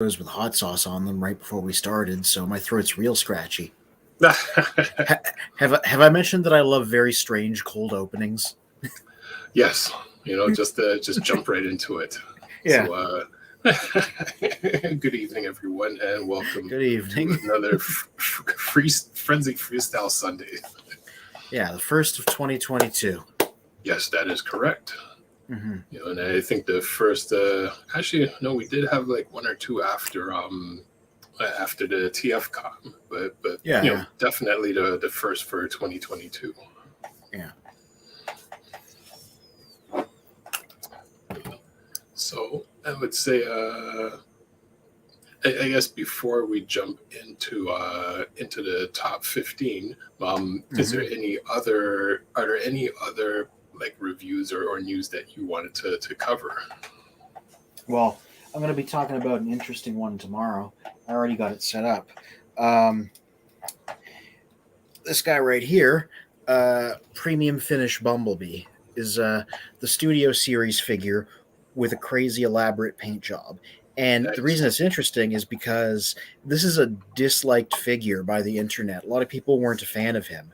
with hot sauce on them right before we started, so my throat's real scratchy. Have I mentioned that I love very strange cold openings? Yes, just jump right into it. Yeah. Good evening, everyone, and welcome Good to evening. another Frenzy Freestyle Sunday. Yeah, the first of 2022. Yes, that is correct. Mm-hmm. And I think the first, actually, no, we did have like one or two after the TFCon, but Yeah, yeah, definitely the first for 2022. yeah. So I would say, I guess before we jump into the top 15, is there Mm-hmm. are there any other like reviews or news that you wanted to cover? Well, I'm going to be talking about an interesting one tomorrow. I already got it set up. Um, this guy right here, Premium Finish Bumblebee, is the Studio Series figure with a crazy elaborate paint job. And the Nice. reason it's interesting is because this is a disliked figure by the internet. A lot of people weren't a fan of him.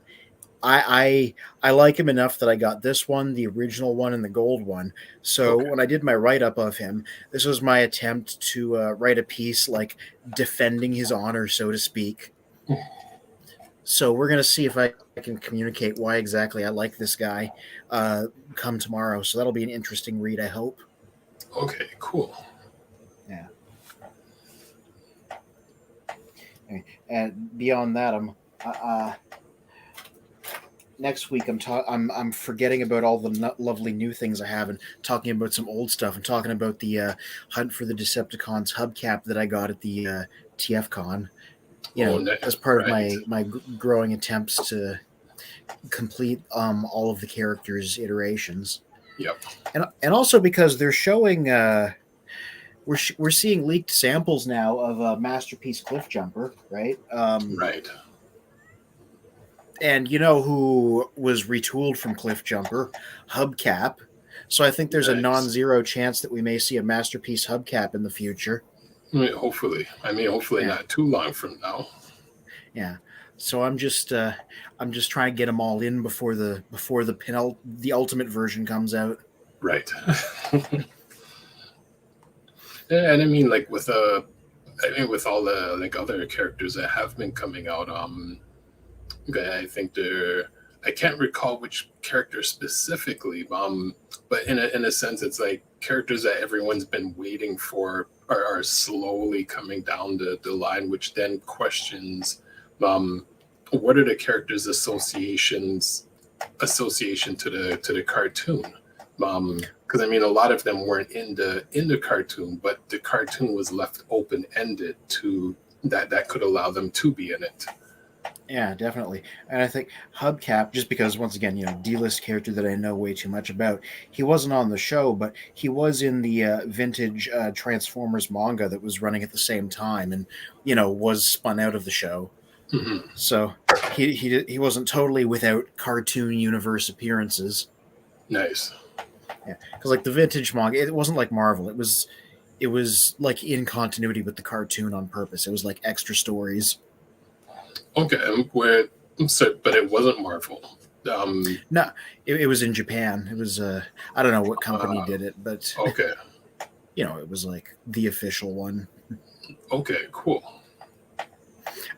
I like him enough that I got this one, the original one, and the gold one. So Okay. when I did my write up of him, this was my attempt to write a piece like defending his honor, so to speak. So we're gonna see if I can communicate why exactly I like this guy come tomorrow. So that'll be an interesting read, I hope. Okay. Cool. Yeah. And beyond that, next week I'm forgetting about all the lovely new things I have and talking about some old stuff. I'm talking about the Hunt for the Decepticons hubcap that I got at the TFCon. Oh, As part of right. my growing attempts to complete all of the characters' iterations, Yep. and also because they're showing we're seeing leaked samples now of a Masterpiece Cliff Jumper, right? Right. And you know who was retooled from Cliff Jumper? Hubcap. So I think there's a Nice. non-zero chance that we may see a Masterpiece Hubcap in the future. Hopefully. Hopefully Yeah, not too long from now. yeah. So I'm just trying to get them all in before the ultimate version comes out. Right. And I mean, like with all the like other characters that have been coming out, okay, I think they're. I can't recall which character specifically, but in a sense, it's like characters that everyone's been waiting for are slowly coming down the line, which then questions, um, what are the characters' association to the cartoon? Because I mean, a lot of them weren't in the cartoon, but the cartoon was left open ended to that could allow them to be in it. Yeah, definitely. And I think Hubcap, just because once again, D-list character that I know way too much about, he wasn't on the show, but he was in the vintage Transformers manga that was running at the same time, and was spun out of the show. Mhm. So he wasn't totally without cartoon universe appearances. Nice. Yeah, because like the vintage manga, it wasn't like Marvel. It was like in continuity with the cartoon on purpose. It was like extra stories. Okay, but it wasn't Marvel. Um, No, it was in Japan. It was I don't know what company uh, did it, but okay, it was like the official one. okay, cool.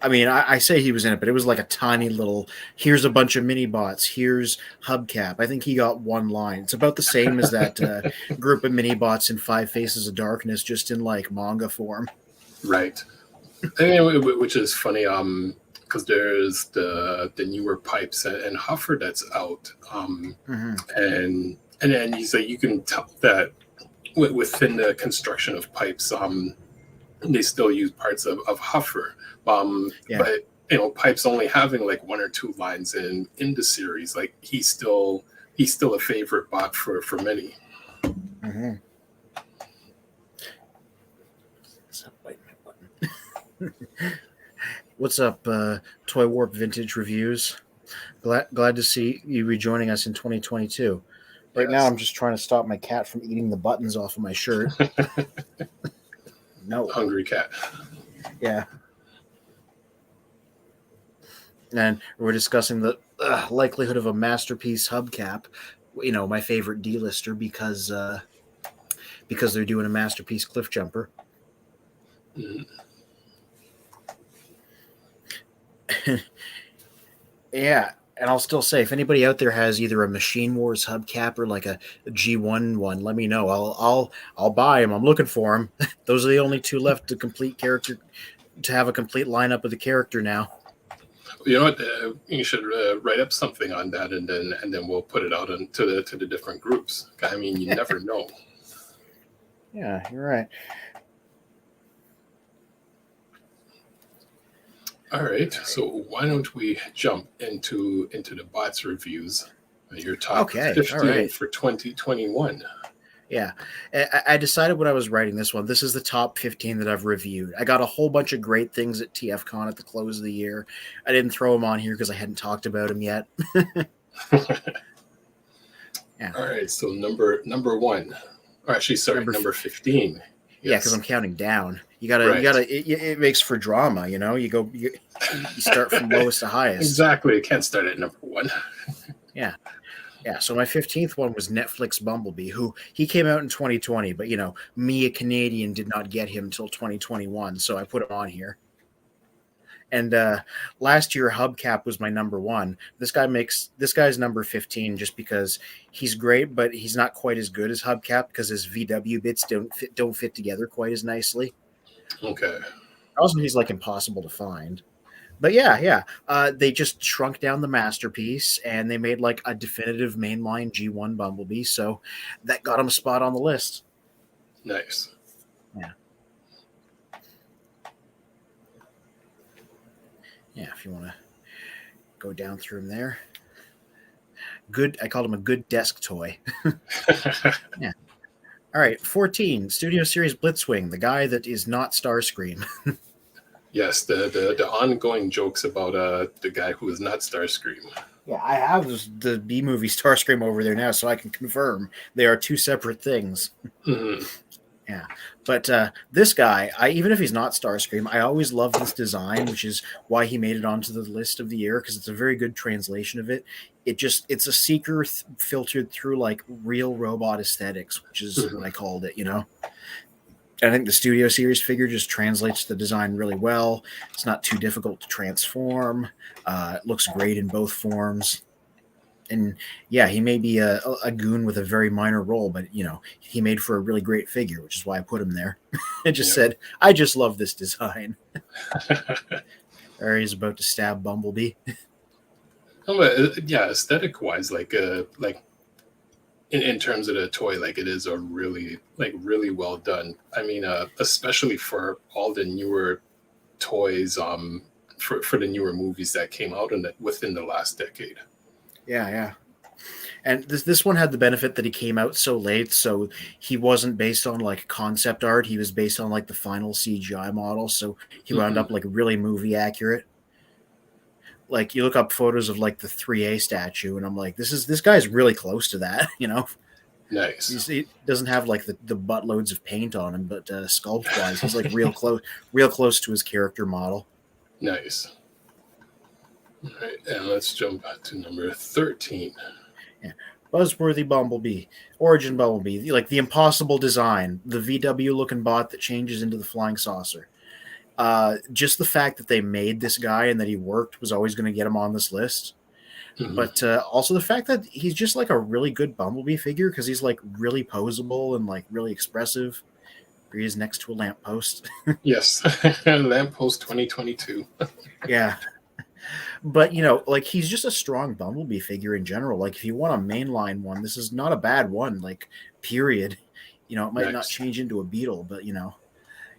I mean, I say he was in it, but it was like a tiny little. Here's a bunch of mini bots. Here's Hubcap. I think he got one line. It's about the same as that group of mini bots in Five Faces of Darkness, just in like manga form. Right. I mean, which is funny. Because there's the newer pipes and Huffer that's out. Mm-hmm. And then you can tell that within the construction of pipes, they still use parts of Huffer. Yeah. But Pipes only having like one or two lines in the series, like he's still a favorite bot for many. Mm-hmm. What's up, Toy Warp Vintage Reviews? Glad to see you rejoining us in 2022. Right now, Yes. I'm just trying to stop my cat from eating the buttons off of my shirt. No. Hungry cat. Yeah. And we're discussing the likelihood of a masterpiece hubcap. My favorite D-lister because they're doing a masterpiece cliff jumper. Mm. Yeah, and I'll still say if anybody out there has either a Machine Wars hubcap or like a G1 one, let me know. I'll buy them. I'm looking for them. Those are the only two left to have a complete lineup of the character now. You know what? You should write up something on that, and then we'll put it out to the different groups. I mean, you never know. Yeah, you're right. All right, so why don't we jump into the bots reviews? Your top Okay, 15 all right. for 2021. Yeah, I decided when I was writing this one, this is the top 15 that I've reviewed. I got a whole bunch of great things at TFCon at the close of the year. I didn't throw them on here because I hadn't talked about them yet. Yeah. All right, so number one, or actually, sorry, number 15. Yeah, because I'm counting down. You gotta. It makes for drama, you start from lowest to highest. Exactly. You can't start at number one. Yeah. So my 15th one was Netflix Bumblebee, who he came out in 2020, but me, a Canadian, did not get him till 2021, so I put him on here. And last year, Hubcap was my number one. This guy's number 15 just because he's great, but he's not quite as good as Hubcap because his VW bits don't fit together quite as nicely. Okay. Also, he's like impossible to find. But yeah. They just shrunk down the masterpiece and they made like a definitive mainline G1 Bumblebee, so that got him a spot on the list. Nice. Yeah. Yeah, if you want to go down through him there. Good. I called him a good desk toy. Yeah. All right. 14, Studio Series Blitzwing, the guy that is not Starscream. Yes, the ongoing jokes about the guy who is not Starscream. Yeah, I have the B movie Starscream over there now, so I can confirm they are two separate things. Mm-hmm. Yeah, but this guy, even if he's not Starscream, I always love this design, which is why he made it onto the list of the year because it's a very good translation of it. It's a seeker filtered through like real robot aesthetics, which is what I called it. I think the Studio Series figure just translates the design really well. It's not too difficult to transform. It looks great in both forms. And yeah, he may be a goon with a very minor role, but he made for a really great figure, which is why I put him there. I just said, I just love this design. Or he's about to stab Bumblebee. Yeah, aesthetic wise, like in terms of the toy, like it is a really well done. I mean, especially for all the newer toys, for the newer movies that came out within the last decade. Yeah. And this one had the benefit that he came out so late, so he wasn't based on like concept art. He was based on like the final CGI model, so he wound up like really movie accurate. Like you look up photos of like the 3A statue, and I'm like, this guy's really close to that, Nice. He doesn't have like the buttloads of paint on him, but sculpt wise, he's like real close to his character model. Nice. All right, and let's jump back to number 13. Yeah. Buzzworthy Bumblebee, Origin Bumblebee, like the impossible design, the VW looking bot that changes into the flying saucer. Just the fact that they made this guy and that he worked was always going to get him on this list. Mm-hmm. But also the fact that he's just like a really good Bumblebee figure because he's like really posable and like really expressive. He is next to a lamppost. Yes, lamppost 2022. Yeah. But, like he's just a strong Bumblebee figure in general. Like if you want a mainline one, this is not a bad one, like period. It might not change into a Beetle, but,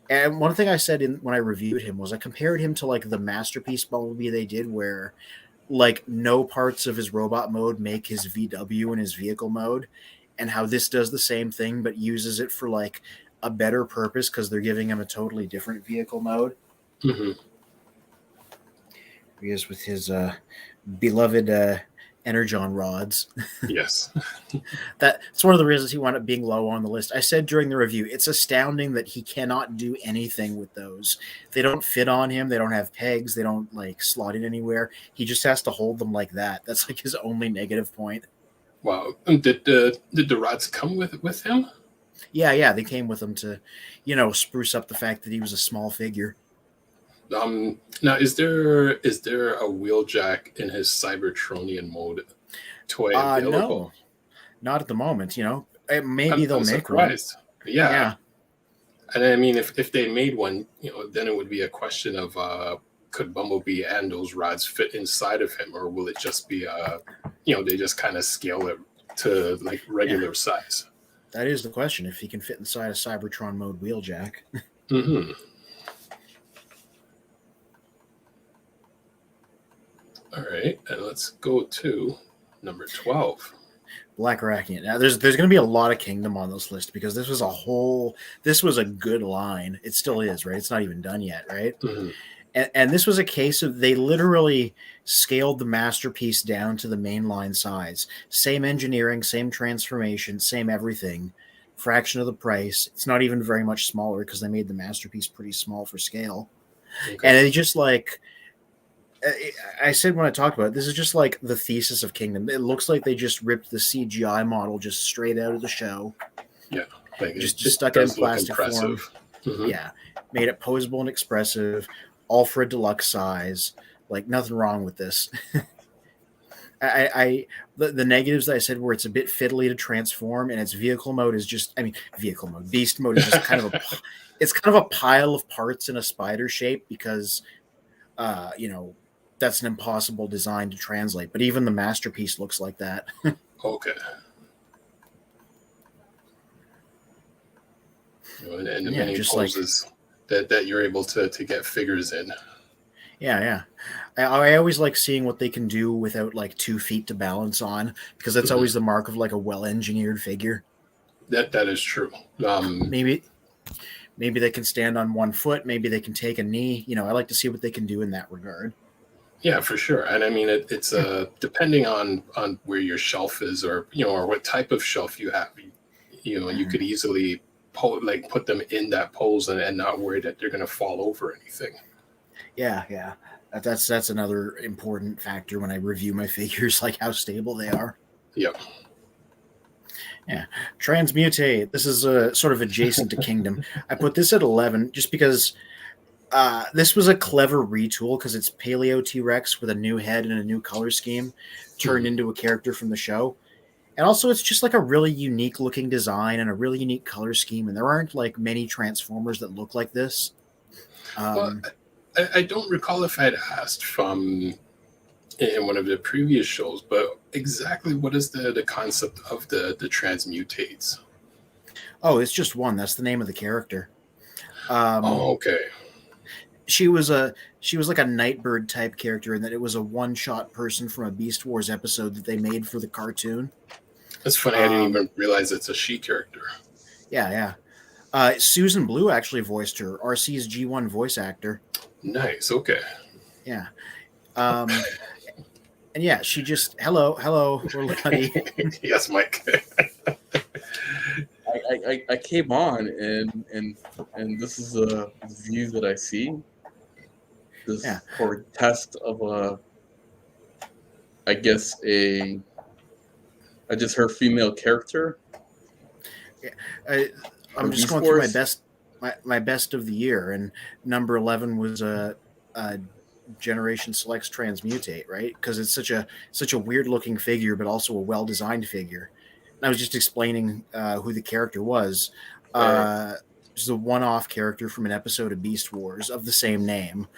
And one thing I said when I reviewed him was I compared him to like the Masterpiece Bumblebee they did where like no parts of his robot mode make his VW in his vehicle mode, and how this does the same thing but uses it for like a better purpose because they're giving him a totally different vehicle mode. Mm-hmm. He is with his beloved Energon rods. Yes. That's one of the reasons he wound up being low on the list. I said during the review, it's astounding that he cannot do anything with those. They don't fit on him. They don't have pegs. They don't like slot in anywhere. He just has to hold them like that. That's like his only negative point. Wow. And did the rods come with him? Yeah, they came with him to, spruce up the fact that he was a small figure. Now is there a wheeljack in his Cybertronian mode toy available? No, not at the moment. Maybe I'm they'll make one. surprised. Yeah. Yeah, And I mean, if they made one, then it would be a question of could Bumblebee and those rods fit inside of him, or will it just be they just kind of scale it to like regular size? that is the question. If he can fit inside a Cybertron mode wheeljack. Mm-hmm. All right, and let's go to number 12. Black Arachnian. Now, there's going to be a lot of Kingdom on this list because this was a good line. It still is, right? It's not even done yet, right? Mm-hmm. And this was a case of they literally scaled the masterpiece down to the mainline size. Same engineering, same transformation, same everything. Fraction of the price. It's not even very much smaller because they made the masterpiece pretty small for scale. Okay. And they just like I said when I talked about it, this is just like the thesis of Kingdom. It looks like they just ripped the CGI model just straight out of the show. Yeah, like just stuck it in plastic form. Mm-hmm. Yeah, made it posable and expressive, all for a deluxe size. Like nothing wrong with this. The negatives that I said were it's a bit fiddly to transform, and its vehicle mode is beast mode is just kind of it's kind of a pile of parts in a spider shape because, that's an impossible design to translate. But even the masterpiece looks like that. Okay. And many poses that you're able to get figures in. Yeah. I always like seeing what they can do without like 2 feet to balance on because that's always the mark of like a well-engineered figure. That is true. Maybe they can stand on 1 foot. Maybe they can take a knee. I like to see what they can do in that regard. Yeah, for sure. And I mean, it's depending on where your shelf is, or what type of shelf you have. You could easily put them in that pose and not worry that they're going to fall over anything. Yeah. That's another important factor when I review my figures, like how stable they are. Yep. Yeah. Transmutate. This is sort of adjacent to Kingdom. I put this at 11 just because this was a clever retool because it's Paleo T-Rex with a new head and a new color scheme turned into a character from the show. And also it's just like a really unique looking design and a really unique color scheme. And there aren't like many Transformers that look like this. Well, I don't recall if I'd asked from in one of the previous shows, but exactly what is the concept of the transmutates? Oh, it's just one. That's the name of the character. Okay. She was like a Nightbird type character in that it was a one-shot person from a Beast Wars episode that they made for the cartoon. That's funny. I didn't even realize it's a she character. Yeah. Susan Blue actually voiced her, RC's G1 voice actor. Nice. Okay. Yeah. And yeah, she just hello, we're buddy. Yes, Mike. I came on and this is the view that I see. This for test of I just heard female character. Yeah, I'm just going through my best of the year, and number 11 was a Generation Selects Transmutate, right? Because it's such a weird looking figure, but also a well designed figure. And I was just explaining who the character was. It's a one-off character from an episode of Beast Wars of the same name.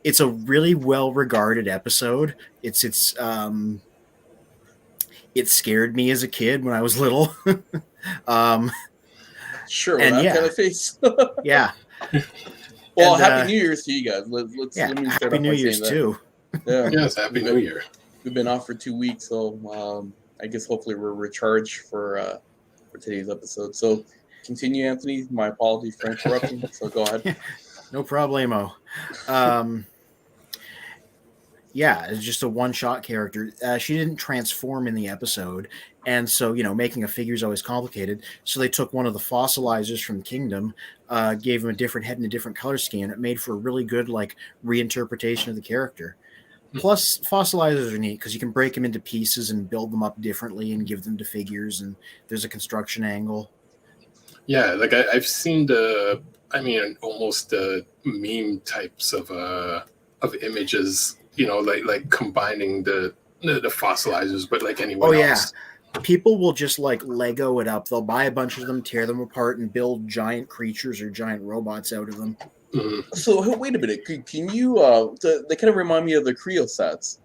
It's a really well-regarded episode. It scared me as a kid when I was little. Sure, with that kind of face. Yeah. Well, Happy New Year's to you guys. Let me start Happy New Year's too. Yeah. Yes, Happy New Year. We've been off for 2 weeks, so I guess hopefully we're recharged for today's episode. So continue, Anthony. My apologies for interrupting. So go ahead. No problemo. Yeah, it's just a one-shot character. She didn't transform in the episode, and so making a figure is always complicated. So they took one of the fossilizers from Kingdom, gave him a different head and a different color scheme, and it made for a really good like reinterpretation of the character. Plus, fossilizers are neat because you can break them into pieces and build them up differently and give them to figures, and there's a construction angle. Yeah, like I've seen almost the meme types of images, like combining the fossilizers, but like anyone Oh yeah, else. people will just like Lego it up. They'll buy a bunch of them, tear them apart, and build giant creatures or giant robots out of them. So wait a minute. Can you? They kind of remind me of the Creo sets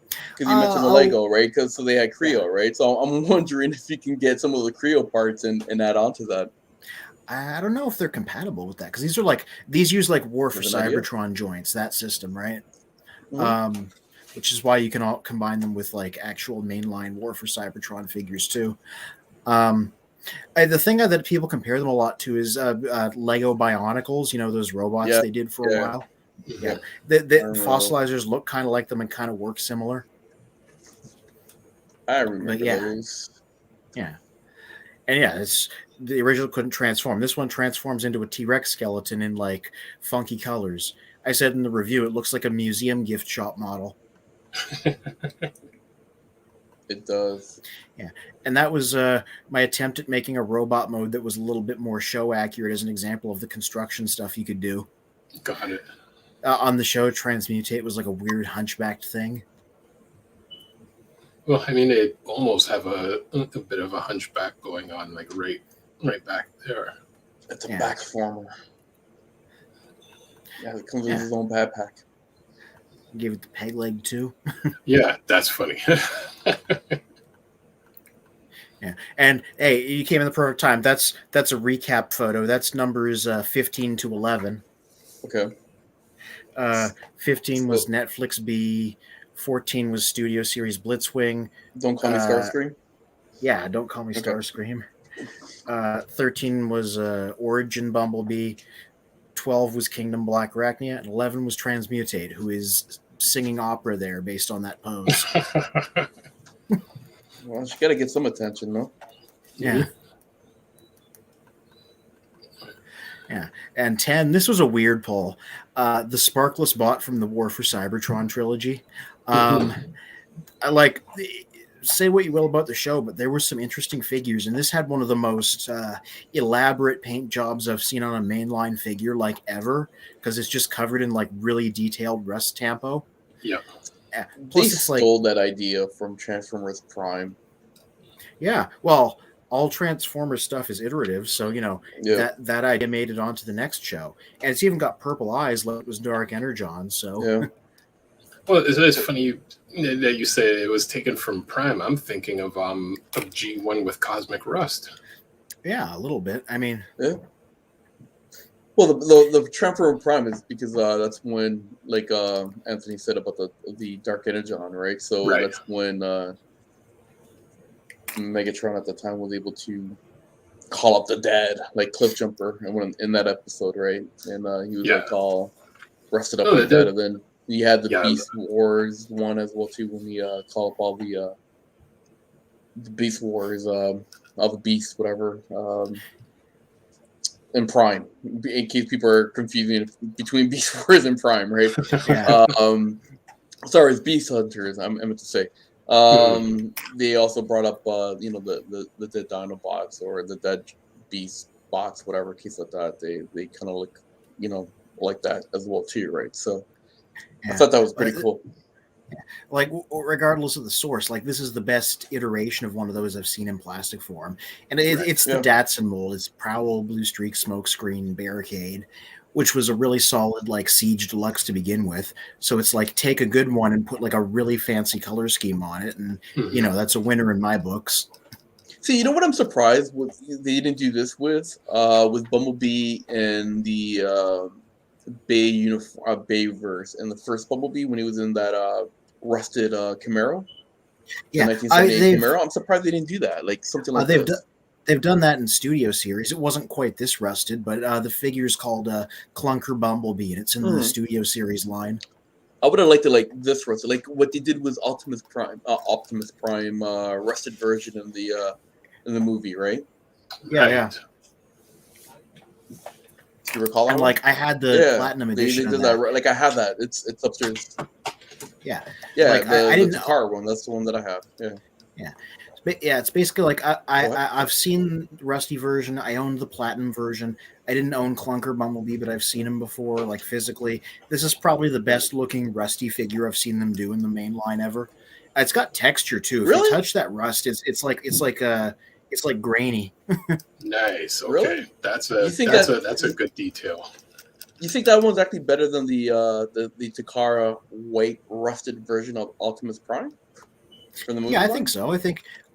because you mentioned the I'll Lego, right? Because so they had Creo, right? So I'm wondering if you can get some of the Creo parts and add on to that. I don't know if they're compatible with that because these use like War for There's an idea? Cybertron joints, that system, right? Mhm. Which is why you can all combine them with like actual mainline War for Cybertron figures too. Um, the thing that people compare them a lot to is Lego Bionicles. You know those robots Yeah, they did for a yeah, while. yeah. Yeah, the I remember those. fossilizers look kind of like them and kind of work similar. I But remember yeah, those. yeah, and yeah, it's the original couldn't transform. This one transforms into a T-Rex skeleton in like funky colors. I said in the review, it looks like a museum gift shop model. It does. Yeah, and that was my attempt at making a robot mode that was a little bit more show accurate as an example of the construction stuff you could do. Got it. On the show, Transmutate was like a weird hunchbacked thing. Well, I mean, they almost have a bit of a hunchback going on, like right back there. It's a Yeah. back former. Yeah, it comes with Yeah. his own backpack. Gave it the peg leg too. Yeah, that's funny. Yeah, and hey, you came in the perfect time. That's a recap photo. That's numbers 15 to 11. Okay. 15 was So, Netflix B. 14 was Studio Series Blitzwing. don't call me Starscream. Yeah, Don't Call Me Okay. Starscream. 13 was Origin Bumblebee. 12 was Kingdom Black Arachnia, and 11 was Transmutate, who is singing opera there based on that pose. Well, she got to get some attention, no? Yeah. Yeah. And 10, this was a weird poll. The Sparkless bot from the War for Cybertron trilogy. Say what you will about the show, but there were some interesting figures, and this had one of the most elaborate paint jobs I've seen on a mainline figure like ever, because it's just covered in like really detailed rust tampo. Yeah. They stole that idea from Transformers Prime. Yeah, well, all Transformers stuff is iterative, so that idea made it onto the next show, and it's even got purple eyes like it was Dark Energon. So yeah. Well, it's funny that you say it was taken from Prime. I'm thinking of G1 with Cosmic Rust. Yeah, a little bit. I mean, yeah. Well, the Transformer Prime is because that's when, like Anthony said about the Dark Energon, right? So that's when Megatron at the time was able to call up the dead, like Cliffjumper, and in that episode, right? And he was like all rusted up like that, and then you had the Beast Wars one as well too, when he called up all the Beast Wars, all the beasts, whatever. In Prime, in case people are confusing between Beast Wars and Prime, right? Yeah. Sorry, it's Beast Hunters. I meant to say. They also brought up, the dead Dinobots or the dead Beast bots, whatever case like that. They kind of look, like that as well too, right? So I thought that was pretty cool. Like, regardless of the source, like this is the best iteration of one of those I've seen in plastic form, and it's the Datsun mold. It's Prowl, Blue Streak, Smokescreen, Barricade, which was a really solid like Siege Deluxe to begin with. So it's like take a good one and put like a really fancy color scheme on it, and that's a winner in my books. See, you know what I'm surprised with they didn't do this with Bumblebee and the Bay uniform, Bayverse, and the first Bumblebee when he was in that rusted Camaro. Yeah, 1978 Camaro. I'm surprised they didn't do that. Like something like this. They've done that in Studio Series. It wasn't quite this rusted, but the figure's called Clunker Bumblebee, and it's in the Studio Series line. I would have liked it like this Rusty. Like what they did was Optimus Prime rusted version in the movie, right? Yeah. Do you recall that and one? like I had the platinum They edition did of that. Like I have that. It's upstairs. Yeah. Like I didn't the car one. That's the one that I have. Yeah. Yeah, it's basically like I've seen the Rusty version. I owned the Platinum version. I didn't own Clunker Bumblebee, but I've seen him before, like physically. This is probably the best looking Rusty figure I've seen them do in the main line ever. It's got texture too. If Really? you touch that rust, it's like grainy. Nice. Okay, Really? that's a good detail. You think that one's actually better than the Takara white rusted version of Optimus Prime from the movie? Yeah, I think so. I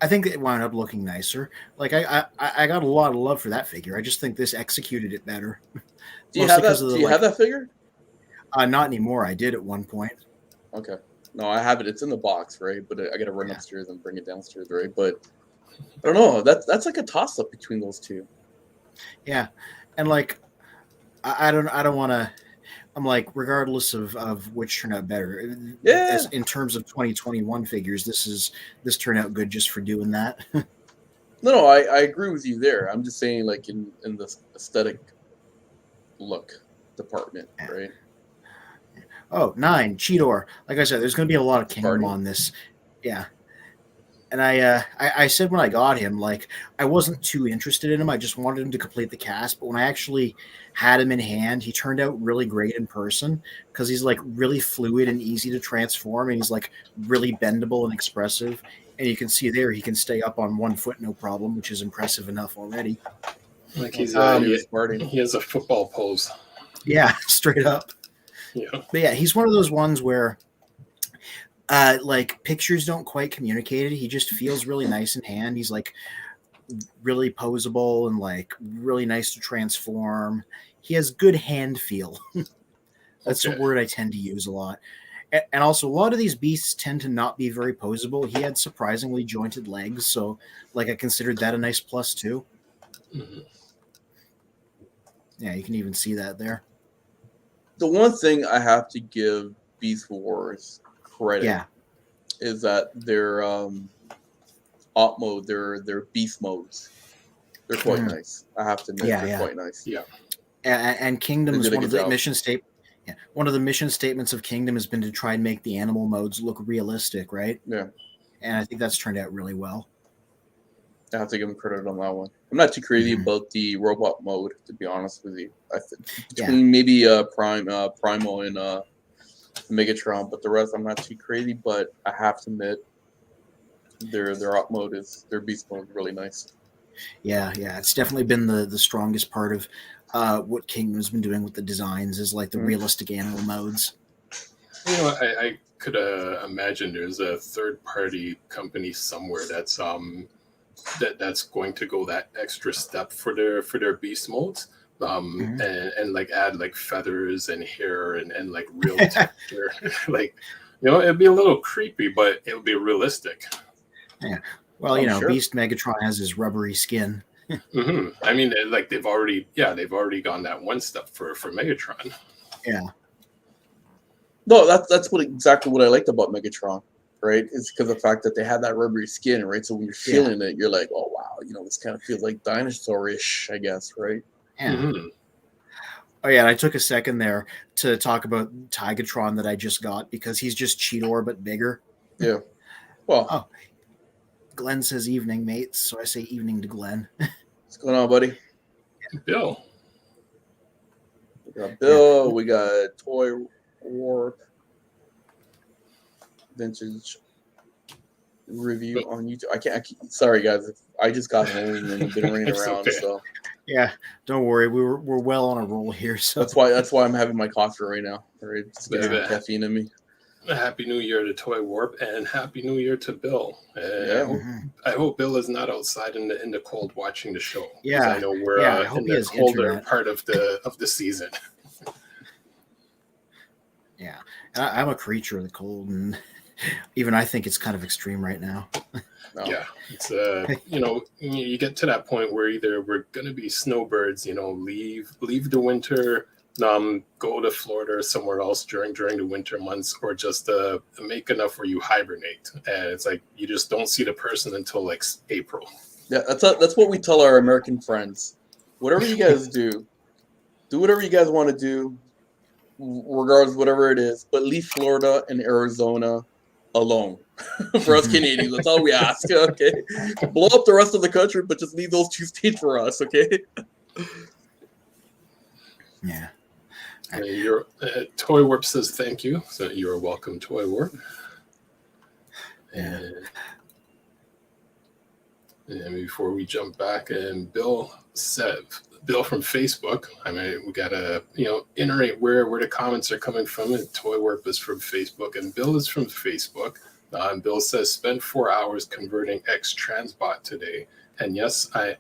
think it wound up looking nicer. Like I got a lot of love for that figure. I just think this executed it better. Do you have that? Do you have that figure? Not anymore. I did at one point. Okay. No, I have it. It's in the box, right? But I got to run upstairs and bring it downstairs, right? But I don't know. That's like a toss up between those two. Yeah, and like I don't want to. I'm like, regardless of which turned out better. Yeah. As in terms of 2021 figures, this turned out good just for doing that. No, I agree with you there. I'm just saying, like in the aesthetic look department, right? Oh, 9 Cheetor. Like I said, there's going to be a lot of Kingdom on this. Yeah. And I said when I got him, like, I wasn't too interested in him. I just wanted him to complete the cast. But when I actually had him in hand, he turned out really great in person because he's, like, really fluid and easy to transform. And he's, like, really bendable and expressive. And you can see there he can stay up on 1 foot no problem, which is impressive enough already. Like he has a football pose. Yeah, straight up. Yeah. But yeah, he's one of those ones where like pictures don't quite communicate it. He just feels really nice in hand. He's like really posable and like really nice to transform. He has good hand feel. That's a word I tend to use a lot. And also, a lot of these beasts tend to not be very posable. He had surprisingly jointed legs, so like I considered that a nice plus too. Mm-hmm. Yeah, you can even see that there. The one thing I have to give Beast Wars credit is that their op mode, their beast modes, they're quite nice. I have to admit, they're quite nice. Yeah. And Kingdom is one of the mission statements. Yeah, one of the mission statements of Kingdom has been to try and make the animal modes look realistic, right? Yeah. And I think that's turned out really well. I have to give him credit on that one. I'm not too crazy about the robot mode, to be honest with you. I think between maybe Primo and Megatron, but the rest I'm not too crazy. But I have to admit, their op mode their beast mode is really nice. Yeah, it's definitely been the strongest part of what Kingdom's been doing with the designs is like the realistic animal modes. You know, I could imagine there's a third-party company somewhere that's that's going to go that extra step for their beast modes, and like add like feathers and hair and like real texture. Like, you know, it'd be a little creepy, but it'll be realistic. Yeah. Well, Beast Megatron has his rubbery skin. I mean, like they've already gone that one step for Megatron. Yeah. No, that's exactly what I liked about Megatron, right? It's because of the fact that they had that rubbery skin, right? So when you're feeling it, you're like, oh wow, this kind of feels like dinosaur-ish, I guess, right? Yeah. Oh yeah, and I took a second there to talk about Tigatron that I just got because he's just Cheetor but bigger. Yeah. Well. Oh. Glenn says evening, mates, so I say evening to Glenn. What's going on, buddy? Bill. We got Bill. We got Toy Warp. Vintage review on YouTube. I can't. Sorry, guys. I just got home and I've been running around. Okay. So yeah, don't worry. We're well on a roll here. So that's why I'm having my coffee right now. Right, just getting some caffeine in me. Happy New Year to Toy Warp and Happy New Year to Bill. I hope Bill is not outside in the cold watching the show. Yeah, I know we're in the colder part of the season. Yeah, and I'm a creature of the cold, and even I think it's kind of extreme right now. No. Yeah, it's you get to that point where either we're gonna be snowbirds, leave the winter go to Florida or somewhere else during the winter months, or just make enough where you hibernate, and it's like you just don't see the person until like April. Yeah, that's what we tell our American friends. Whatever you guys do whatever you guys want to do, regardless whatever it is, but leave Florida and Arizona alone. For us Canadians, that's all we ask. Okay, blow up the rest of the country, but just leave those 2 states for us. Okay. Yeah. Your Toy Warp says thank you, so you're welcome, Toy Warp. Yeah. And before we jump back, and Bill from Facebook, I mean, we gotta iterate where the comments are coming from. And Toy Warp is from Facebook, and Bill is from Facebook. And Bill says, spent 4 hours converting X transbot today, and yes I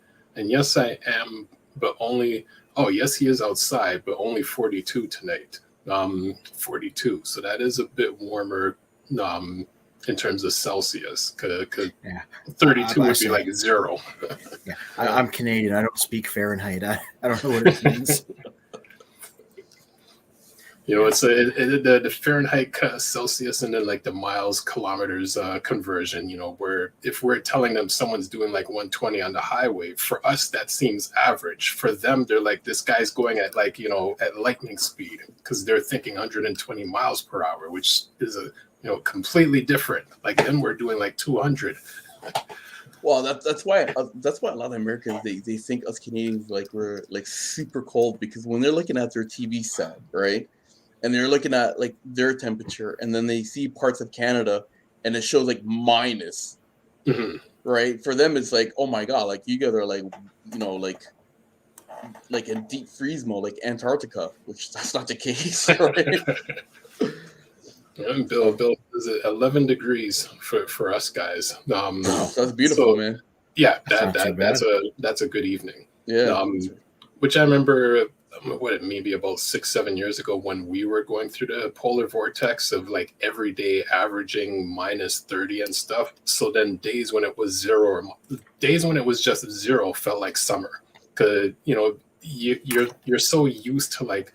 am, but only. Oh, yes, he is outside, but only 42 tonight. 42. So that is a bit warmer in terms of Celsius. Cause 32 would be like 0. Yeah, I'm Canadian. I don't speak Fahrenheit. I don't know what it means. It's the Fahrenheit Celsius and then like the miles kilometers conversion, where if we're telling them someone's doing like 120 on the highway, for us that seems average. For them, they're like, this guy's going at like at lightning speed, because they're thinking 120 miles per hour, which is completely different. Like then we're doing like 200. Well, that's why a lot of Americans they think us Canadians like we're like super cold, because when they're looking at their TV set, right? And they're looking at like their temperature, and then they see parts of Canada, and it shows like minus, right? For them, it's like, oh my god, like you guys are like, like in deep freeze mode, like Antarctica, which that's not the case, right? And Bill is at 11 degrees for us guys. That's beautiful, man. Yeah, that's a good evening. Yeah, which I remember. Maybe about 6-7 years ago, when we were going through the polar vortex of like every day averaging minus 30 and stuff. So then days when it was 0, or days when it was just 0 felt like summer, because you're so used to like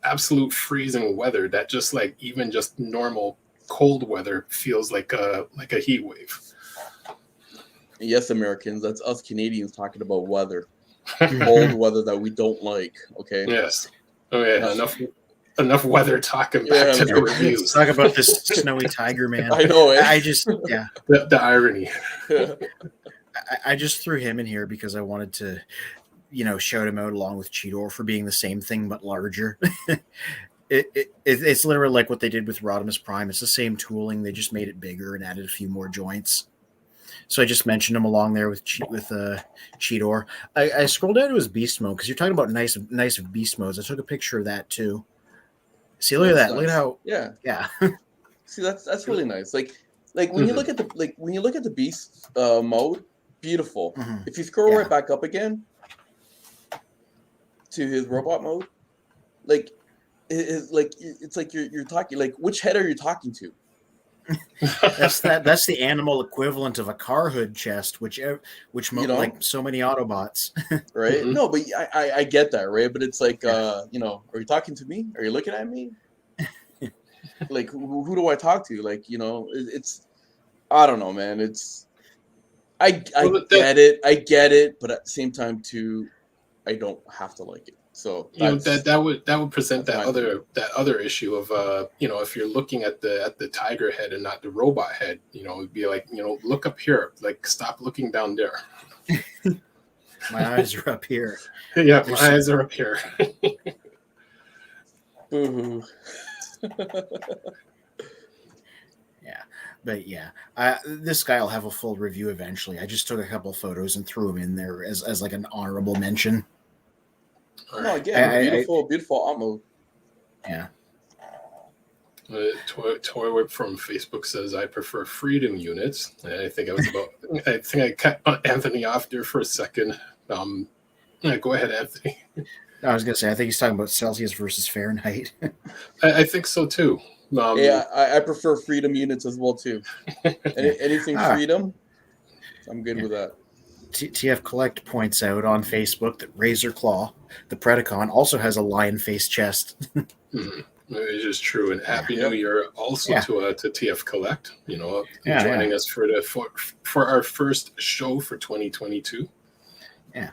absolute freezing weather that just like even just normal cold weather feels like a heat wave. Yes, Americans, that's us Canadians talking about weather. Cold weather that we don't like. Okay. Yes. Oh yeah. Enough weather talking. Back to the reviews. Talk about this snowy tiger, man. I know. I just the irony. I just threw him in here because I wanted to, shout him out along with Cheetor for being the same thing but larger. It's literally like what they did with Rodimus Prime. It's the same tooling. They just made it bigger and added a few more joints. So I just mentioned him along there with Cheetor. I scrolled down to his beast mode, because you're talking about nice beast modes. I took a picture of that too. See, look at that. Nice. Look at how. Yeah. See, that's really nice. Like when you look at the beast mode, beautiful. Mm-hmm. If you scroll right back up again to his robot mode, like it's like you're talking, like, which head are you talking to? That's the animal equivalent of a car hood chest, which like so many Autobots, right? Mm-hmm. No, but I get that, right? But it's like, are you talking to me? Are you looking at me? Like, who do I talk to? Like, it's, I don't know, man. It's, I get it, but at the same time too, I don't have to like it. So that would present that other issue of if you're looking at the tiger head and not the robot head, it'd be like, look up here, like stop looking down there. My eyes are up here. Yeah, my eyes are up here. Boo-hoo. This guy will have a full review eventually. I just took a couple photos and threw him in there as like an honorable mention. No, again, beautiful ammo. Yeah. Toy Whip from Facebook says, I prefer Freedom units. I think I cut Anthony off there for a second. Go ahead, Anthony. I was going to say, I think he's talking about Celsius versus Fahrenheit. I think so too. I prefer Freedom units as well too. Anything Freedom, I'm good with that. TF Collect points out on Facebook that Razor Claw, the Predacon, also has a lion face chest. Mm-hmm. It is true, and Happy New Year also to TF Collect. Joining us for our first show for 2022. Yeah.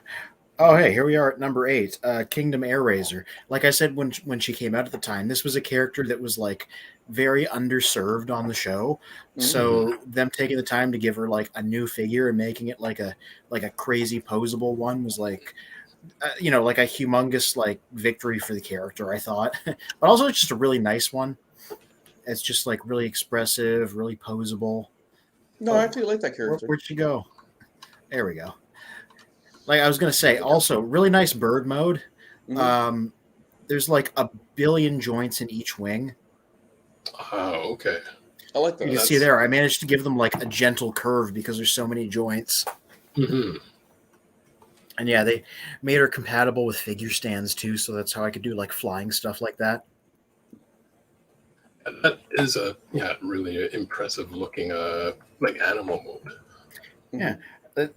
Oh, hey, here we are at number 8, Kingdom Air Razor. Like I said when she came out at the time, this was a character that was like very underserved on the show. So them taking the time to give her like a new figure and making it like a crazy posable one was like like a humongous like victory for the character, I thought. But also it's just a really nice one. It's just like really expressive, really posable. No, I actually like that character. Where'd she go? There we go. Like I was going to say, also really nice bird mode. There's like a billion joints in each wing. Oh, okay. I like that. You can see there, I managed to give them like a gentle curve because there's so many joints. Mm-hmm. And yeah, they made her compatible with figure stands too, so that's how I could do like flying stuff like that. That is a really impressive looking like animal mode. Yeah,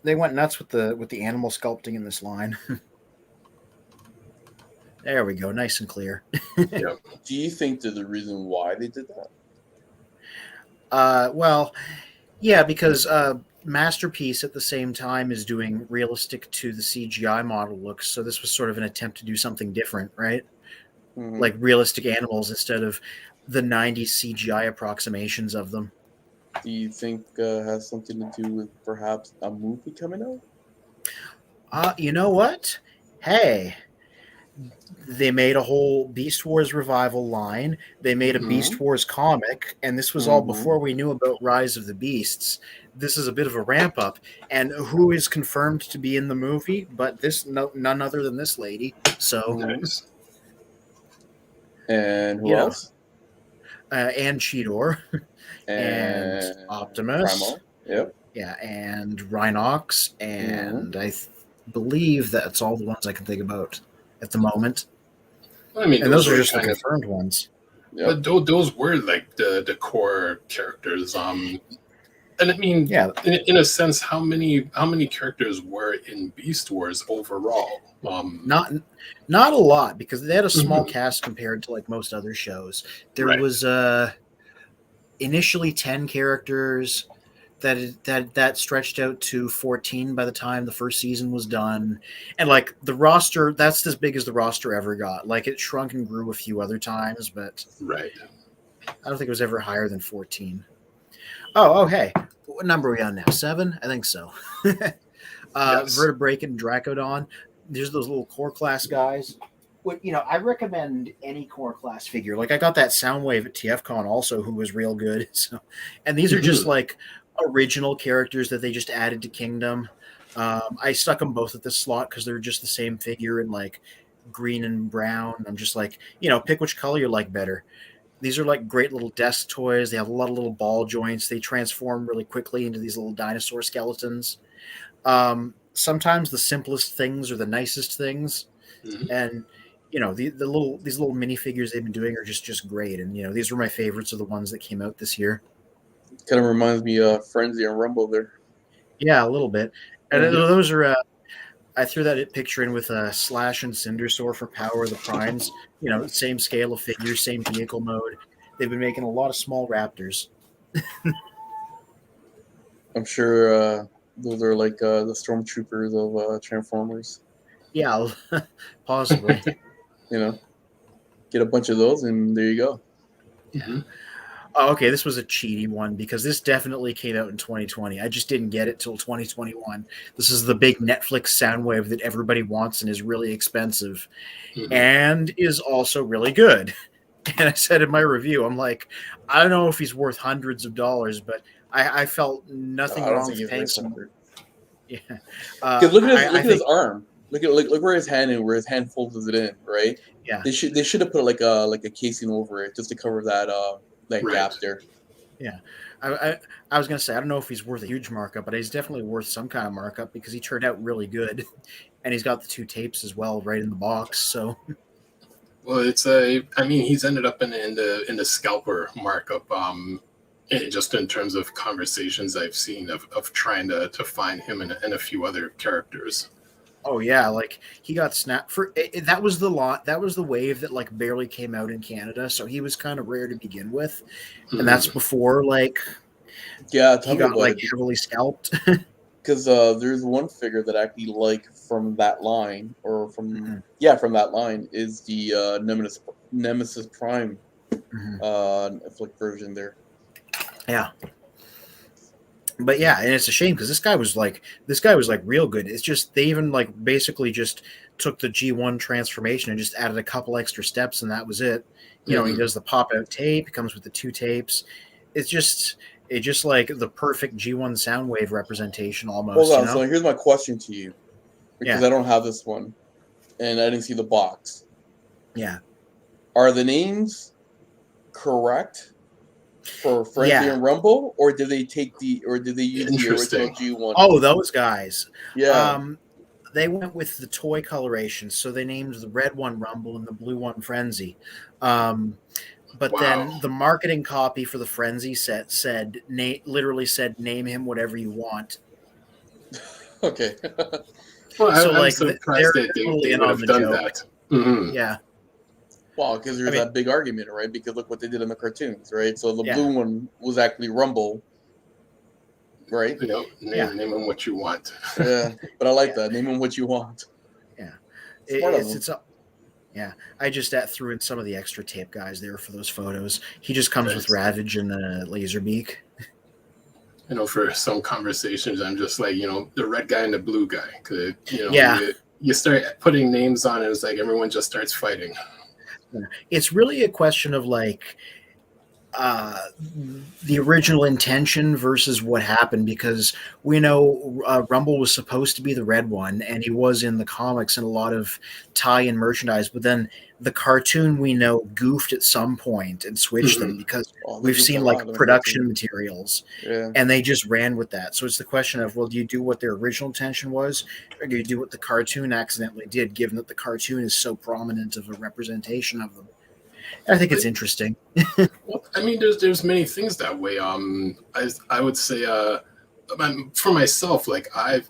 they went nuts with the animal sculpting in this line. There we go, nice and clear. Yeah. Do you think there's a reason why they did that? Well, yeah, because Masterpiece at the same time is doing realistic to the CGI model looks, so this was sort of an attempt to do something different, right? Like realistic animals instead of the 90s CGI approximations of them. Do you think has something to do with perhaps a movie coming out? You know what? Hey, they made a whole Beast Wars revival line. They made a Beast Wars comic, and this was all before we knew about Rise of the Beasts. This is a bit of a ramp up. And who is confirmed to be in the movie? But none other than this lady. So, nice. And who else? And Cheetor. And Optimus. Primal. Yep. Yeah, and Rhinox. And I believe that's all the ones I can think about at the moment. I mean, and those are just the confirmed ones. Yep. But those were like the core characters. And I mean, in a sense, how many characters were in Beast Wars overall? Not a lot, because they had a small cast compared to like most other shows. There was initially 10 characters. That stretched out to 14 by the time the first season was done. And like the roster, that's as big as the roster ever got. Like it shrunk and grew a few other times, but I don't think it was ever higher than 14. Oh, hey. What number are we on now? 7? I think so. Yes. Vertebrake and Dracodon. There's those little core class guys. I recommend any core class figure. Like I got that Soundwave at TFCon also, who was real good. So, and these are just like original characters that they just added to Kingdom. I stuck them both at this slot because they're just the same figure in like green and brown. I'm just like, pick which color you like better. These are like great little desk toys. They have a lot of little ball joints. They transform really quickly into these little dinosaur skeletons. Sometimes the simplest things are the nicest things. And these little minifigures they've been doing are just great. And these were my favorites of the ones that came out this year. Kind of reminds me of Frenzy and Rumble there. Yeah, a little bit. And those are I threw that picture in with Slash and Cindersaur from Power of the Primes. Same scale of figures, same vehicle mode. They've been making a lot of small Raptors. I'm sure those are like the stormtroopers of Transformers. Yeah, possibly. Get a bunch of those, and there you go. Yeah. Oh, okay, this was a cheaty one because this definitely came out in 2020. I just didn't get it till 2021. This is the big Netflix Soundwave that everybody wants and is really expensive and is also really good. And I said in my review, I'm like, I don't know if he's worth hundreds of dollars, but I felt nothing wrong with paying some. Yeah. Look at his arm. Look where his hand is, where his hand folds it in, right? Yeah. They should have put like a casing over it just to cover that gap there. Yeah. I was gonna say I don't know if he's worth a huge markup, but he's definitely worth some kind of markup because he turned out really good, and he's got the 2 tapes as well right in the box. So. Well, he's ended up in the scalper markup. just in terms of conversations I've seen of trying to find him and a few other characters. Oh yeah, like he got snapped for that was the lot. That was the wave that like barely came out in Canada, so he was kind of rare to begin with, and that's before like he got like heavily scalped. Because there's one figure that I actually like from that line, or from from that line is the Nemesis Prime Netflix version there. Yeah. But yeah, and it's a shame because this guy was like real good. It's just they even like basically just took the G1 transformation and just added a couple extra steps, and that was it. You know, he does the pop out tape. He comes with the 2 tapes. It's just like the perfect G1 Soundwave representation almost. Hold on, you know? So here's my question to you, because I don't have this one, and I didn't see the box. Yeah. Are the names correct for Frenzy and Rumble, or did they use the original G1? Oh, those guys. Yeah. They went with the toy coloration, so they named the red one Rumble and the blue one Frenzy. But then the marketing copy for the Frenzy set literally said, "Name him whatever you want." Okay. Well, so I'm surprised they would have done that. Yeah. Well, because there's that big argument, right? Because look what they did in the cartoons, right? So the blue one was actually Rumble, right? You know, name him what you want. Yeah, but I like that. Name him what you want. Yeah. I just threw in some of the extra tape guys there for those photos. He just comes with Ravage and Laserbeak. You know, for some conversations, I'm just like, you know, the red guy and the blue guy. Cause, you know, you start putting names on it, it's like everyone just starts fighting. It's really a question of like the original intention versus what happened, because we know Rumble was supposed to be the red one, and he was in the comics and a lot of tie-in merchandise, but then the cartoon we know goofed at some point and switched them because we've seen like production materials and they just ran with that. So it's the question of, well, do you do what their original intention was, or do you do what the cartoon accidentally did, given that the cartoon is so prominent of a representation of them? I think it's interesting. Well, I mean, there's many things that way. I would say, for myself, like I've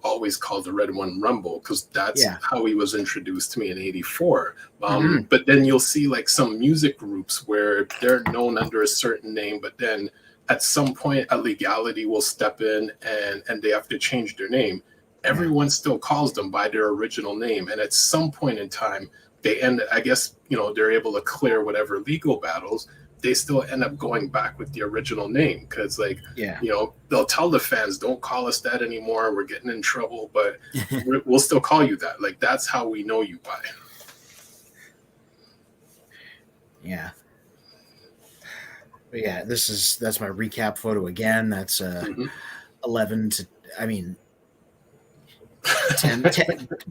always called the red one Rumble because that's how he was introduced to me in '84. But then you'll see like some music groups where they're known under a certain name, but then at some point a legality will step in and they have to change their name. Everyone still calls them by their original name, and at some point in time, they end. I guess, you know, they're able to clear whatever legal battles. They still end up going back with the original name because, like, you know, they'll tell the fans, "Don't call us that anymore. We're getting in trouble, but we'll still call you that." Like, that's how we know you by. Yeah. But yeah, that's my recap photo again. That's 11 to, I mean, 10,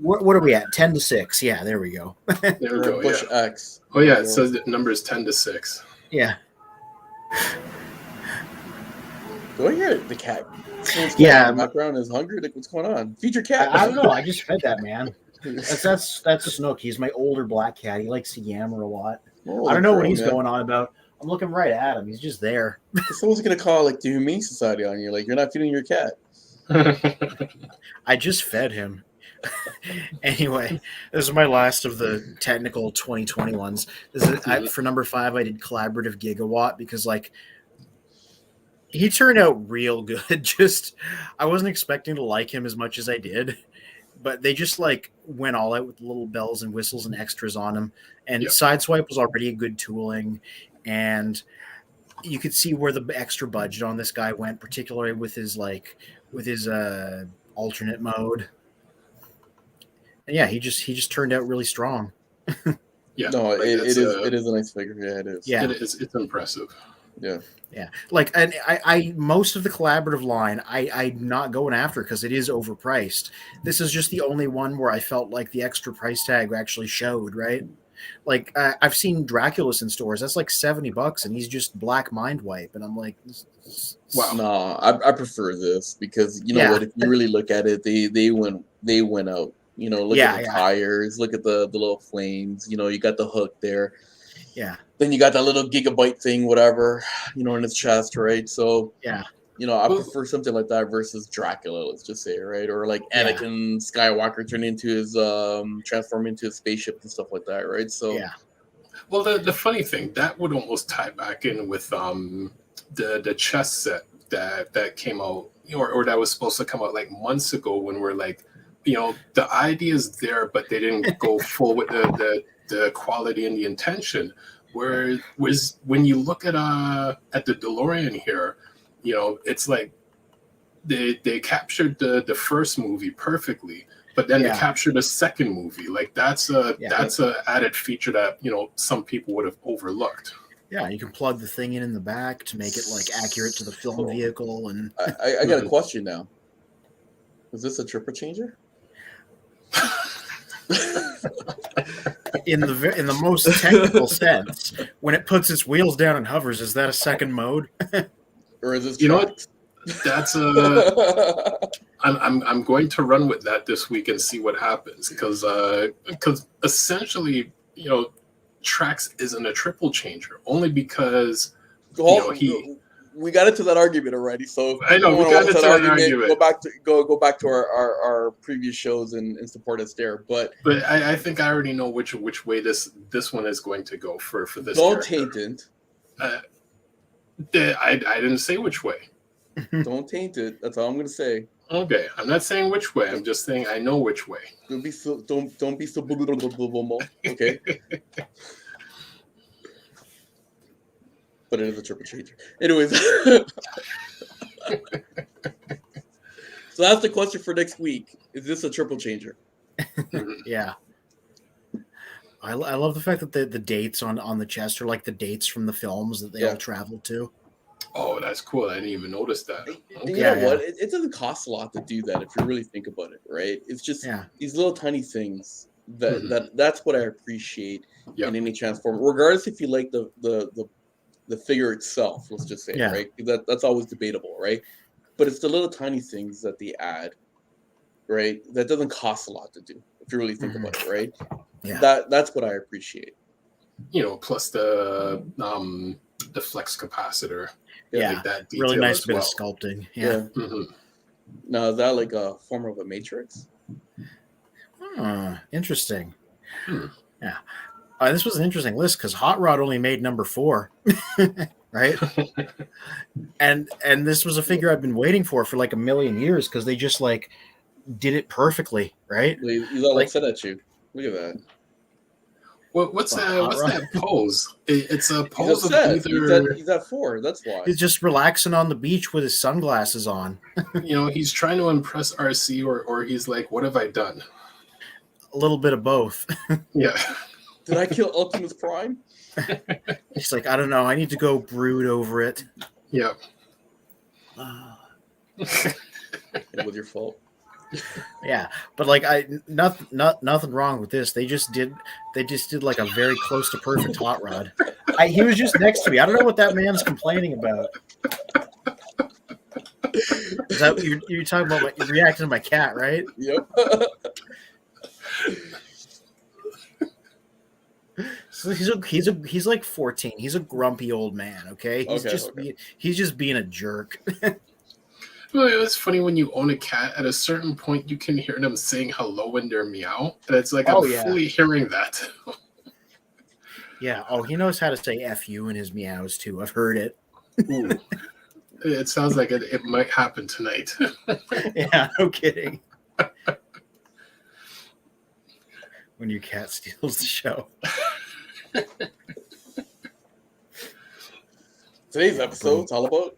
what are we at? 10 to 6. Yeah, there we go. There we go. Push X. Oh yeah, it says the number is 10 to 6. Yeah. Do I hear the cat? Yeah. The background is hungry. Like, what's going on? Feed your cat. I don't know. I just fed that man. That's a Snook. He's my older black cat. He likes to yammer a lot. I don't know what he's going on about. I'm looking right at him. He's just there. Someone's gonna call like the Humane Society on you. Like, you're not feeding your cat. I just fed him. Anyway, this is my last of the technical 2020 ones. For number 5, I did Collaborative Gigawatt because, like, he turned out real good. Just, I wasn't expecting to like him as much as I did, but they just like went all out with little bells and whistles and extras on him. And Sideswipe was already a good tooling, and you could see where the extra budget on this guy went, particularly with his alternate mode. And yeah, he just turned out really strong. Yeah, no, like it is a nice figure. Yeah, it is. Yeah, it's impressive. Yeah. Yeah, like, and I most of the collaborative line I'm not going after because it is overpriced. This is just the only one where I felt like the extra price tag actually showed, right? Like, I've seen Draculus in stores. That's like $70, and he's just black mind wipe, and I'm like, wow. No, I prefer this because you know what? If you really look at it, they went out. You know, look at the tires, look at the little flames. You know, you got the hook there. Yeah. Then you got that little gigabyte thing, whatever, in his chest, right? So Yeah. I prefer something like that versus Dracula, let's just say, right? Or like Yeah. Anakin Skywalker turn into his transform into his spaceship and stuff like that, right? So yeah. Well, the funny thing that would almost tie back in with the chess set that came out, or that was supposed to come out like months ago, when we're like, the idea is there, but they didn't go full with the quality and the intention. Whereas when you look at the DeLorean here, it's like they captured the first movie perfectly, but then they captured the second movie. Like that's a added feature that some people would have overlooked. Yeah, you can plug the thing in the back to make it like accurate to the film vehicle. And I got a question now. Is this a triple changer? in the most technical sense, when it puts its wheels down and hovers, is that a second mode? Or is this you know what? That's I'm going to run with that this week and see what happens, because essentially, Trax isn't a triple changer, only because we got into that argument already. So I know we got into that argument. Go back to our previous shows and support us there. But I think I already know which way this one is going to go for this. Don't taint it. I didn't say which way. Don't taint it. That's all I'm going to say. Okay, I'm not saying which way. I'm just saying I know which way. Don't be so okay. But it is a triple changer. Anyways, so that's the question for next week. Is this a triple changer? Yeah. I love the fact that the dates on the chest are like the dates from the films that they all traveled to. Oh, that's cool. I didn't even notice that. Okay. You know what? It doesn't cost a lot to do that if you really think about it, right? It's just these little tiny things that's what I appreciate in any Transformer, regardless if you like the figure itself. Let's just say, right? That's always debatable, right? But it's the little tiny things that they add, right? That doesn't cost a lot to do if you really think about it, right? Yeah. That's what I appreciate. Plus the flex capacitor. Like that really nice bit of sculpting. Yeah. Mm-hmm. Now, is that like a form of a matrix? Interesting. Yeah. This was an interesting list because Hot Rod only made number 4, right? and this was a figure I've been waiting for like a million years because they just like did it perfectly, right? He's all upset at you. Look at that. What's that pose? It's a pose of either. He's at 4. That's why. He's just relaxing on the beach with his sunglasses on. He's trying to impress RC, or he's like, "What have I done?" A little bit of both. Yeah. Did I kill Optimus Prime? He's like, I don't know. I need to go brood over it. Yeah. It was your fault. Yeah, but like nothing wrong with this. They just did like a very close to perfect Hot Rod. He was just next to me. I don't know what that man's complaining about. Is that you're talking about? You're reacting to my cat, right? Yep. So he's like 14. He's a grumpy old man. Okay, he's just being a jerk. Well, it's funny when you own a cat. At a certain point, you can hear them saying hello in their meow, and it's like I'm fully hearing that. Yeah. Oh, he knows how to say "f you" in his meows too. I've heard it. Ooh. It sounds like it might happen tonight. Yeah, no kidding. When your cat steals the show. Today's episode is all about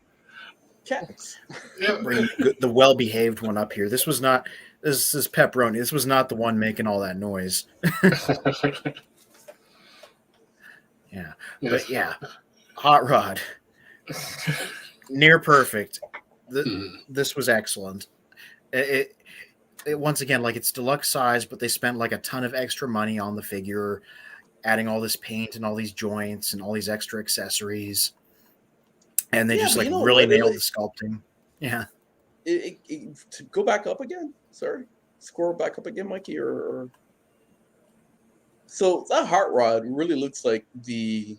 cats. Bring the well-behaved one up here. This is Pepperoni. This was not the one making all that noise. Yeah. But yeah, Hot Rod. Near perfect. This was excellent. It once again, like, it's deluxe size, but they spent like a ton of extra money on the figure, adding all this paint and all these joints and all these extra accessories. And they just really nailed the sculpting. Yeah. To go back up again. Sorry. Scroll back up again, Mikey, or So that hot rod really looks like the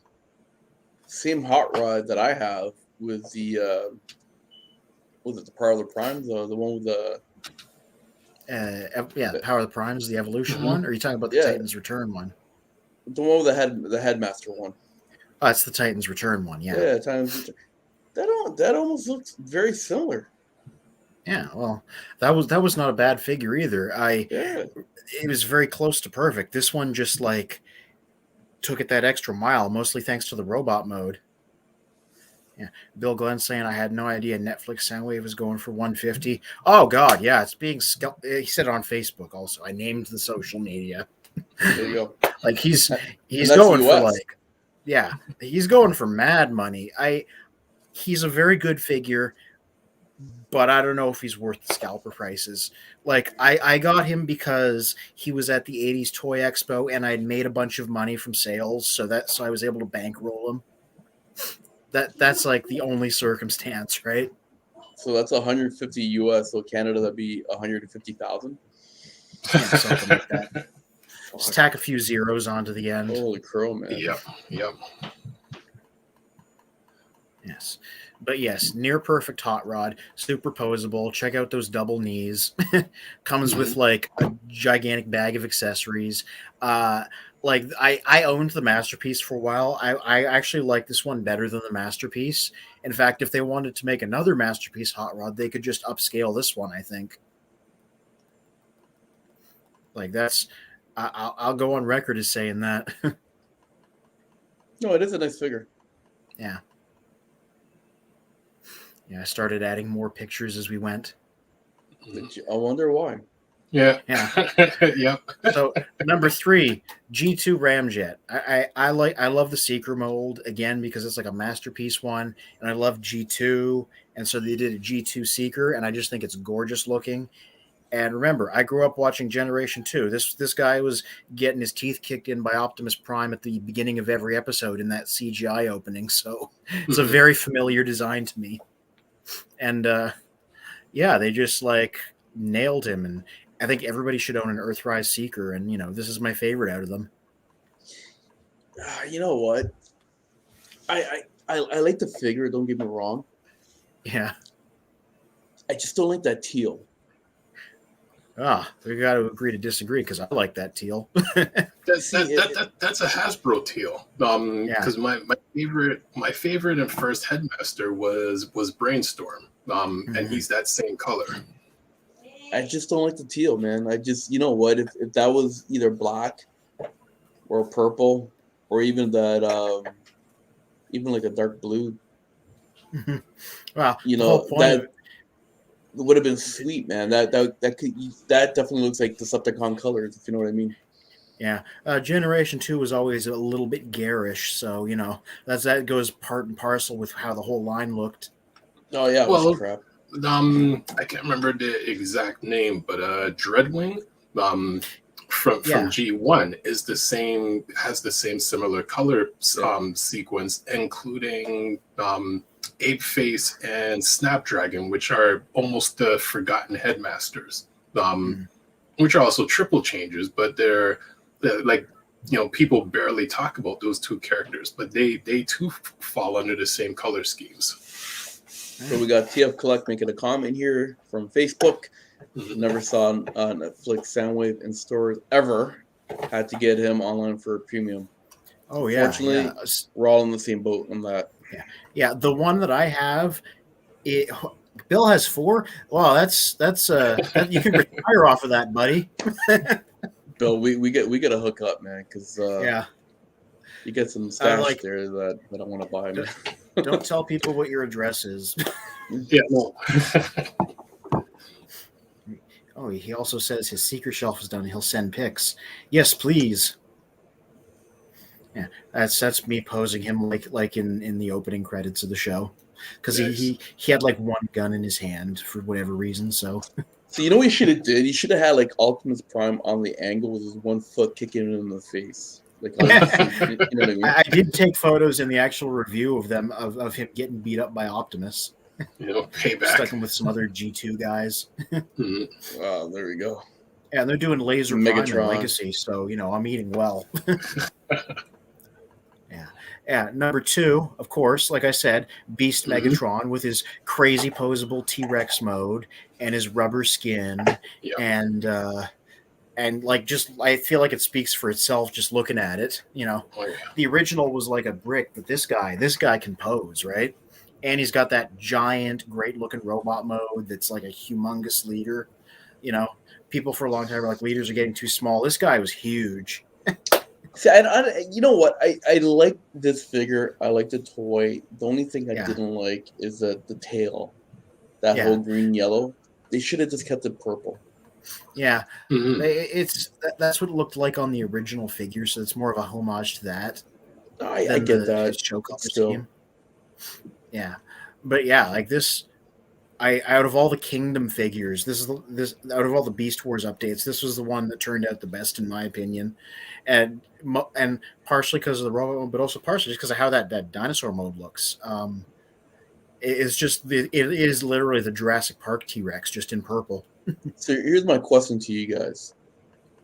same hot rod that I have with the was it the Power of the Primes, the one with the Power of the Primes, the Evolution one, or are you talking about the yeah, Titan's Return one? the one with the Headmaster one. Oh, it's the Titan's Return one, yeah. Yeah, that almost looks very similar. Yeah, well, that was not a bad figure either. It was very close to perfect. This one just like took it that extra mile, mostly thanks to the robot mode. Yeah, Bill Glenn saying I had no idea Netflix Soundwave was going for 150. Oh God, yeah, it's being. He said it on Facebook also. I named the social media. There you go. Like he's going for like, yeah, he's going for mad money. He's a very good figure, but I don't know if he's worth the scalper prices. Like I got him because he was at the 80s Toy Expo and I'd made a bunch of money from sales, so I was able to bankroll him. That's like the only circumstance, right? So that's 150 US. So Canada, that'd be 150,000. Yeah, something like that. Just tack a few zeros onto the end. Holy crow, man! Yep. Yes. But yes, near perfect hot rod, superposable. Check out those double knees. Comes with like a gigantic bag of accessories. Like I owned the Masterpiece for a while. I actually like this one better than the Masterpiece. In fact, if they wanted to make another Masterpiece hot rod, they could just upscale this one, I think. Like I'll go on record as saying that. No, it is a nice figure. Yeah. Yeah, I started adding more pictures as we went. I wonder why. Yeah. Yep. So number 3, G2 Ramjet. I love the Seeker mold again because it's like a Masterpiece one, and I love G2, and so they did a G2 Seeker, and I just think it's gorgeous looking. And remember, I grew up watching Generation 2. This guy was getting his teeth kicked in by Optimus Prime at the beginning of every episode in that CGI opening, so it's a very familiar design to me. And yeah, they just like nailed him, and I think everybody should own an Earthrise Seeker, and this is my favorite out of them. You know what? I like the figure. Don't get me wrong. Yeah, I just don't like that teal. We got to agree to disagree because I like that teal. That's a Hasbro teal. Because my favorite and first Headmaster was Brainstorm. And he's that same color. I just don't like the teal, man. I just, you know what? If that was either black or purple or even that, even like a dark blue, wow, that would have been sweet, man. That definitely looks like Decepticon colors, if you know what I mean. Yeah, Generation 2 was always a little bit garish, so that goes part and parcel with how the whole line looked. Oh yeah, well, crap. I can't remember the exact name, but Dreadwing, from G1 is has the same similar color sequence, including Ape Face and Snapdragon, which are almost the forgotten Headmasters, which are also triple changes, but they're like, people barely talk about those two characters, but they too fall under the same color schemes. So we got TF Collect making a comment here from Facebook. Never saw Netflix Soundwave in stores ever. Had to get him online for a premium. Oh yeah. Fortunately, we're all in the same boat on that. Yeah. The one that I have, Bill has 4. Wow, that's you can retire off of that, buddy. Bill, we get a hook up, man, because you get some stash there that I want to buy, man. Don't tell people what your address is. Yeah, no. Oh, he also says his secret shelf is done. He'll send pics. Yes, please. Yeah, that's me posing him like in the opening credits of the show, because he had like one gun in his hand for whatever reason. So you know what he should have did? He should have had like Optimus Prime on the angle with his one foot kicking him in the face. Like, you know what I mean? I did take photos in the actual review of them of him getting beat up by Optimus. Payback. Stuck him with some other G2 guys. Wow, there we go. Yeah, and they're doing Laser Prime and Megatron. Legacy, so I'm eating well. Yeah. Number 2, of course, like I said, Beast Megatron with his crazy posable T-Rex mode and his rubber skin, Yeah. and like just I feel like it speaks for itself just looking at it. Oh, yeah. The original was like a brick, but this guy can pose, right? And he's got that giant, great-looking robot mode that's like a humongous leader. People for a long time were like, leaders are getting too small. This guy was huge. See, you know what? I like this figure. I like the toy. The only thing I didn't like is the tail, that whole green yellow. They should have just kept it purple. Yeah, that's what it looked like on the original figure, so it's more of a homage to that. I get that. Show scheme. Yeah, but like this. Out of all the Kingdom figures, this out of all the Beast Wars updates, this was the one that turned out the best in my opinion, and partially because of the robot mode, but also partially because of how that dinosaur mode looks. It is literally the Jurassic Park T-Rex just in purple. So here's my question to you guys: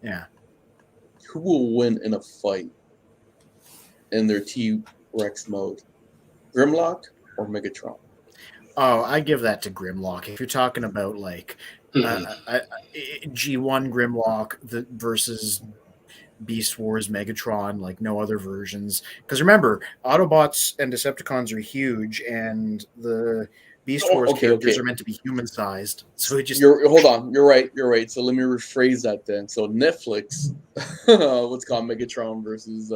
who will win in a fight in their T-Rex mode, Grimlock or Megatron? Oh, I give that to Grimlock. If you're talking about like G1 Grimlock versus Beast Wars Megatron, like no other versions. Because remember, Autobots and Decepticons are huge, and the Beast Wars characters are meant to be human-sized. So it just hold on. You're right. So let me rephrase that then. So Netflix, what's called Megatron versus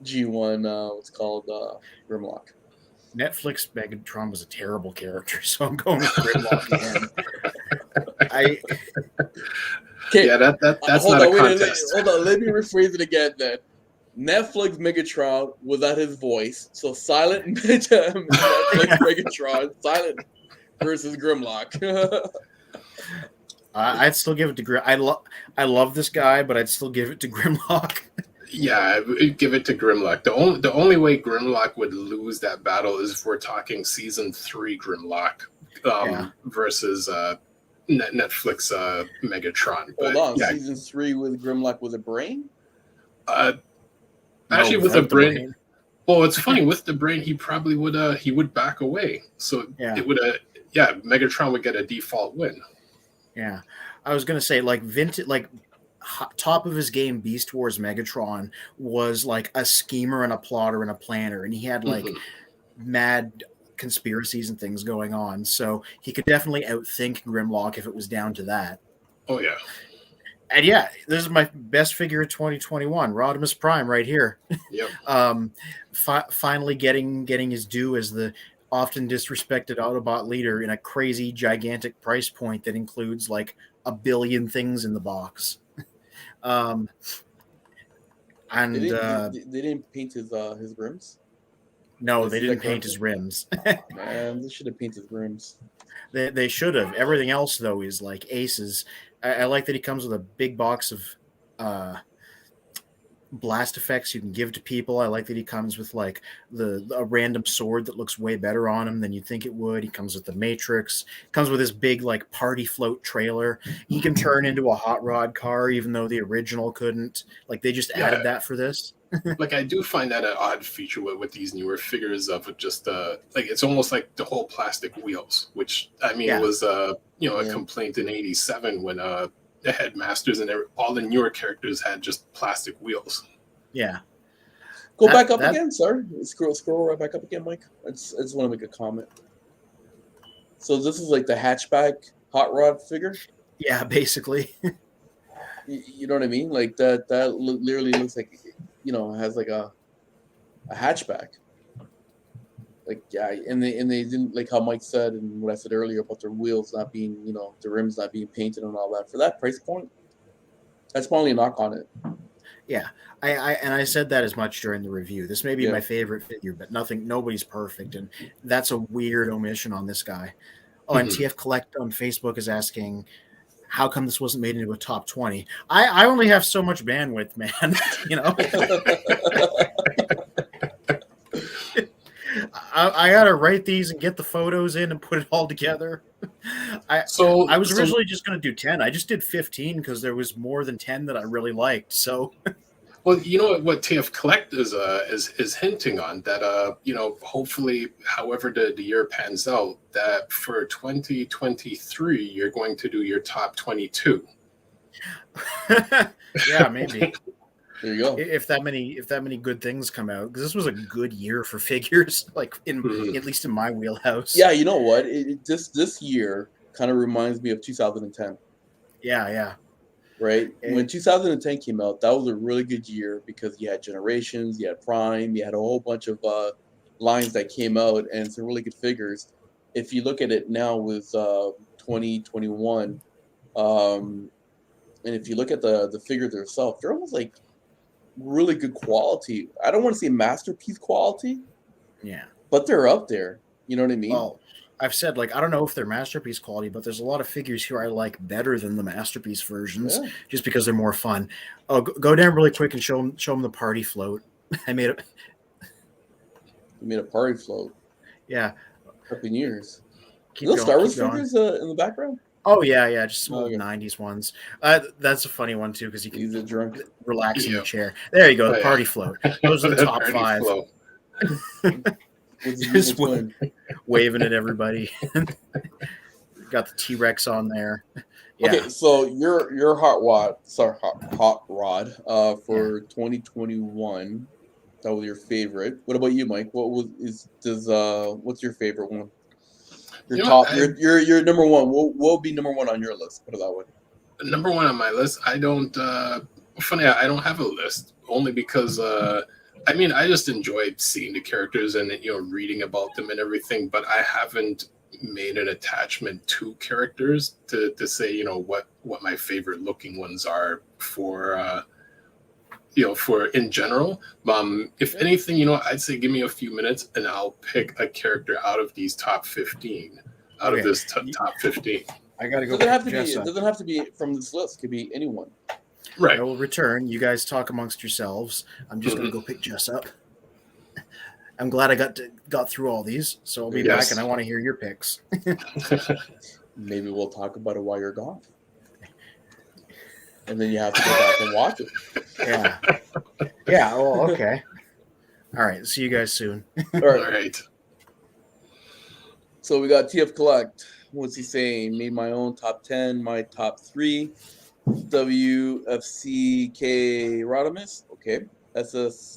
G1, what's called Grimlock. Netflix Megatron was a terrible character, so I'm going with Grimlock again. That's not a contest. Hold on, let me rephrase it again then. Netflix Megatron without his voice, so silent Netflix Megatron, silent versus Grimlock. I'd still give it to Grim. I love this guy, but I'd still give it to Grimlock. Yeah, I'd give it to Grimlock. The only way Grimlock would lose that battle is if we're talking season 3 Grimlock versus Netflix Megatron. But, hold on, season 3 with Grimlock with a brain? Actually, with a brain. Well, it's funny. With the brain, he probably would back away. So it would Megatron would get a default win. Yeah, I was gonna say top of his game, Beast Wars Megatron was like a schemer and a plotter and a planner, and he had like mad conspiracies and things going on. So he could definitely outthink Grimlock if it was down to that. Oh yeah. And this is my best figure of 2021, Rodimus Prime, right here. Yep. Finally getting his due as the often disrespected Autobot leader in a crazy, gigantic price point that includes like a billion things in the box. And they didn't paint his rims. No, they didn't paint his rims. Man, they should have painted his rims. They should have. Everything else though is like aces. I like that he comes with a big box of blast effects you can give to people. I like that he comes with like a random sword that looks way better on him than you'd think it would. He comes with the Matrix. Comes with this big like party float trailer. He can turn into a hot rod car, even though the original couldn't. Like they just added that for this. Like I do find that an odd feature with these newer figures of just like it's almost like the whole plastic wheels, which I mean was a complaint in '87 when the Headmasters and all the newer characters had just plastic wheels. Yeah. Go back up again, sorry. Scroll right back up again, Mike. I just want to make a comment. So this is like the hatchback hot rod figure? Yeah, basically. You know what I mean? Like that literally looks like, has like a hatchback. Like and they didn't, like how Mike said and what I said earlier about their wheels not being, the rims not being painted and all that. For that price point, that's probably a knock on it. Yeah, I said that as much during the review. This may be my favorite figure, but nobody's perfect, and that's a weird omission on this guy. Oh, and TF Collect on Facebook is asking, how come this wasn't made into a top 20? I only have so much bandwidth, man. I gotta write these and get the photos in and put it all together. I was originally just going to do 10. I just did 15 because there was more than 10 that I really liked. So, well, you know what TF Collect is hinting on that. Hopefully, however the year pans out, that for 2023 you're going to do your top 22. Yeah, maybe. There you go. If that many good things come out, because this was a good year for figures, like at least in my wheelhouse. Yeah, you know what? This year kind of reminds me of 2010. Yeah. Right? When 2010 came out, that was a really good year because you had Generations, you had Prime, you had a whole bunch of lines that came out and some really good figures. If you look at it now with 2021, and if you look at the figures themselves, they're almost like really good quality. I don't want to say masterpiece quality. Yeah. But they're up there. You know what I mean? Well, I've said, like, I don't know if they're masterpiece quality, but there's a lot of figures here I like better than the masterpiece versions, just because they're more fun. Oh, go down really quick and show them the party float. I made it. You made a party float. Yeah. Up in years. Those Star Wars figures in the background? Oh yeah, just some old 90s ones. That's a funny one too because you can drunk. Relax in the chair. There you go, the party float. Those are the top 5. Just waving at everybody. Got the T-Rex on there. Yeah. Okay, so your hot rod for 2021. That was your favorite. What about you, Mike? What's your favorite one? Your number one. What will be number one on your list? Put it that way. Number one on my list. I don't. Funny, I don't have a list only because. I just enjoyed seeing the characters and reading about them and everything, but I haven't made an attachment to characters to say what my favorite looking ones are for for in general. If anything, I'd say give me a few minutes and I'll pick a character out of these top 15. Out of this top 15. I gotta go. It doesn't have to be from this list. It could be anyone. Right. I will return. You guys talk amongst yourselves. I'm just going to go pick Jess up. I'm glad I got through all these, so I'll be back, and I want to hear your picks. Maybe we'll talk about it while you're gone. And then you have to go back and watch it. Yeah. Yeah, well, okay. All right, see you guys soon. All right. So we got TF Collect. What's he saying? Made my own top 10, my top 3. WFCK Rodimus, okay. SS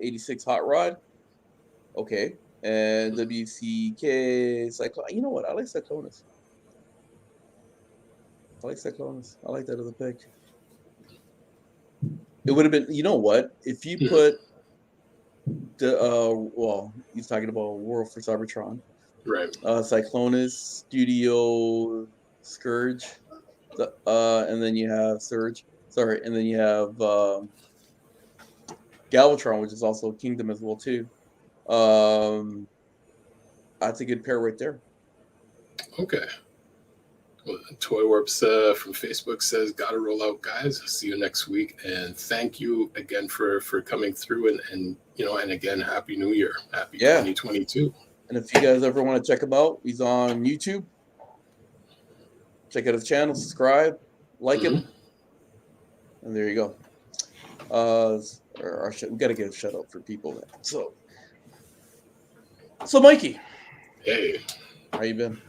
86 Hot Rod, okay. And WCK Cyclone. You know what? I like Cyclonus. I like that as a pick. It would have been, you know what? If you put he's talking about World for Cybertron. Right. Cyclonus, Studio Scourge. And then you have Surge. Sorry, and then you have Galvatron, which is also Kingdom as well too. That's a good pair right there. Okay. Well, Toy Warps from Facebook says, "Gotta roll out, guys. See you next week, and thank you again for coming through and again, Happy New Year, Happy 2022." And if you guys ever want to check him out, he's on YouTube. Check out his channel, subscribe, like him, and there you go. We got to get a shout out for people. Man. So Mikey. Hey. How you been?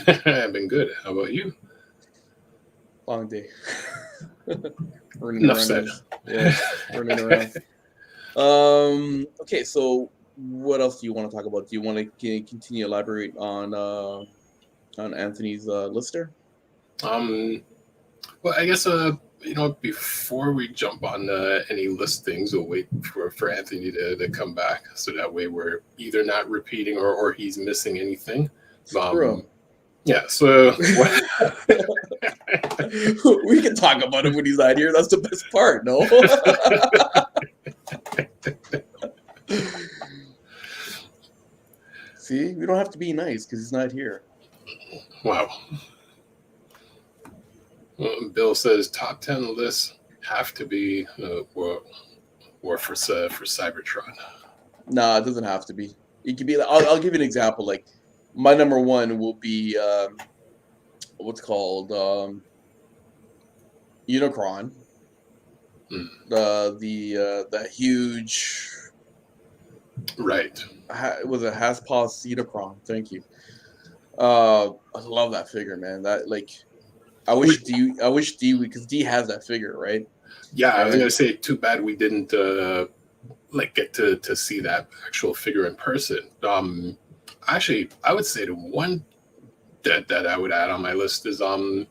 I've been good. How about you? Long day. Enough said. Yeah, running around. Okay, so what else do you want to talk about? Do you want to continue to elaborate on Anthony's lister? Well, I guess before we jump on any listings, we'll wait for Anthony to come back, so that way we're either not repeating or he's missing anything. Yeah, so we can talk about it when he's not here. That's the best part, no? See, we don't have to be nice because he's not here. Wow. Bill says top 10 lists have to be war for Cybertron. Nah, it doesn't have to be. It could be. I'll give you an example. Like my number one will be what's called Unicron. The huge, right? Was it Haspa's Unicron? Thank you. I love that figure, man. That like, I wish D because D has that figure, right? Yeah, I was gonna say, too bad we didn't like get to see that actual figure in person. Actually, I would say the one that I would add on my list is the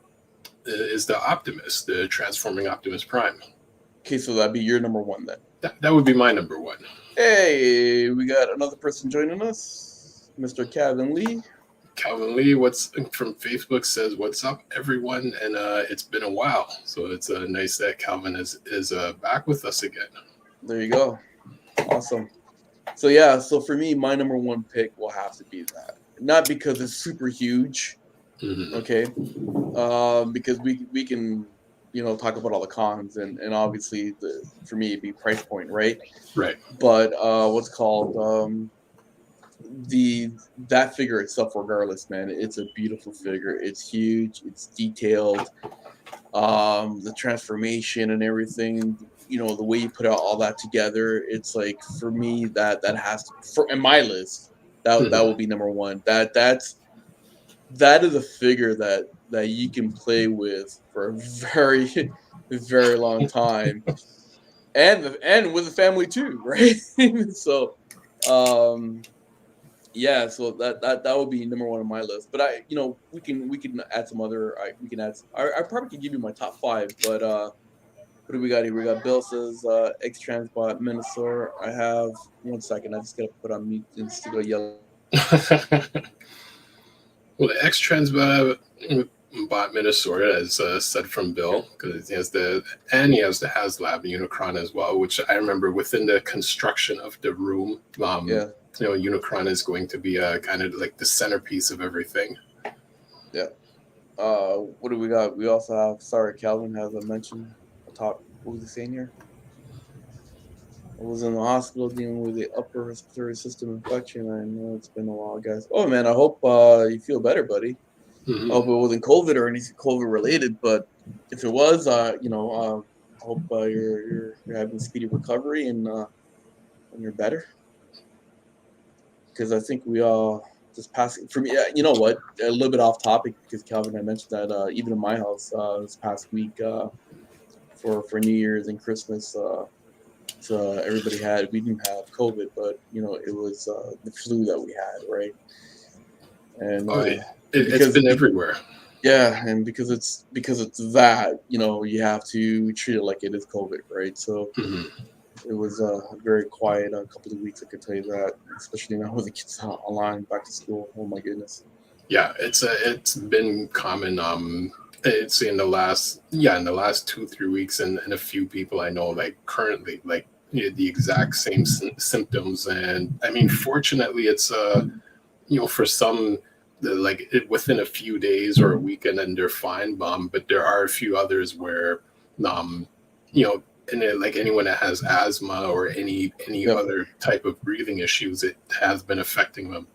Optimus, the transforming Optimus Prime. Okay, so that'd be your number one then. That would be my number one. Hey, we got another person joining us, Mr. Calvin Lee. Calvin Lee, what's from Facebook says, "What's up, everyone?" And it's been a while, so it's nice that Calvin is back with us again. There you go, awesome. So yeah, so for me, my number one pick will have to be that. Not because it's super huge, okay, because we can talk about all the cons and obviously for me it'd be price point, right? Right. But what's called that figure itself, regardless, man, it's a beautiful figure. It's huge. It's detailed. The transformation and everything. The way you put out all that together. It's like, for me, that has to, in my list. That will be number one. That is a figure that you can play with for a very, very long time, and with the family too, right? So, yeah, so that would be number one on my list. But we can add some other. I probably could give you my top five, but what do we got here? We got Bill says X Transbot Minosaur. I have 1 second. I just gotta put on mute and still go yell. Well, the X Transbot Minosaur, as said from Bill, because he has the HasLab Unicron as well, which I remember within the construction of the room. Unicron is going to be kind of like the centerpiece of everything. Yeah. What do we got? We also have, sorry, Calvin has a mention. What was he saying here? I was in the hospital dealing with the upper respiratory system infection. I know it's been a while, guys. Oh man, I hope you feel better, buddy. I hope it wasn't COVID or anything COVID related, but if it was, I hope you're having speedy recovery and you're better. Because I think we all just passing for me. You know what? A little bit off topic because Calvin had mentioned that even in my house this past week for New Year's and Christmas, we didn't have COVID, but it was the flu that we had, right? And it's been everywhere. Yeah, and because it's that, you have to treat it like it is COVID, right? So. It was very quiet a couple of weeks, I could tell you that, especially now with the kids online back to school. Oh my goodness. Yeah, it's been common. It's in the last 2-3 weeks, and a few people I know like currently like the exact same symptoms. And I mean, fortunately, it's for some within a few days or a week, and then they're fine. But there are a few others where and then, like anyone that has asthma or any other type of breathing issues, it has been affecting them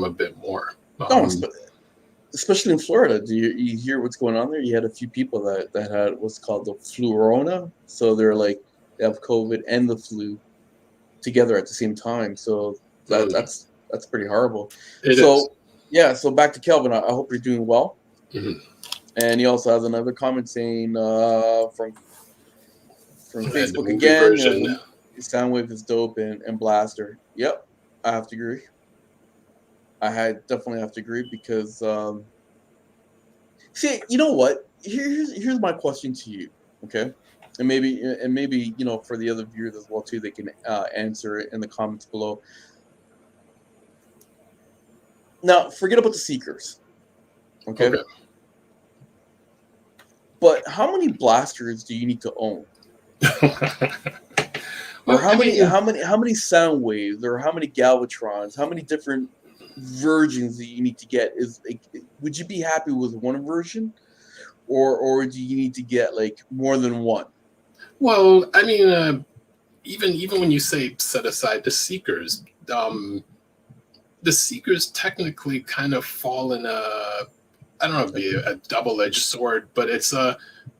a bit more. Especially in Florida. Do you hear what's going on there? You had a few people that had what's called the flurona. So they have COVID and the flu together at the same time. So that's pretty horrible. Yeah. So back to Kelvin. I hope you're doing well. Mm-hmm. And he also has another comment saying from Facebook again, Soundwave is dope and Blaster. Yep, I have to agree. Definitely have to agree because see, you know what? Here's my question to you, okay? And maybe for the other viewers as well too, they can answer it in the comments below. Now, forget about the Seekers, okay? But how many blasters do you need to own? Or how many sound waves, or how many galvatrons, how many different versions that you need to get? Would you be happy with one version, or do you need to get like more than one? Well, I mean, even when you say set aside the Seekers, the Seekers technically kind of fall in a, I don't know, it'd be a double-edged sword, but it's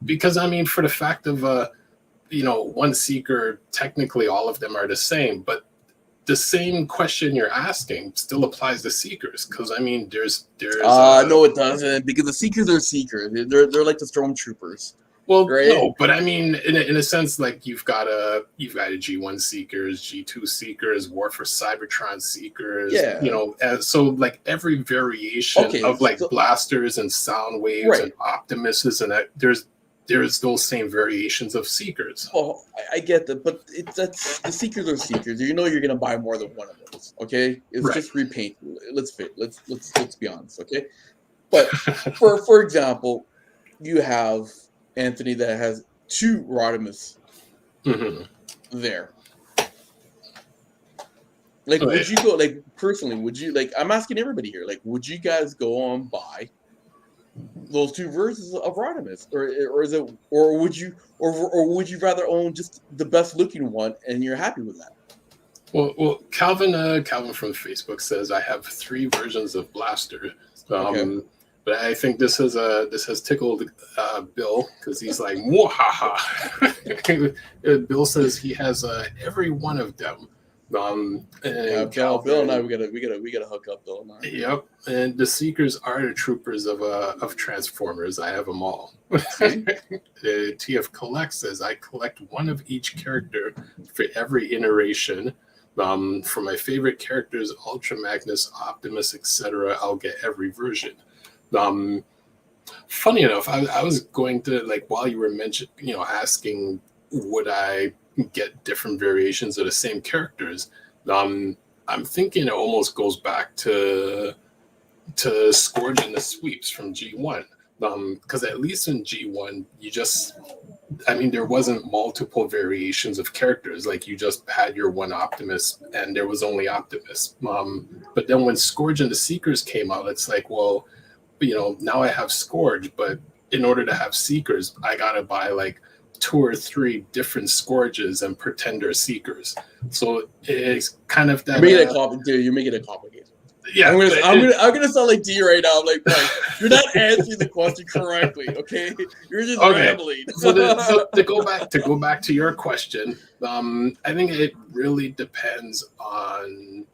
because I mean, for the fact of one Seeker, technically all of them are the same, but the same question you're asking still applies to Seekers, because I mean, there's no, it doesn't, because the Seekers are Seekers. They're like the Stormtroopers. Well, right? No, but I mean, in a sense, like you've got a G1 Seekers, G2 Seekers, War for Cybertron Seekers. Yeah. So like every variation of like blasters and sound waves and Optimuses, and there's those same variations of Seekers. Well, I get that, but that's the Seekers are Seekers. You know you're gonna buy more than one of those. Okay, it's just repaint. Let's be honest. Okay, but for example, you have Anthony that has 2 Rodimus there. Like, would you go, like, personally, would you, like, I'm asking everybody here, like, would you guys go and buy those 2 versions of Rodimus? Or is it, or would you rather own just the best looking one and you're happy with that? Well, Calvin from Facebook says I have 3 versions of Blaster. But I think this has tickled Bill, because he's like, "Mwahaha." Bill says he has every one of them. Bill and I we gotta hook up, Bill and I. Yep, and the Seekers are the troopers of Transformers. I have them all. TF Collect says I collect one of each character for every iteration. For my favorite characters, Ultra Magnus, Optimus, etc., I'll get every version. Funny enough, I was going to, like, while you were asking would I get different variations of the same characters, I'm thinking it almost goes back to Scourge and the Sweeps from G1, because at least in G1 there wasn't multiple variations of characters. Like, you just had your one Optimus and there was only Optimus. But then when Scourge and the Seekers came out, it's like, well, now I have Scourge, but in order to have Seekers, I gotta buy like 2 or 3 different Scourges and Pretender Seekers. So it's kind of that. You're making it complicated. Yeah, I'm gonna sound like D right now. I'm like, you're not answering the question correctly. Okay, you're just rambling. So to go back to your question, I think it really depends on.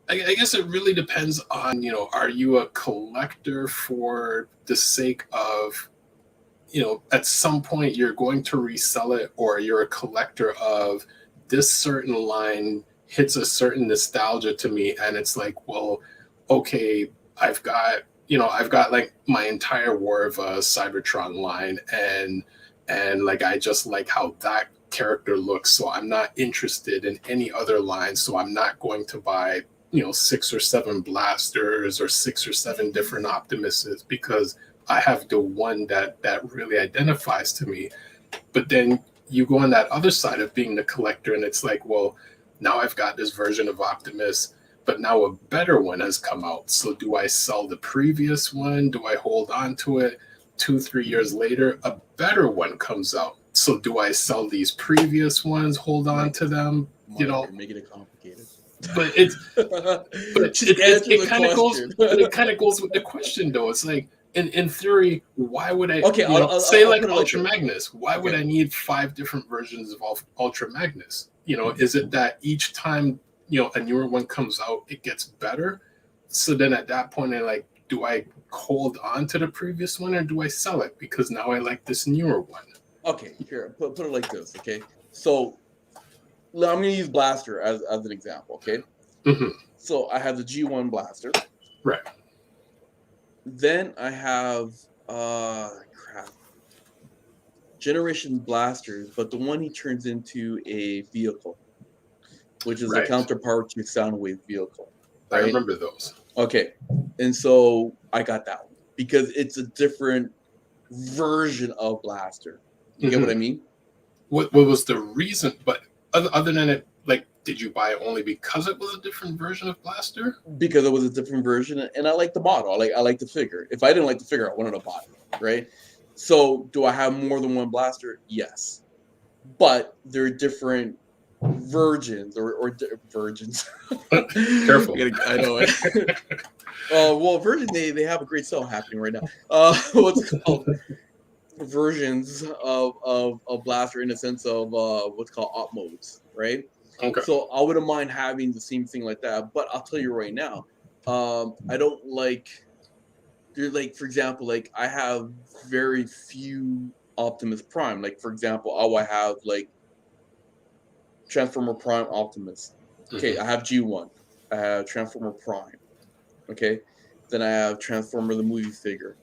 I guess it really depends on, are you a collector for the sake of, at some point you're going to resell it, or you're a collector of this certain line hits a certain nostalgia to me, and it's like, well, okay, I've got like my entire War of Cybertron line, and like I just like how that character looks, so I'm not interested in any other line, so I'm not going to buy 6 or 7 blasters or 6 or 7 different Optimuses, because I have the one that really identifies to me. But then you go on that other side of being the collector, and it's like, well, now I've got this version of Optimus, but now a better one has come out. So do I sell the previous one? Do I hold on to it? 2-3 years later, a better one comes out. So do I sell these previous ones, hold on to them? You're making it complicated. But it kind of goes with the question, though. It's like, in theory, why would I Ultra Magnus? Why would I need 5 different versions of Ultra Magnus? Is it that each time a newer one comes out, it gets better? So then at that point, do I hold on to the previous one, or do I sell it because now I like this newer one? Okay, here, put it like this. Okay, so I'm going to use Blaster as an example, okay? Mm-hmm. So I have the G1 Blaster. Right. Then I have, Generation Blasters, but the one he turns into a vehicle, which is a counterpart to Soundwave vehicle. Right? I remember those. Okay, and so I got that one because it's a different version of Blaster. You get what I mean? What was the reason? But other than it, like, did you buy it only because it was a different version of Blaster? Because it was a different version, and I like the model. I like the figure. If I didn't like the figure, I wouldn't have bought it, right? So, do I have more than one Blaster? Yes, but they're different virgins or virgins. Careful. I know it. Well, Virgin, they have a great sale happening right now. What's it called? Versions of Blaster in the sense of what's called op modes, right? Okay. So I wouldn't mind having the same thing like that, but I'll tell you right now, I don't like. For example, like I have very few Optimus Prime. Like for example, I have like Transformer Prime Optimus. Okay, I have G1. I have Transformer Prime. Okay, then I have Transformer the movie figure.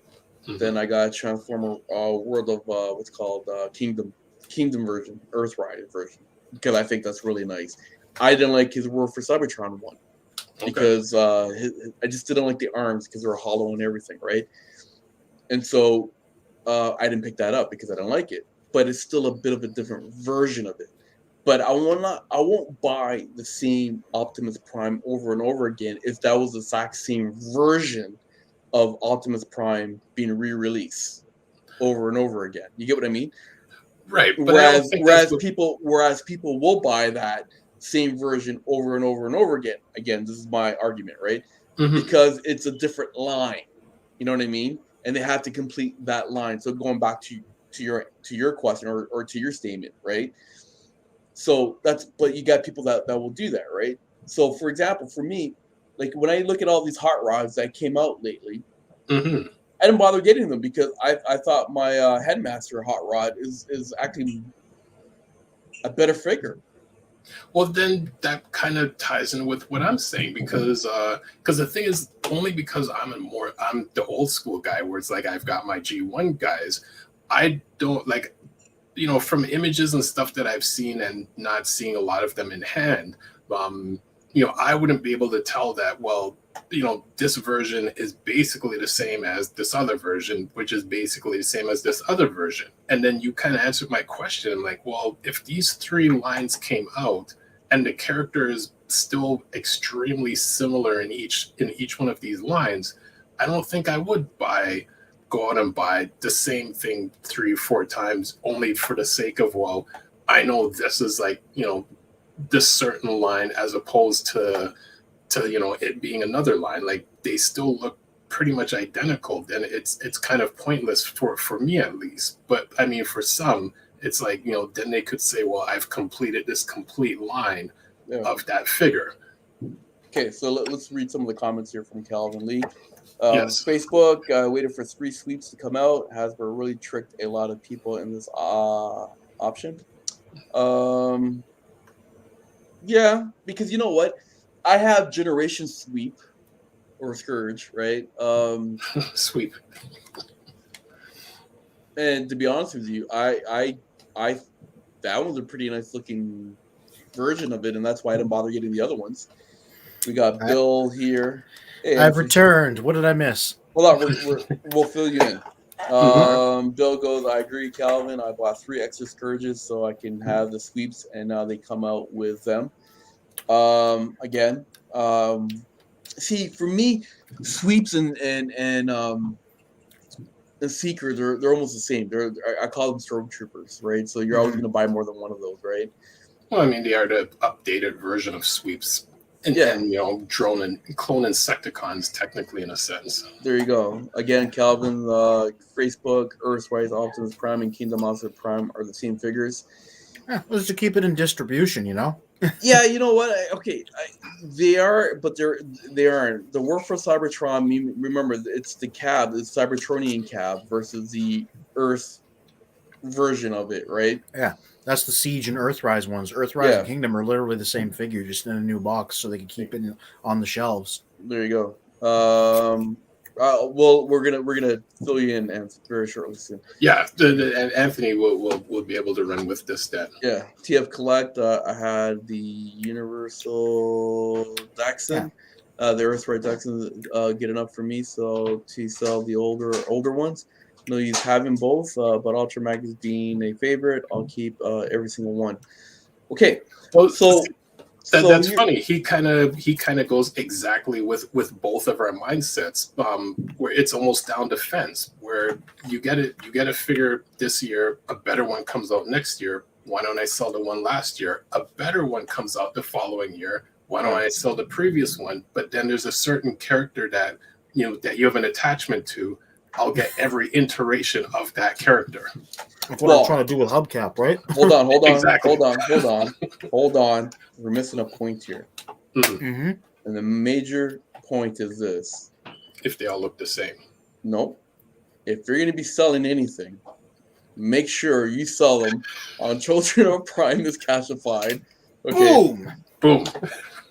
Then I got Transformer World of what's called Kingdom version, Earthrise version, because I think that's really nice. I didn't like his War for Cybertron one because I just didn't like the arms because they were hollow and everything, right? And so I didn't pick that up because I didn't like it. But it's still a bit of a different version of it. But I won't buy the same Optimus Prime over and over again if that was the exact same version of Optimus Prime being re-released over and over again. You get what I mean? Right. But whereas people will buy that same version over and over and over again. Again, this is my argument, right? Because it's a different line. You know what I mean? And they have to complete that line. So going back to your question or to your statement, right? So but you got people that will do that, right? So for example, for me, like when I look at all these hot rods that came out lately, I didn't bother getting them because I thought my Headmaster hot rod is actually a better figure. Well, then that kind of ties in with what I'm saying because the thing is only because I'm the old school guy where it's like I've got my G1 guys. I don't like, from images and stuff that I've seen and not seeing a lot of them in hand, I wouldn't be able to tell that, well, this version is basically the same as this other version, which is basically the same as this other version. And then you kind of answered my question. I'm like, well, if these three lines came out and the character is still extremely similar in each one of these lines, I don't think I would go out and buy the same thing 3-4 times only for the sake of, well, I know this is like, this certain line as opposed to it being another line. Like they still look pretty much identical. Then it's kind of pointless for me at least. But I mean, for some, it's like, then they could say, well, I've completed this complete line of that figure. Okay, so let's read some of the comments here from Calvin Lee. Yes. Facebook waited for 3 sweeps to come out. Hasbro really tricked a lot of people in this option. Yeah, because you know what? I have Generation Sweep or Scourge, right? Sweep. And to be honest with you, I that was a pretty nice looking version of it, and that's why I didn't bother getting the other ones. We got Bill here. Hey, I've returned. What did I miss? Hold on, we'll fill you in. Bill goes, I agree, Calvin. I bought 3 extra Scourges so I can have the sweeps, and now they come out with them. Again, see, for me, sweeps and Seekers, they're almost the same. I call them stormtroopers, right? So you're always going to buy more than one of those, right? Well, I mean, they are the updated version of sweeps. And drone and clone Insecticons, technically, in a sense. There you go. Again, Calvin, Facebook, Earthrise, Optimus Prime, and Kingdom Monster Prime are the same figures. Let's to keep it in distribution, Yeah, you know what? They are, but they aren't. The War for Cybertron, remember, it's the cab, it's Cybertronian cab versus the Earth version of it, right? Yeah, that's the Siege and Earthrise ones. Earthrise and Kingdom are literally the same figure, just in a new box, so they can keep it on the shelves. There you go. Well, we're gonna fill you in very shortly soon. Yeah, and Anthony will be able to run with this then. Yeah, TF Collect. I had the Universal Daxon, the Earthrise Daxon, getting up for me, so to sell the older ones. No use having both, but Ultra Magnus being a favorite, I'll keep every single one. Okay, well, so. That's funny. He kind of goes exactly with both of our mindsets, where it's almost down to fence. Where you get a figure this year, a better one comes out next year, Why don't I sell the one last year? A better one comes out the following year. Why don't I sell the previous one? But then there's a certain character that that you have an attachment to. I'll get every iteration of that character. That's what I'm trying to do with Hubcap, right? Hold on, Exactly. hold on. We're missing a point here. Mm-hmm. And the major point is this. If they all look the same. Nope. If you're going to be selling anything, make sure you sell them on Children of Primus Cashified. Okay. Boom.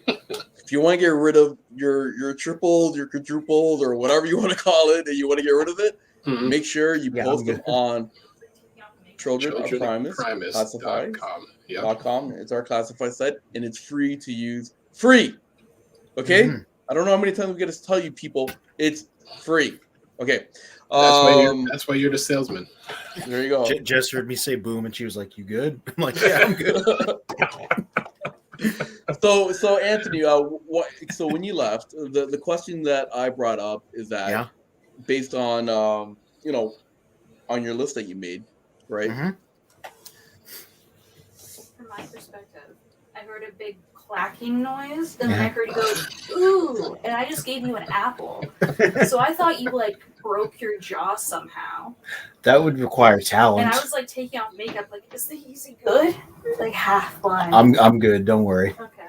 If you want to get rid of your triples, your quadruples, or whatever you want to call it, and you want to get rid of it, make sure you post them on Children of Primus Classified.com. It's our classified site, and it's free to use. Free. Okay? I don't know how many times we get to tell you people it's free. Okay. That's why you're the salesman. There you go. Jess heard me say boom, and she was like, "You good?" I'm like, "Yeah, I'm good." So Anthony, so when you left, the question that I brought up is that based on on your list that you made, right? From my perspective, I heard a big clacking noise. Then when I heard you go, ooh, and I just gave you an apple. So I thought you broke your jaw somehow. That would require talent. And I was taking off makeup, is the easy good? Half blind. I'm good. Don't worry. Okay.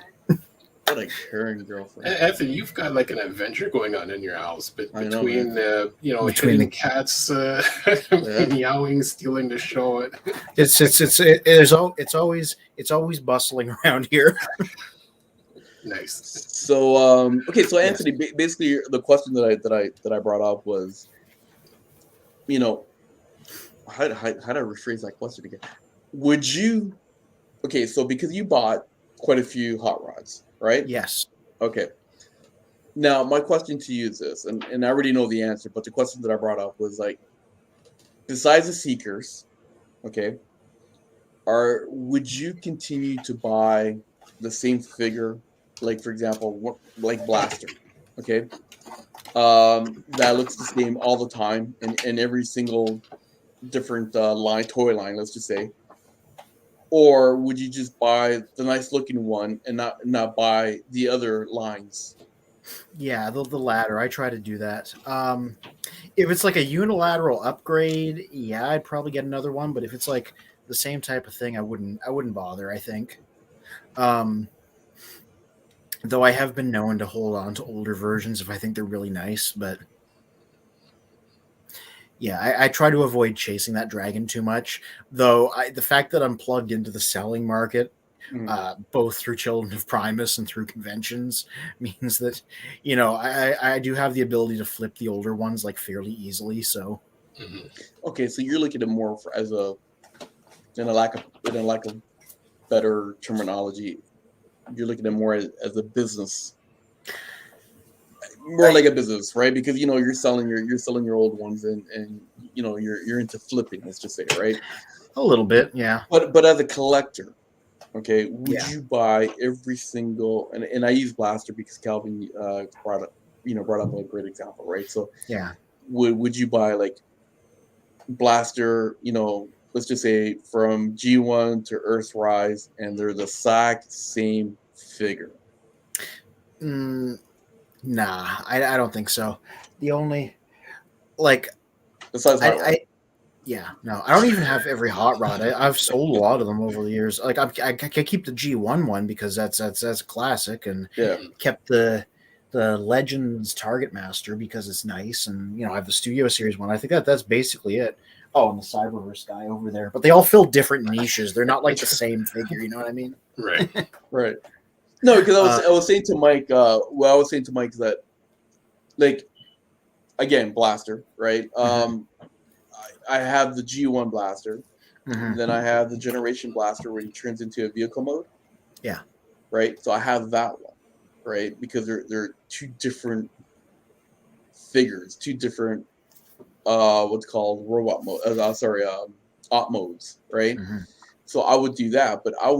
What a caring girlfriend. Anthony, you've got an adventure going on in your house, but between the cats meowing, stealing the show. It's always bustling around here. Nice. So so Anthony, basically the question that I brought up was, how do I rephrase that question again? Would you? Okay, so because you bought quite a few hot rods, right? Yes. Okay. Now my question to you is this, and I already know the answer, but the question that I brought up was besides the Seekers, okay, would you continue to buy the same figure? For example, Blaster, okay, that looks the same all the time in every single different toy line, let's just say, or would you just buy the nice looking one and not buy the other lines? Yeah, the latter. I try to do that. If it's a unilateral upgrade, yeah, I'd probably get another one. But if it's the same type of thing, I wouldn't bother. I think. Though I have been known to hold on to older versions if I think they're really nice, but yeah, I try to avoid chasing that dragon too much. Though the fact that I'm plugged into the selling market, both through Children of Primus and through conventions, means that I do have the ability to flip the older ones fairly easily. So, okay, so you're looking at more as in a lack of better terminology. You're looking at more as a business, more like a business, right? Because you're selling your old ones, and you're into flipping. Let's just say, right? A little bit, yeah. But as a collector, okay, would you buy every single? And I use Blaster because Calvin brought up a great example, right? So yeah, would you buy Blaster? Let's just say from G1 to Earthrise, and they're the exact same figure. Nah, I don't think so. The only besides I don't even have every hot rod. I've sold a lot of them over the years. I keep the G1 one because that's a classic, and kept the Legends Target Master because it's nice, and I have the Studio Series one. I think that's basically it. Oh, and the Cyberverse guy over there. But they all fill different niches. They're not the same figure. You know what I mean? Right. Right. No, because I was saying to Mike, I was saying to Mike is that, again, Blaster, right? I have the G1 Blaster. Then I have the Generation Blaster where he turns into a vehicle mode. Yeah. Right? So I have that one, right? Because they're two different figures, two different what's called robot mode. Op modes, right? So I would do that, but I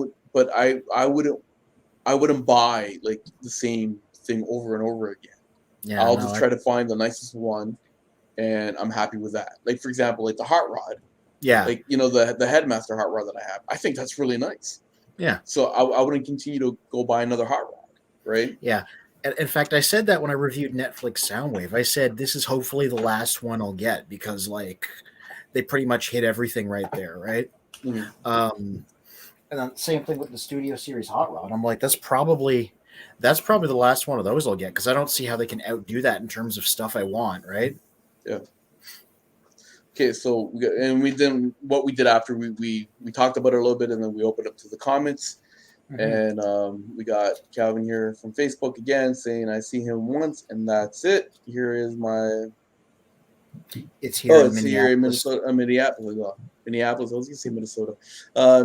wouldn't buy the same thing over and over again. Yeah, I'll try to find the nicest one, and I'm happy with that. For example, the hot rod. Yeah. Like, the Headmaster hot rod that I have, I think that's really nice. Yeah. So I wouldn't continue to go buy another hot rod, right? Yeah. In fact, I said that when I reviewed Netflix Soundwave. I said this is hopefully the last one I'll get because like they pretty much hit everything right there, right? Mm-hmm. And then same thing with the Studio Series Hot Rod. I'm like, that's probably the last one of those I'll get because I don't see how they can outdo that in terms of stuff I want, right? Yeah. Okay, so what we did after we talked about it a little bit, and then we opened up to the comments. And we got Calvin here from Facebook again saying, I see him once, and that's it. Here is my... It's here in here in Minneapolis. Minnesota. Minneapolis. I was going to say Minnesota.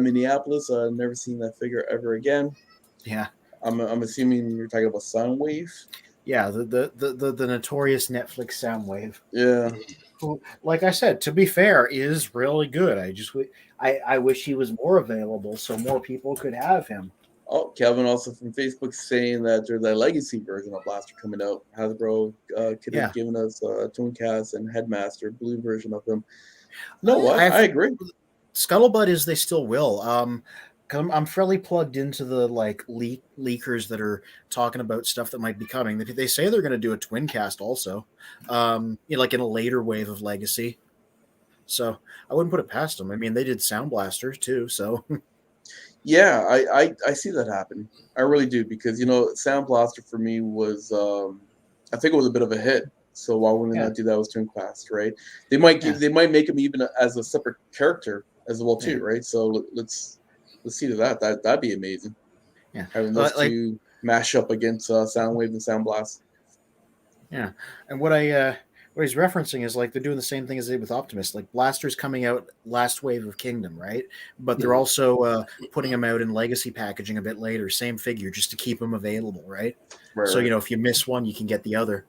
Minneapolis. Never seen that figure ever again. Yeah. I'm assuming you're talking about Soundwave. Yeah, the notorious Netflix Soundwave. Yeah. Who, like I said, to be fair, is really good. I wish he was more available so more people could have him. Oh, Calvin also from Facebook saying that there's a legacy version of Blaster coming out. Hasbro could have given us Tooncast and Headmaster blue version of him. I agree. Scuttlebutt they still will. I'm fairly plugged into the like leakers that are talking about stuff that might be coming. They say they're going to do a twin cast also, like in a later wave of Legacy. So I wouldn't put it past them. I mean, they did Sound Blaster too, so. Yeah, I see that happen. I really do because Sound Blaster for me was I think it was a bit of a hit. So why wouldn't they not do that with Tooncast, right? They might make him even as a separate character as well too, right? So let's see to that. That'd be amazing. Yeah, having those two mash up against Soundwave and Sound Blast. Yeah, and what he's referencing is like they're doing the same thing as they did with Optimus. Like Blaster's coming out last wave of Kingdom, right? But they're also putting him out in Legacy packaging a bit later. Same figure, just to keep him available, right? So if you miss one, you can get the other.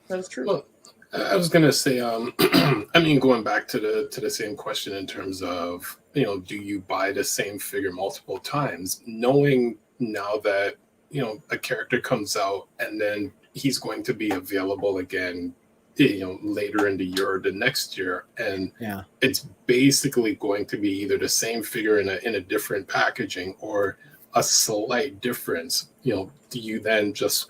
That's true. Well, I was gonna say, I mean, going back to the same question in terms of do you buy the same figure multiple times, knowing now that a character comes out and then he's going to be available again, later in the year or the next year, and it's basically going to be either the same figure in a different packaging or a slight difference. Do you then just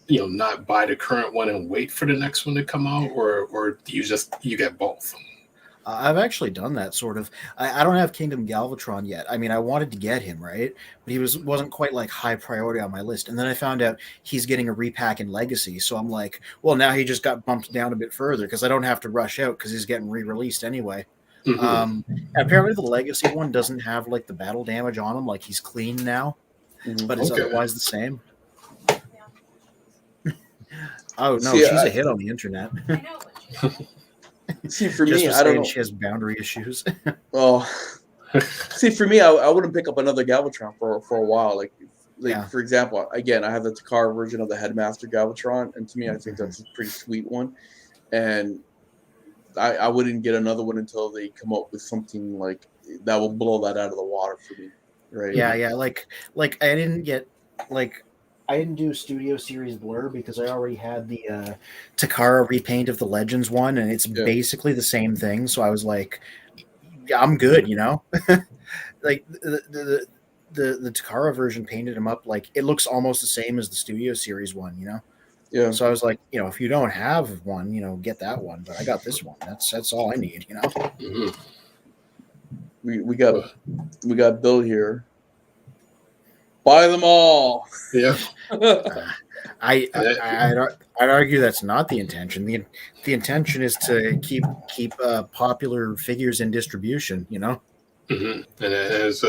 not buy the current one and wait for the next one to come out, or do you get both? I've actually done that sort of. I don't have Kingdom Galvatron yet. I mean, I wanted to get him, right? But he wasn't quite like high priority on my list. And then I found out he's getting a repack in Legacy. So I'm like, well, now he just got bumped down a bit further because I don't have to rush out because he's getting re-released anyway. Apparently the Legacy one doesn't have like the battle damage on him. Like he's clean now, but it's otherwise the same. Oh, no, she's a hit on the internet. I know. See, for me, I don't know. She has boundary issues. Oh, see, for me, I wouldn't pick up another Galvatron for a while. Like for example, again, I have the Takara version of the Headmaster Galvatron, and to me, I think that's a pretty sweet one. And I wouldn't get another one until they come up with something like that will blow that out of the water for me, right? Yeah. Like I didn't do Studio Series Blur because I already had the Takara repaint of the Legends one, and it's basically the same thing. So I was like, I'm good, like the Takara version painted him up like it looks almost the same as the Studio Series one, Yeah. So I was like, if you don't have one, get that one. But I got this one. That's all I need, We got Bill here. Buy them all. Yeah. I'd argue that's not the intention. The intention is to keep popular figures in distribution. And as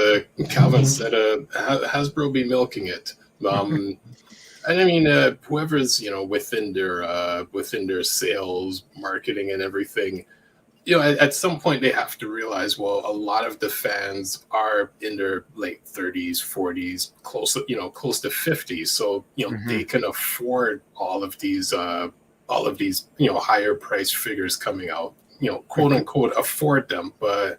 Calvin said, Hasbro be milking it. And I mean, whoever's within their sales, marketing, and everything. At some point they have to realize, well, a lot of the fans are in their late 30s, 40s, close to 50s. So, they can afford all of these higher priced figures coming out, quote unquote, afford them. But,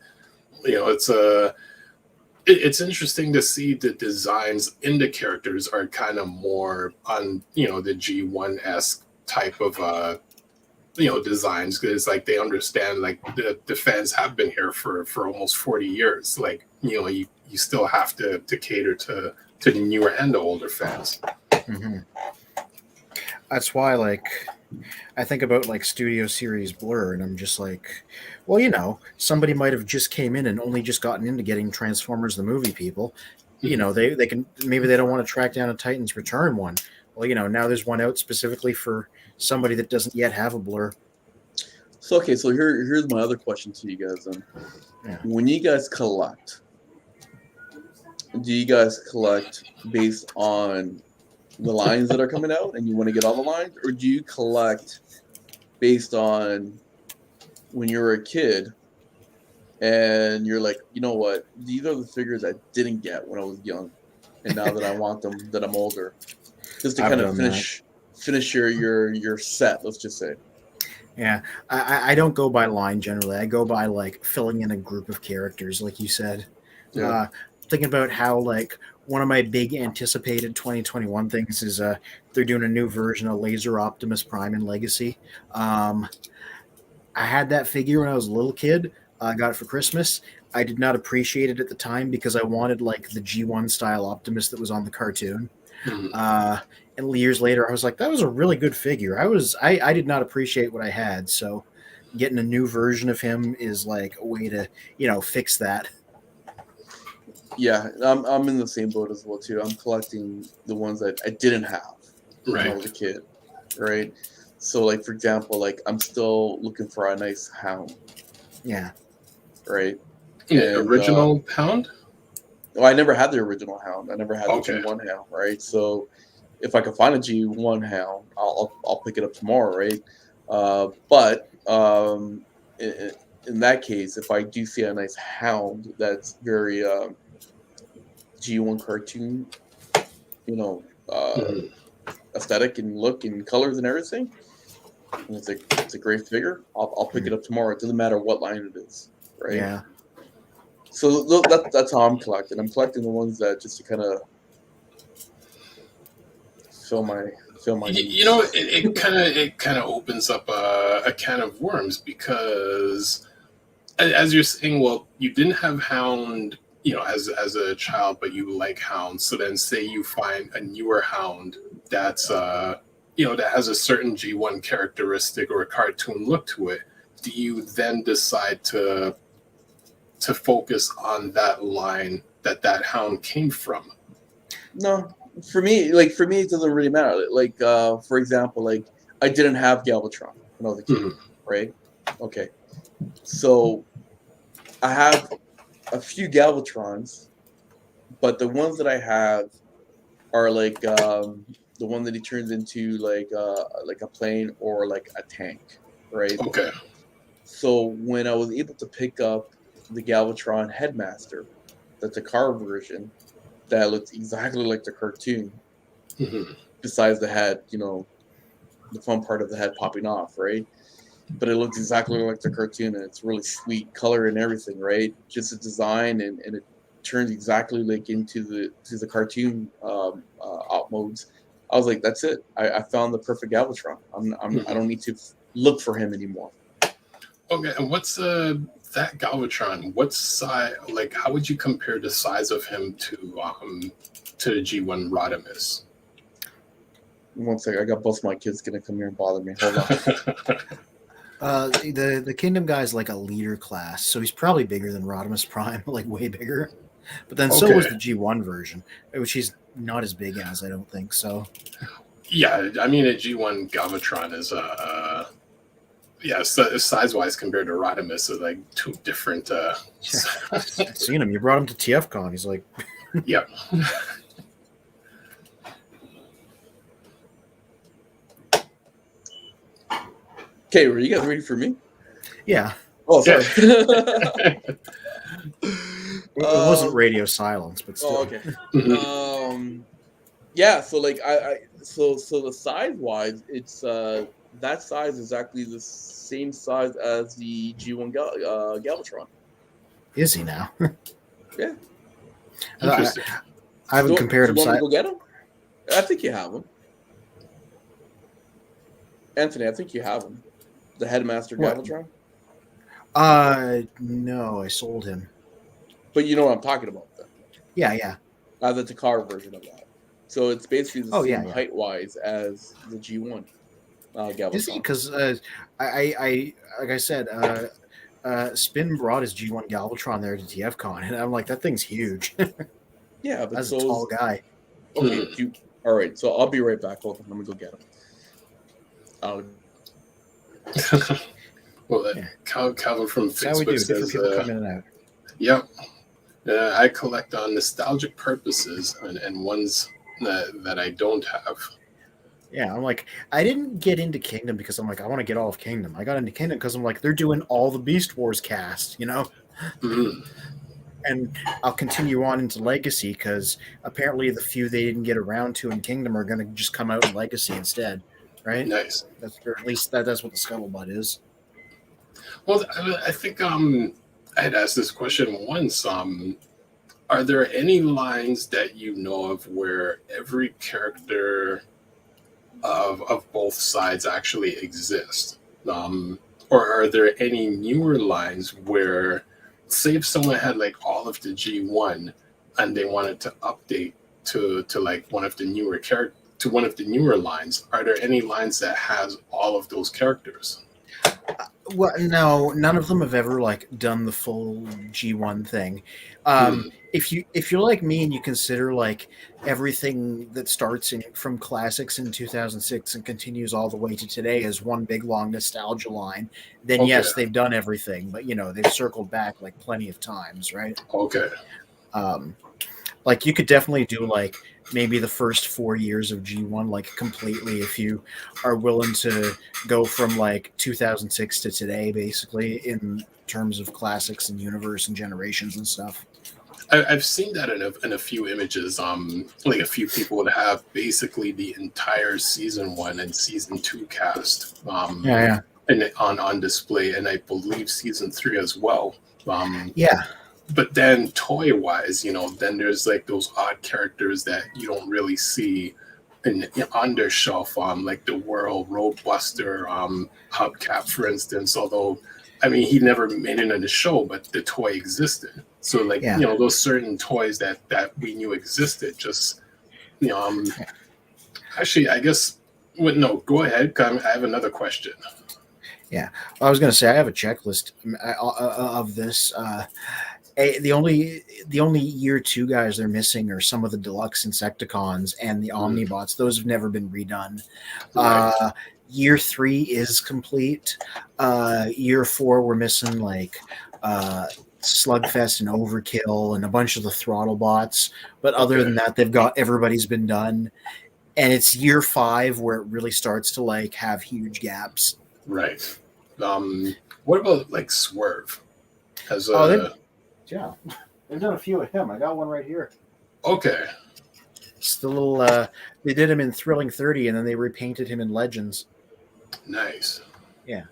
it's interesting to see the designs in the characters are kind of more on, the G1-esque type of designs, because like they understand like the fans have been here for almost 40 years. Like you still have to cater to the newer and the older fans. Mm-hmm. That's why, like, I think about like Studio Series Blur, and I'm just like, well, somebody might have just came in and only just gotten into getting Transformers the movie. People, they can, maybe they don't want to track down a Titans Return one. Well, now there's one out specifically for somebody that doesn't yet have a Blur. So here's my other question to you guys then. Yeah. When you guys collect, do you guys collect based on the lines that are coming out and you want to get all the lines, or do you collect based on when you were a kid and you're like, you know what, these are the figures I didn't get when I was young, and now that I want them that I'm older, just to kind of finish your set, let's just say. Yeah, I don't go by line generally. I go by like filling in a group of characters, like you said. Yeah. Thinking about how like one of my big anticipated 2021 things is they're doing a new version of Laser Optimus Prime in Legacy. I had that figure when I was a little kid. I got it for Christmas. I did not appreciate it at the time because I wanted like the G1 style Optimus that was on the cartoon. Mm-hmm. And years later, I was like, that was a really good figure. I did not appreciate what I had. So getting a new version of him is like a way to, fix that. Yeah, I'm in the same boat as well too. I'm collecting the ones that I didn't have when I was a kid, right? So like, for example, like I'm still looking for a nice Hound. Yeah. Right. The original Hound? Well, I never had the original Hound. I never had the G1 Hound, right? So if I can find a G1 Hound, I'll pick it up tomorrow, right? But in that case, if I do see a nice Hound that's very G1 cartoon, aesthetic and look and colors and everything, and it's a great figure, I'll pick it up tomorrow. It doesn't matter what line it is, right? Yeah. So that's how I'm collecting. I'm collecting the ones that just to kind of fill my needs. It kind of opens up a can of worms, because as you're saying, well, you didn't have Hound, as a child, but you like Hound. So then say you find a newer Hound that's that has a certain G1 characteristic or a cartoon look to it. Do you then decide to focus on that line that Hound came from? No, for me, it doesn't really matter. Like, for example, like I didn't have Galvatron when I was a kid, right? Okay, so I have a few Galvatrons, but the ones that I have are like the one that he turns into like a plane or like a tank, right? Okay. So when I was able to pick up the Galvatron Headmaster, that's a car version that looks exactly like the cartoon, besides the head, the fun part of the head popping off, right? But it looks exactly like the cartoon, and it's really sweet color and everything, right? Just the design, and it turns exactly like into the cartoon op modes. I was like, that's it. I found the perfect Galvatron. I don't need to look for him anymore. Okay, and what's that Galvatron? What size? Like, how would you compare the size of him to the G1 Rodimus? 1 second, I got both my kids gonna come here and bother me. Hold on. The Kingdom guy's like a leader class, so he's probably bigger than Rodimus Prime, like way bigger. But then so was the G1 version, which he's not as big as, I don't think so. Yeah, I mean, a G1 Galvatron is size-wise compared to Rodimus is like two different. I've seen him. You brought him to TFCon. He's like, yep. Okay, were you guys ready for me? Yeah. Oh, sorry. It wasn't radio silence, but still. Oh, okay. Yeah, so like so the size-wise, it's that size is exactly the same size as the G1 Galvatron. Is he now? Yeah. I haven't compared him. Do you want to go get him? I think you have him. Anthony, I think you have him. The Headmaster What? Galvatron? No, I sold him. But you know what I'm talking about, then. Yeah. The Takara version of that. So it's basically the same Yeah. height-wise as the G1 Galvatron. Is he? Because I like I said, Spin brought his G1 Galvatron there to TFCon, and I'm like, that thing's huge. Yeah, but That's a tall guy. Okay, all right. So I'll be right back. Hold on, let me go get him. Well, Calvin from That's how we do. Facebook Different says, people come in and out. "Yep, I collect on nostalgic purposes and ones that I don't have." Yeah, I'm like, I didn't get into Kingdom because I'm like, I want to get all of Kingdom. I got into Kingdom because I'm like, they're doing all the Beast Wars cast, you know? And I'll continue on into Legacy because apparently the few they didn't get around to in Kingdom are going to just come out in Legacy instead, right? Nice. Or at least that's what the scuttlebutt is. Well, I think I had asked this question once. Are there any lines that you know of where every character of both sides actually exist? Or are there any newer lines where, say, if someone had like all of the G1 and they wanted to update to like one of the newer lines, are there any lines that has all of those characters? Well, no, none of them have ever like done the full G1 thing. If you're like me and you consider like everything that starts from classics in 2006 and continues all the way to today as one big long nostalgia line, then yes, they've done everything. But they've circled back like plenty of times, right? Okay. Like you could definitely do like maybe the first 4 years of G1 like completely if you are willing to go from like 2006 to today basically in terms of classics and universe and generations and stuff. I've seen that in a few images. Like a few people would have basically the entire season 1 and season 2 cast. Yeah. And on display, and I believe season 3 as well. Yeah. But then toy-wise, then there's like those odd characters that you don't really see on their shelf, like the World, Roadbuster, Hubcap, for instance. Although, I mean, he never made it in the show, but the toy existed. So, like, those certain toys that we knew existed, just, Actually, I guess, no, go ahead. I have another question. Yeah, I was going to say I have a checklist of this. The only year 2 guys they're missing are some of the deluxe Insecticons and the Omnibots. Those have never been redone. Right. Year 3 is complete. Year 4 we're missing like Slugfest and Overkill and a bunch of the Throttle Bots. But other than that, they've got everybody's been done. And it's year 5 where it really starts to like have huge gaps. Right. What about like Swerve? Yeah, they've done a few of him. I got one right here. Okay. It's the little. They did him in Thrilling 30, and then they repainted him in Legends. Nice. Yeah.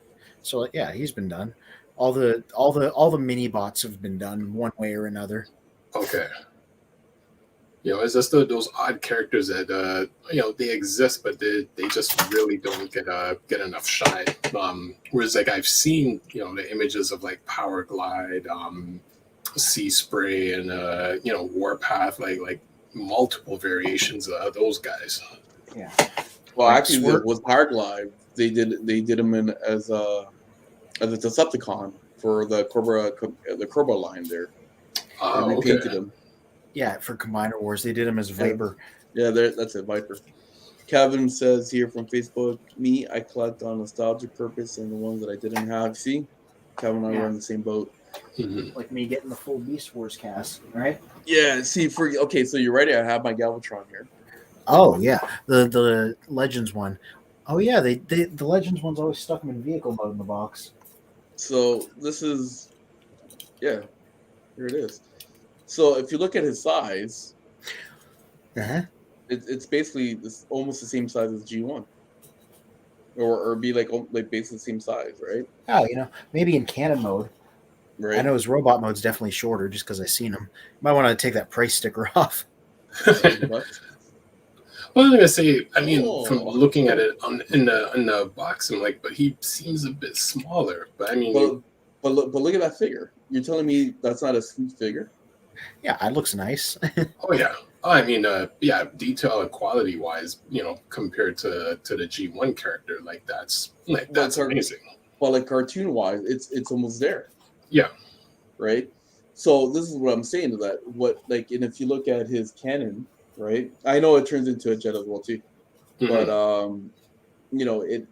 So yeah, he's been done. All the mini bots have been done one way or another. Okay. It's just those odd characters that they exist, but they just really don't get enough shine. Whereas like I've seen the images of like Power Glide, Sea Spray, and Warpath, like multiple variations of those guys. Yeah. Well, actually, with Power Glide, they did him in as a Decepticon for the Cobra line there. They repainted him. Yeah, for Combiner Wars, they did him as Viper. Yeah, that's it, Viper. Kevin says here from Facebook, me, I collect on nostalgic purpose and the ones that I didn't have. See, Kevin and I were in the same boat. Mm-hmm. Like me getting the full Beast Wars cast, right? Yeah. See, so you're right. I have my Galvatron here. Oh yeah, the Legends one. Oh yeah, the Legends one's always stuck them in vehicle mode in the box. So this is, here it is. So if you look at his size, it's basically almost the same size as G1, or be like basically the same size, right? Oh, maybe in cannon mode. Right. I know his robot mode's definitely shorter, just because I've seen him. Might want to take that price sticker off. Well, I was gonna say, I mean, from looking at it in the box, I'm like, but he seems a bit smaller. But I mean, but look at that figure. You're telling me that's not a sweet figure? Yeah, it looks nice. Oh yeah. I mean, yeah, detail and quality wise, compared to the G1 character, like that's amazing. Well, like cartoon wise, it's almost there. Yeah. Right. So this is what I'm saying to that. And if you look at his canon, right? I know it turns into a jet as well too, but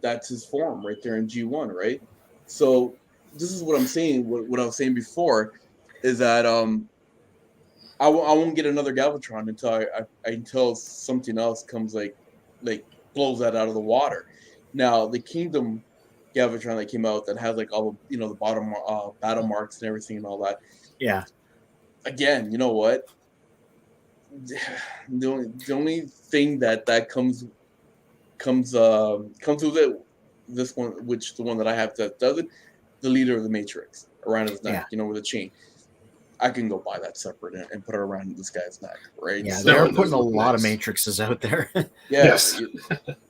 that's his form right there in G1, right? So this is what I'm saying. What I was saying before is that I won't get another Galvatron until something else comes like blows that out of the water. Now the Kingdom Galvatron that came out that has like all the the bottom battle marks and everything and all that. Yeah. Again, you know what? The only thing that comes with it, this one, which the one that I have that does it, the leader of the Matrix around his neck, with a chain. I can go buy that separate and put it around this guy's neck, right? Yeah, they're putting a lot of Matrixes out there. Yes.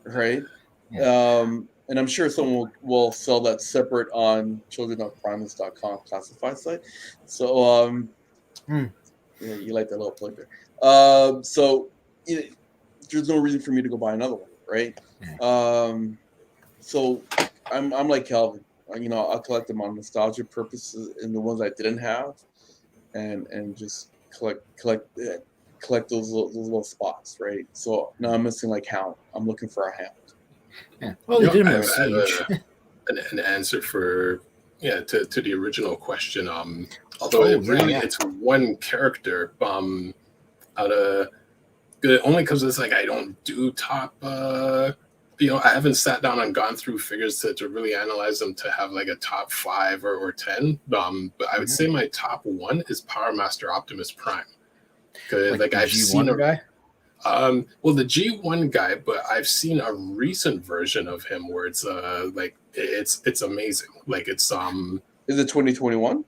Right? Yeah. And I'm sure someone will sell that separate on children.primus.com classified site. So, you like that little plug there. So, there's no reason for me to go buy another one, right? So, I'm like Calvin. I'll collect them on nostalgia purposes and the ones I didn't have. And just collect those little spots, right? So now I'm missing like Hound. I'm looking for a Hound. Yeah. Well, you did have an answer for to the original question. Although it's one character. Out of only because it's like I don't do top. I haven't sat down and gone through figures to really analyze them to have like a top 5 or 10. But I would say my top 1 is Power Master Optimus Prime. Because like I've seen a guy. Well, the G1 guy, but I've seen a recent version of him where it's it's amazing. Like it's Is it 2021?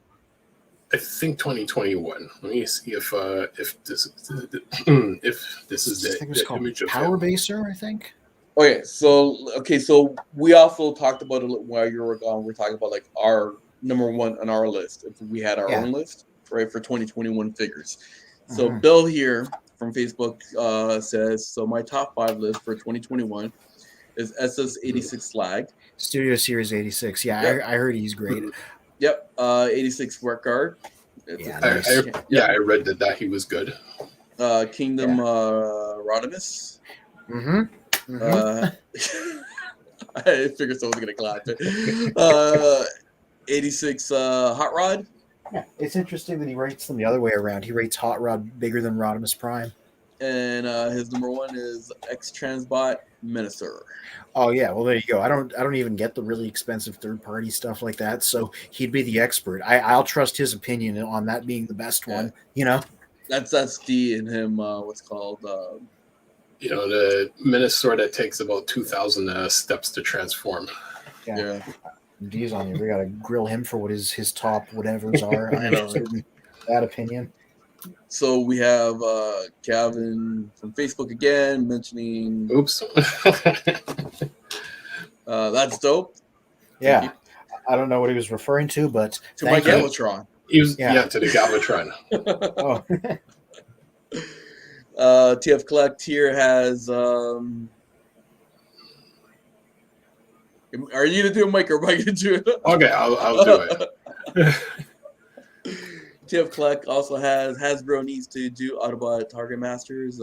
I think 2021. Let me see if this is the image of Power Baser, I think. Okay, so we also talked about it while you were gone. We're talking about like our number 1 on our list. If we had our own list, right, for 2021 figures. So Bill here from Facebook says, so my top 5 list for 2021 is SS86 Slag. Studio Series 86. Yeah, yep. I heard he's great. Yep. 86 Sweat Guard. I read that he was good. Kingdom Rodimus. I figured someone's gonna clap it. 86 Hot Rod. Yeah, it's interesting that he rates them the other way around. He rates Hot Rod bigger than Rodimus Prime. And his number 1 is X Transbot Menacer. Oh yeah, well there you go. I don't even get the really expensive third-party stuff like that, so he'd be the expert. I'll trust his opinion on that being the best one. That's D in him. What's called. The Minosaur that takes about 2,000 steps to transform. Yeah. D's on you. We gotta grill him for what his top whatevers are. I know that opinion. So we have Calvin from Facebook again mentioning. Oops. That's dope. Yeah. I don't know what he was referring to, but to my Galvatron. He was to the Galvatron. TF Collect here has. Are you gonna do it, Mike, or am I gonna do it? Okay, I'll do it. TF Collect also has Hasbro needs to do Autobot Target Masters,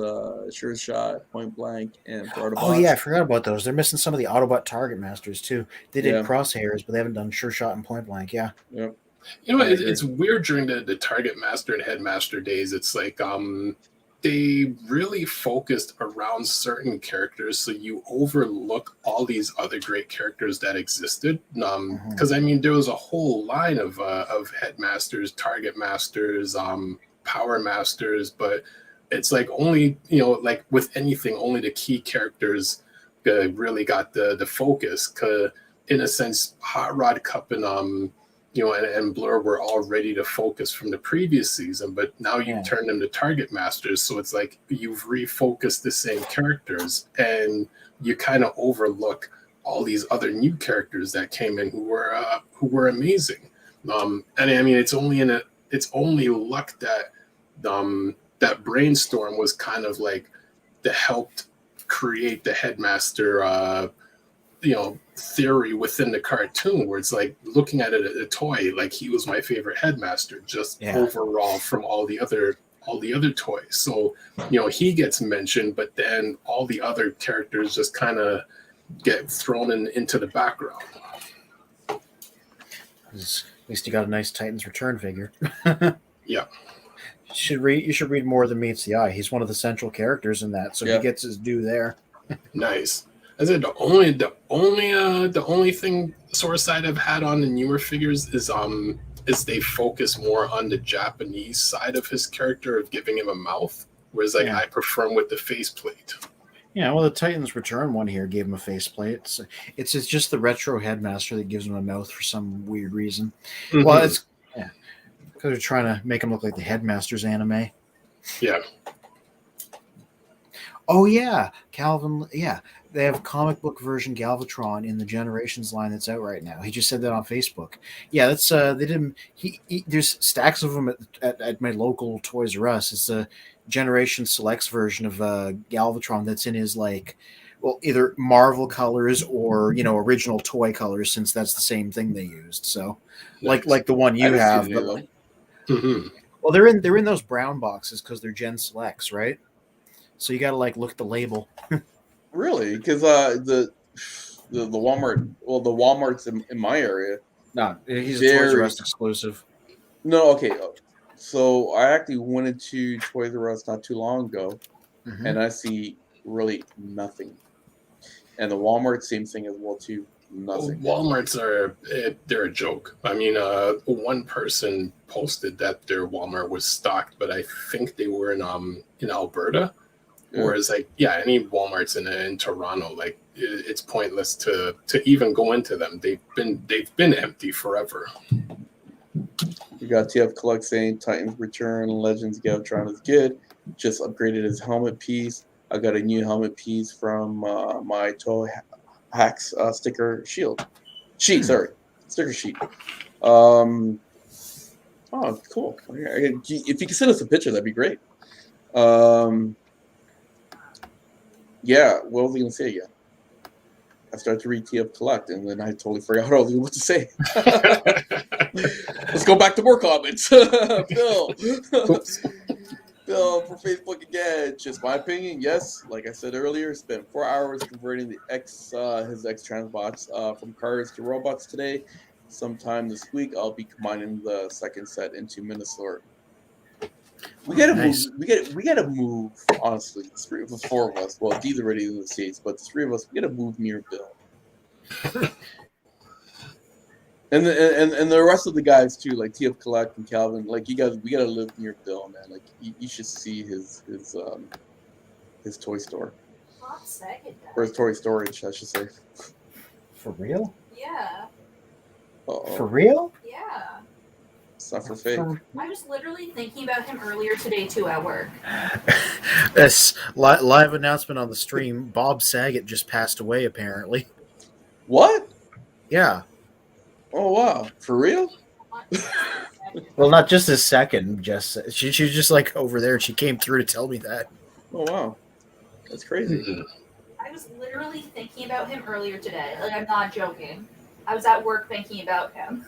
Sure Shot, Point Blank, and Autobots. Oh yeah, I forgot about those. They're missing some of the Autobot Target Masters too. They did Crosshairs, but they haven't done Sure Shot and Point Blank. Yeah. Yep. It's weird during the Target Master and Headmaster days. It's like they really focused around certain characters, so you overlook all these other great characters that existed. Because there was a whole line of Headmasters, Target Masters, Power Masters, but it's like only like with anything, only the key characters really got the focus. 'Cause in a sense, Hot Rod Cup and and Blur were all ready to focus from the previous season, but now you turn them to target masters, so it's like you've refocused the same characters, and you kind of overlook all these other new characters that came in who were amazing. And I mean, it's only luck that that Brainstorm was kind of like the helped create the headmaster theory within the cartoon, where it's like looking at it as a toy, like he was my favorite headmaster just overall from all the other toys. So he gets mentioned, but then all the other characters just kind of get thrown into the background. At least you got a nice Titans Return figure. Yeah. You should read more than meets the eye. He's one of the central characters in that, so he gets his due there. Nice. I said the only thing sore side I've had on the newer figures is they focus more on the Japanese side of his character of giving him a mouth, whereas I prefer him with the faceplate. Yeah, well, the Titans Return one here gave him a faceplate. It's just the retro headmaster that gives him a mouth for some weird reason. Mm-hmm. Well, it's because they're trying to make him look like the Headmaster's anime. Yeah. Oh yeah, Calvin. Yeah, they have comic book version Galvatron in the Generations line that's out right now. He just said that on Facebook. Yeah, that's they didn't. There's stacks of them at my local Toys R Us. It's a Generation Selects version of Galvatron that's in his either Marvel colors or original toy colors, since that's the same thing they used. So like the one you have. But well, they're in those brown boxes because they're Gen Selects, right? So you got to look at the label. Really? Because the Walmart, the Walmart's in my area. No, he's a Toys R Us exclusive. No, okay. So I actually went into Toys R Us not too long ago, and I see really nothing. And the Walmart, same thing as well too. Nothing. Walmarts they're a joke. I mean, one person posted that their Walmart was stocked, but I think they were in Alberta. Whereas any Walmarts in Toronto, it's pointless to even go into them. They've been empty forever. We got TF Collect saying Titans Return, Legends Galvatron is good. Just upgraded his helmet piece. I got a new helmet piece from my Toy Hacks sticker sheet. Sticker sheet. Oh, cool. If you can send us a picture, that'd be great. Yeah, what was I going to say again? I started to read TF Collect, and then I totally forgot what to say. Let's go back to more comments. Bill. Bill for Facebook again. Just my opinion, yes. Like I said earlier, spent 4 hours converting his X Transbots from cars to robots today. Sometime this week, I'll be combining the second set into Minnesota. We gotta move. We gotta move. Honestly, the four of us. Well, Dee's already in the States, but the three of us, we gotta move near Bill. and the rest of the guys too, like TF Collect and Calvin. We gotta live near Bill, man. You should see his toy store. Or his toy storage, I should say. For real? Yeah. Uh-oh. For real? Yeah. It's not for fake. I was literally thinking about him earlier today too at work. This live announcement on the stream. Bob Saget just passed away, apparently. What? Yeah. Oh wow! For real? Well, not just a second. She was just over there, and she came through to tell me that. Oh wow, that's crazy. I was literally thinking about him earlier today. I'm not joking. I was at work thinking about him.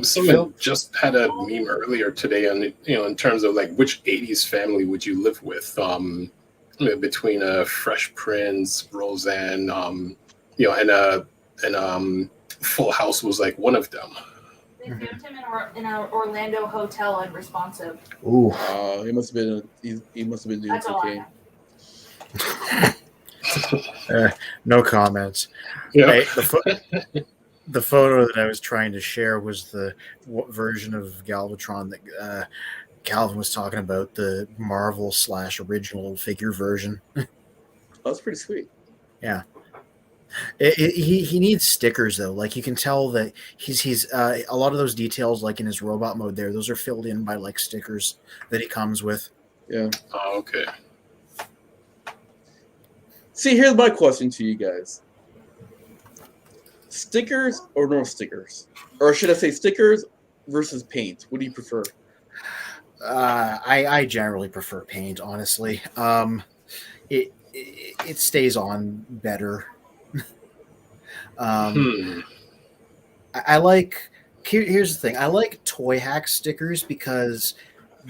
Someone just had a meme earlier today on in terms of which '80s family would you live with? Between Fresh Prince, Roseanne, and Full House was one of them. They found him in an Orlando hotel unresponsive. Ooh. He must have been doing That's cocaine. No comments. Yeah. Hey, the photo that I was trying to share was the version of Galvatron that Calvin was talking about, the Marvel / original figure version. That's pretty sweet. Yeah. He needs stickers though. Like you can tell that he's a lot of those details, like in his robot mode, those are filled in by like stickers that he comes with. Yeah. Oh, okay. See, here's my question to you guys: stickers or no stickers, or should I say stickers versus paint? What do you prefer? I generally prefer paint, honestly. It stays on better. Hmm. I like. Here's the thing. I like toy hack stickers because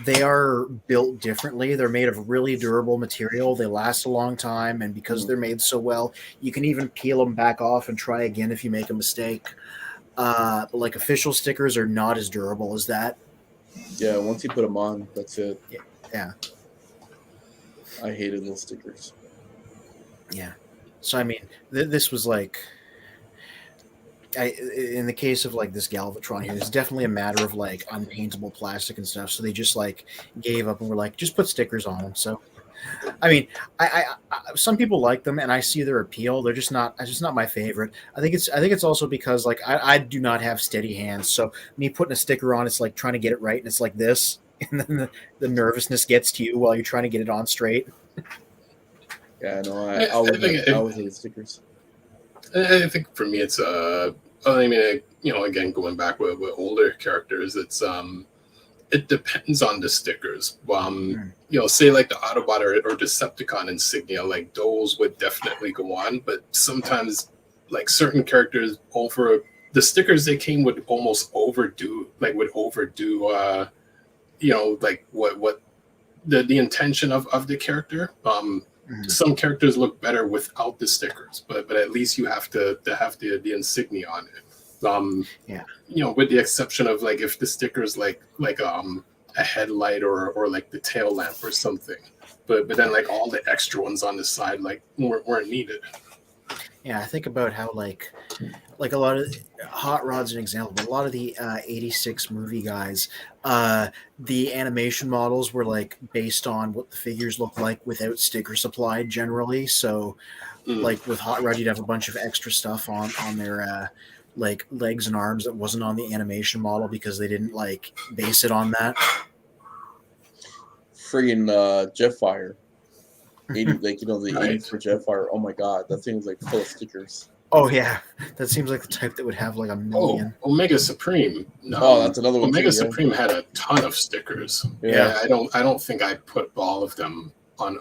they are built differently. They're made of really durable material. They last a long time, and because they're made so well, you can even peel them back off and try again if you make a mistake. But like official stickers are not as durable as that. Yeah, once you put them on, that's it. Yeah. I hated those stickers. Yeah. So I mean, this was like. In the case of like this Galvatron here, it's definitely a matter of like unpaintable plastic and stuff. So they just like gave up and were like, just put stickers on them. So, I mean, I some people like them and I see their appeal. They're just not. It's just not my favorite. I think it's also because like I do not have steady hands. So me putting a sticker on, it's like trying to get it right, and it's like this, and then the nervousness gets to you while you're trying to get it on straight. Yeah, no, I always hate stickers. I think for me, it's I mean, again, going back with older characters, it's it depends on the stickers. Say like the Autobot or Decepticon insignia, like those would definitely go on, but sometimes like certain characters the stickers they came would almost overdo, like like what the intention of the character. Some characters look better without the stickers, but at least you have to have the insignia on it. With the exception of like if the stickers like a headlight or like the tail lamp or something, but then like all the extra ones on the side like weren't needed. Yeah, I think about how like a lot of Hot Rod's an example, but a lot of the 86 movie guys, the animation models were like based on what the figures look like without sticker supplied generally. So like with Hot Rod, you'd have a bunch of extra stuff on their like legs and arms that wasn't on the animation model because they didn't like base it on that. Friggin' Jetfire. 80, like the 80s for Jetfire. Oh my god, that thing was like full of stickers. Oh yeah, that seems like the type that would have like a million. Omega Supreme. That's another one. Omega Supreme had a ton of stickers. Yeah, I don't think I put all of them on.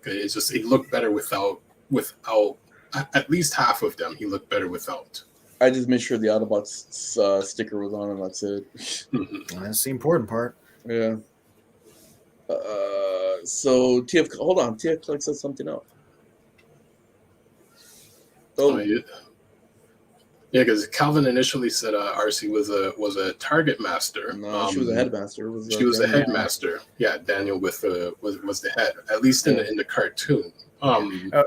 It's just it looked better without. At least half of them, he looked better without. I just made sure the Autobots sticker was on, and that's it. That's the important part. Yeah. So TF, hold on. TF Collect said something else. Oh yeah, because Calvin initially said RC was a target master. No, she was a headmaster. She was a headmaster. Yeah, Daniel was the head, at least in the cartoon.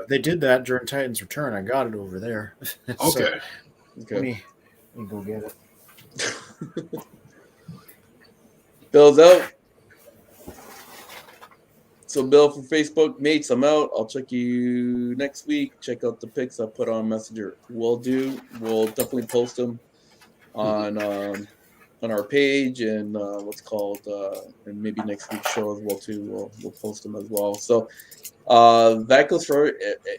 They did that during Titan's Return. I got it over there. Okay. Let me go get it. Bill's out. So Bill from Facebook, mates, I'm out. I'll check you next week. Check out the pics I put on Messenger. We'll definitely post them on our page and and maybe next week's show as well too. We'll post them as well. So that goes for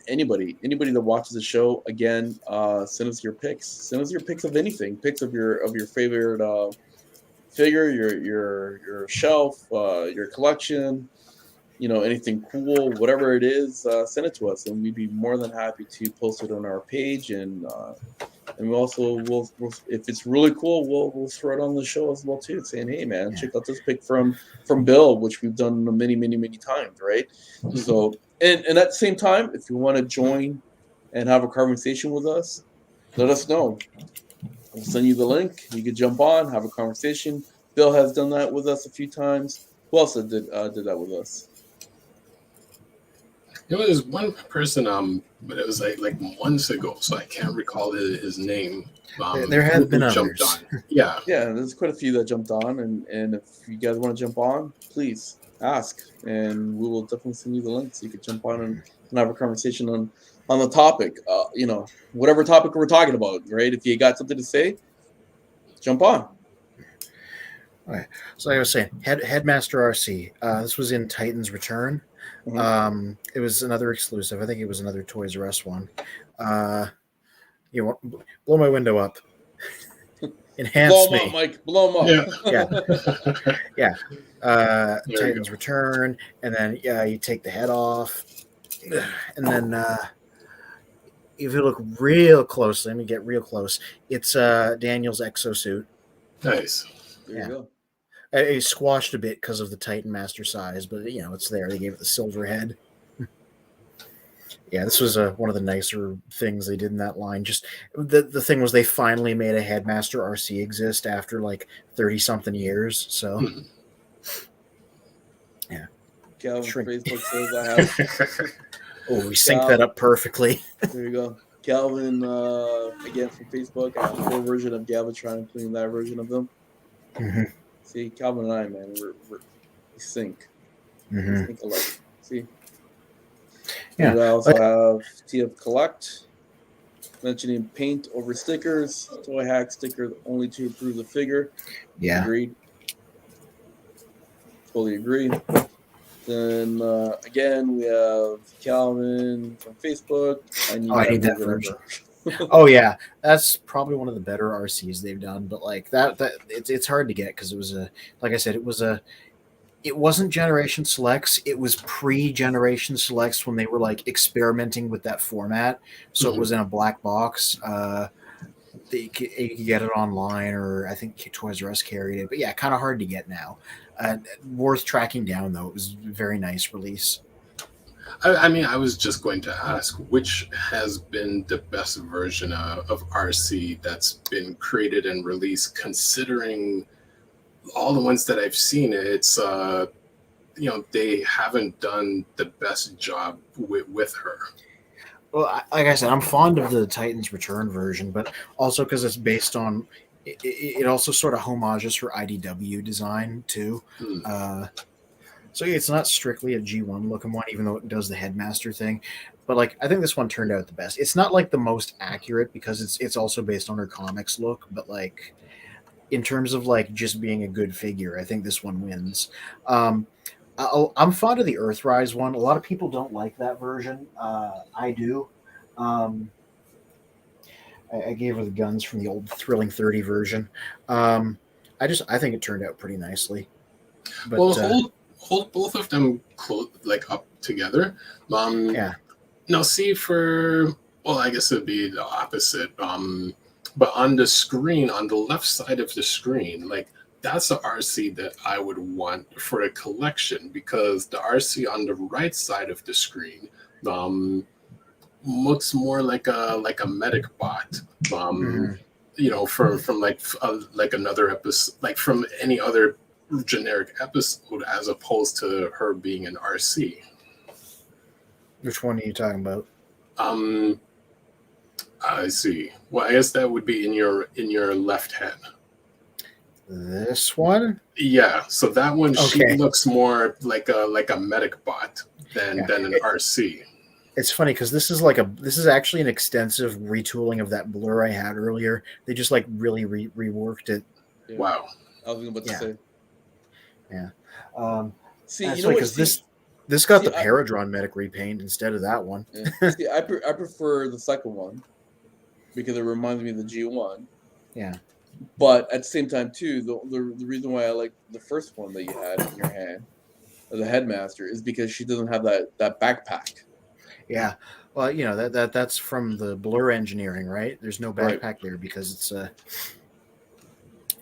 anybody that watches the show. Again, send us your pics. Send us your pics of anything. Pics of your favorite figure, your shelf, your collection. Anything cool, whatever it is, send it to us, and we'd be more than happy to post it on our page. And we also will, if it's really cool, we'll throw it on the show as well too, saying, "Hey, man, check out this pic from Bill," which we've done many times, right? Mm-hmm. So, and at the same time, if you want to join and have a conversation with us, let us know. We'll send you the link. You can jump on, have a conversation. Bill has done that with us a few times. Who else did that with us? There was one person, but it was like months ago, so I can't recall his name. There have been others. On. Yeah, there's quite a few that jumped on, and if you guys want to jump on, please ask, and we will definitely send you the link so you can jump on and have a conversation on the topic. Whatever topic we're talking about, right? If you got something to say, jump on. All right. So like I was saying, Headmaster RC. This was in Titan's Return. Mhm. It was another exclusive. I think it was another Toys R Us one. Blow my window up. Enhance Blow 'em me. up, Mike. Blow 'em up. Yeah. There you Titan's go. Return, and then you take the head off, and then if you look real closely, let me get real close. It's Daniel's exosuit. Nice. There you go. It squashed a bit because of the Titan Master size, but it's there. They gave it the silver head. Yeah, this was one of the nicer things they did in that line. Just the thing was they finally made a Headmaster RC exist after like 30-something years. So yeah, Calvin Shrink. Facebook says I have. Oh, we synced that up perfectly. There you go. Calvin, again from Facebook, I have a full version of Galvatron, including that version of them. Mm-hmm. See, Calvin and I, man, we sync. Mm-hmm. We sync alike. See? Yeah. And I also have TF Collect, mentioning paint over stickers, toy hack stickers only to improve the figure. Yeah. Agreed. Totally agree. Then again, we have Calvin from Facebook. I need that version. Oh yeah, that's probably one of the better RCs they've done. But like that it's hard to get because it was like I said, it wasn't Generation Selects. It was pre-Generation Selects when they were like experimenting with that format. So it was in a black box. You could get it online, or I think Toys R Us carried it. But yeah, kind of hard to get now. Worth tracking down though. It was a very nice release. I mean, I was just going to ask, which has been the best version of RC that's been created and released, considering all the ones that I've seen, it's they haven't done the best job with her. Well, like I said, I'm fond of the Titan's Return version, but also because it's based on it also sort of homages her IDW design too. So it's not strictly a G1 looking one, even though it does the Headmaster thing. But like, I think this one turned out the best. It's not like the most accurate because it's also based on her comics look, but like in terms of like just being a good figure, I think this one wins. I'm fond of the Earthrise one. A lot of people don't like that version. I do. I gave her the guns from the old Thrilling 30 version. I think it turned out pretty nicely. But, well, hold both of them up together. Yeah. Now, see, I guess it'd be the opposite. But on the screen, on the left side of the screen, like that's the RC that I would want for a collection, because the RC on the right side of the screen looks more like a medic bot. From like another episode, like from any other generic episode, as opposed to her being an RC. Which one are you talking about? I see. Well, I guess that would be in your left hand. This one? Yeah. So that one, okay. She looks more like a medic bot than an RC. It's funny because this is actually an extensive retooling of that blur I had earlier. They just like really reworked it. Yeah. Wow. I was about to say. Yeah. See, you know what? Because this got the Paradron medic repaint instead of that one. Yeah. See, I prefer the second one because it reminds me of the G1. Yeah. But at the same time, too, the reason why I like the first one that you had in your hand, the Headmaster, is because she doesn't have that backpack. Yeah. Well, that's from the blur engineering, right? There's no backpack there because it's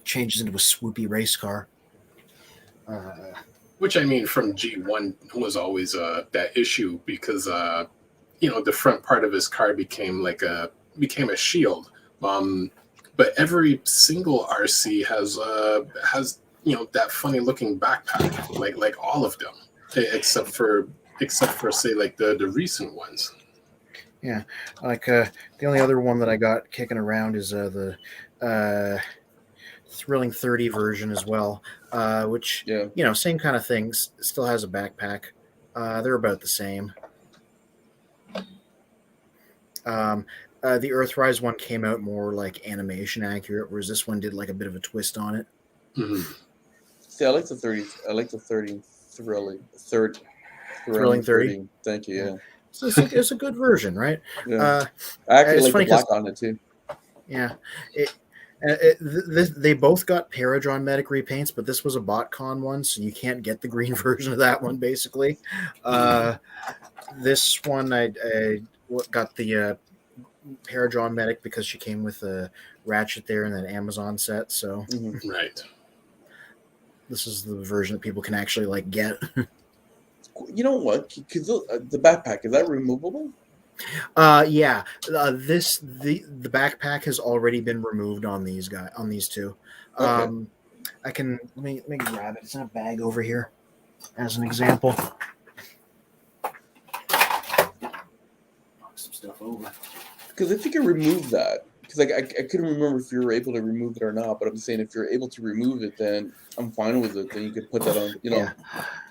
changes into a swoopy race car. Which, I mean, from G1 was always that issue because the front part of his car became a shield. But every single RC has that funny looking backpack, like all of them, except for say like the recent ones. Yeah, like the only other one that I got kicking around is the Thrilling 30 version as well, which same kind of things. Still has a backpack. They're about the same. The Earthrise one came out more like animation accurate, whereas this one did like a bit of a twist on it. Mm-hmm. See, I like the 30. I like the 30 thrilling 30. Thrilling 30. Thank you. Yeah. So it's a good version, right? Yeah. I actually like funny the black on it too. Yeah. They both got Paragon Medic repaints, but this was a BotCon one, so you can't get the green version of that one, basically. This one, I got the Paragon Medic because she came with a Ratchet there in that Amazon set, so Right. this is the version that people can actually like get. You know what? Because the backpack, is that removable? Yeah. The backpack has already been removed on these two. Okay. I can let me grab it. It's in a bag over here, as an example. Some stuff over. Because if you can remove that, because I couldn't remember if you were able to remove it or not. But I'm saying if you're able to remove it, then I'm fine with it. Then you could put that on,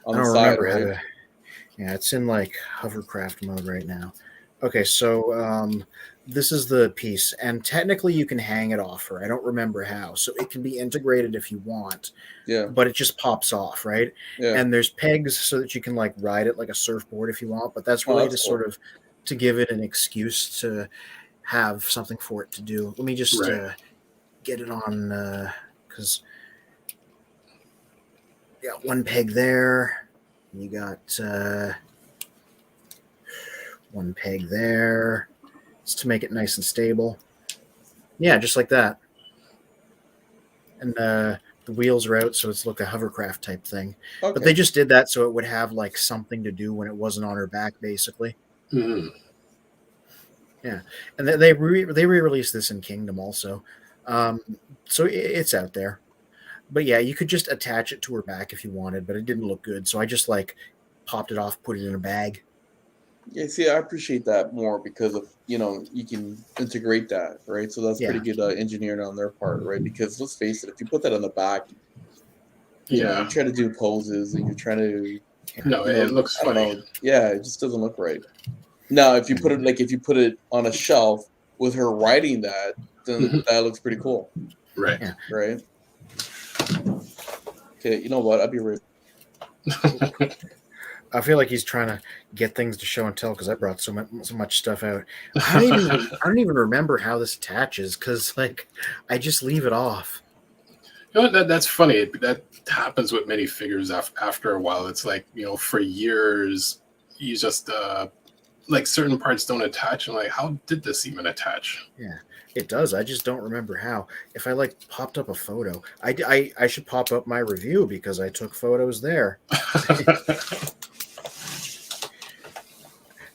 on the side, right? Yeah, it's in like hovercraft mode right now. Okay, so this is the piece, and technically you can hang it off her. I don't remember how, so it can be integrated if you want. Yeah. But it just pops off, right? Yeah. And there's pegs so that you can like ride it like a surfboard if you want. But that's really just sort of to give it an excuse to have something for it to do. Let me just get it on because you got one peg there. You got one peg there. It's to make it nice and stable. Yeah, just like that. And the wheels are out, so it's like a hovercraft type thing. Okay. But they just did that so it would have like something to do when it wasn't on her back, basically. Mm-hmm. Yeah, and they re-released this in Kingdom also, so it's out there. But yeah, you could just attach it to her back if you wanted, but it didn't look good, so I just like popped it off, put it in a bag. Yeah, see, I appreciate that more because of you can integrate that, right? So that's pretty good engineering on their part, right? Because let's face it, if you put that on the back, you try to do poses and you're trying to, it looks funny. Yeah, it just doesn't look right. Now, if you put it on a shelf with her riding that, then that looks pretty cool. Right. Yeah. Right. Okay, you know what? I'll be right. I feel like he's trying to get things to show and tell because I brought so much stuff out. I don't even remember how this attaches because like I just leave it off. You know what? That's funny. That happens with many figures after a while. It's like for years you just like certain parts don't attach. And like, how did this even attach? Yeah, it does. I just don't remember how. If I like popped up a photo, I should pop up my review because I took photos there.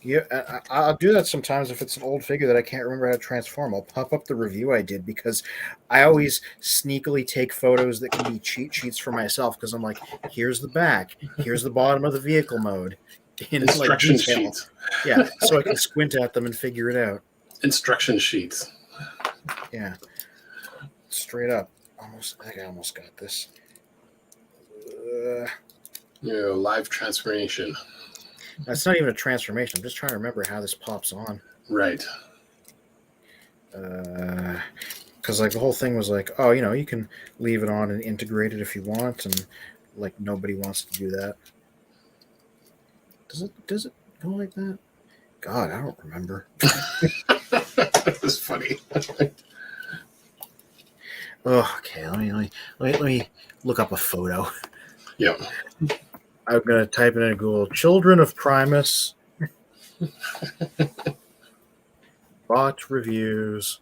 Yeah, I'll do that sometimes if it's an old figure that I can't remember how to transform. I'll pop up the review I did because I always sneakily take photos that can be cheat sheets for myself because I'm like, here's the back, here's the bottom of the vehicle mode. Instruction sheets. Yeah, so I can squint at them and figure it out. Instruction sheets. Yeah. Straight up. I think I almost got this. Live transformation. That's not even a transformation. I'm just trying to remember how this pops on. Right. Because like the whole thing was like, oh, you can leave it on and integrate it if you want, and like nobody wants to do that. Does it go like that? God, I don't remember. That's funny. Oh, okay. Let me look up a photo. Yep. I'm gonna type it in Google. Children of Primus. Bot reviews.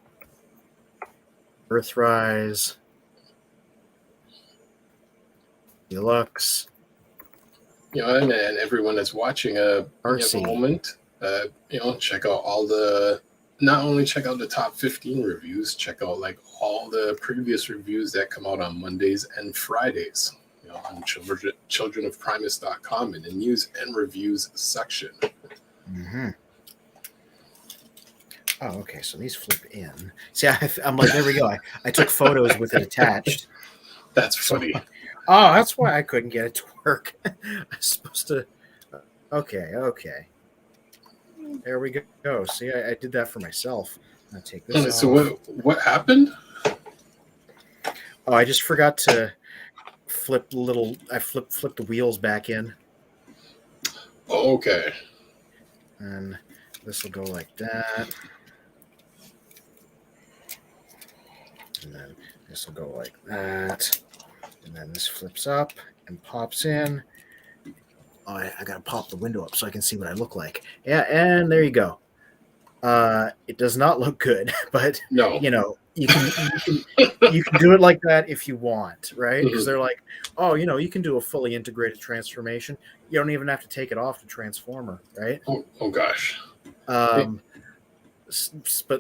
Earthrise. Deluxe. And everyone that's watching a moment, check out not only check out the top 15 reviews, check out like all the previous reviews that come out on Mondays and Fridays, on childrenofprimus.com in the news and reviews section. Mm-hmm. Oh, okay. So these flip in. See, I'm like, there we go. I took photos with it attached. That's funny. Oh, that's why I couldn't get it to work. I was supposed to. Okay. There we go. See, I did that for myself. I'll take this off. So what happened? Oh, I just forgot to flip the wheels back in. Oh, okay. And this will go like that. And then this will go like that. And then this flips up and pops in. Oh, I got to pop the window up so I can see what I look like. Yeah, and there you go. It does not look good, but No. You can do it like that if you want, right? Because they're like, oh, you can do a fully integrated transformation. You don't even have to take it off the transformer, right? Oh gosh. But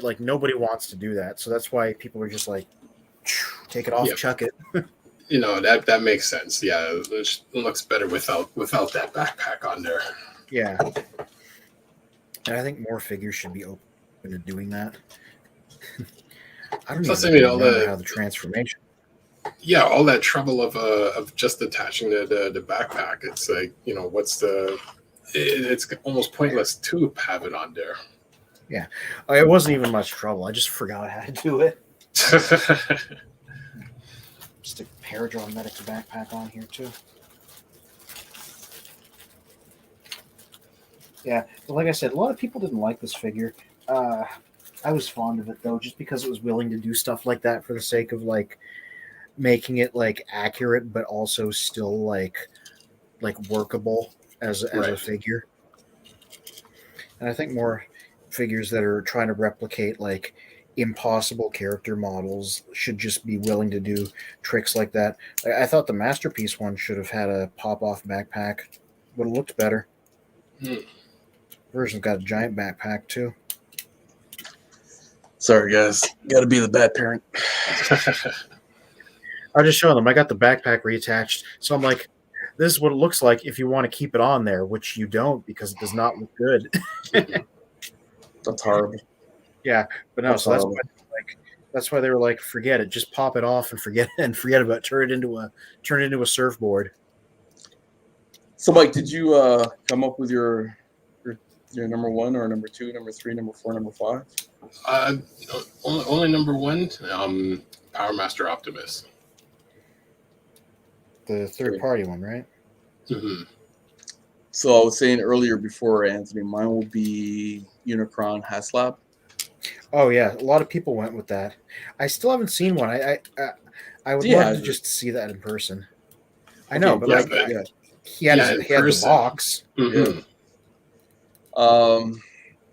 like nobody wants to do that, so that's why people are just like, take it off, chuck it. That makes sense. Yeah, it looks better without that backpack on there. Yeah, and I think more figures should be open to doing that. I don't even remember how the transformation. Yeah, all that trouble of just attaching the backpack. It's like, it's almost pointless to have it on there. Yeah, it wasn't even much trouble. I just forgot how to do it. Stick Paradromedics backpack on here too. Yeah, but like I said, a lot of people didn't like this figure. I was fond of it though, just because it was willing to do stuff like that for the sake of like making it like accurate, but also still like workable as a figure. And I think more figures that are trying to replicate like impossible character models should just be willing to do tricks like that. I thought the Masterpiece one should have had a pop-off backpack. Would have looked better. Version's got a giant backpack too. Sorry, guys. Got to be the bad parent. I just showing them. I got the backpack reattached, so I'm like, this is what it looks like if you want to keep it on there, which you don't because it does not look good. That's horrible. Yeah, but no. So that's why they were like, forget it, just pop it off and forget about it. Turn it into a surfboard. So, Mike, did you come up with your number 1 or number 2, number 3, number 4, number 5? Only number 1. Power Master Optimus. The third-party one, right? Mm-hmm. So I was saying earlier before, Anthony, mine will be Unicron Haslab. Oh yeah, a lot of people went with that. I still haven't seen one. I would love to just see that in person. I know, but he had the box. Mm-hmm.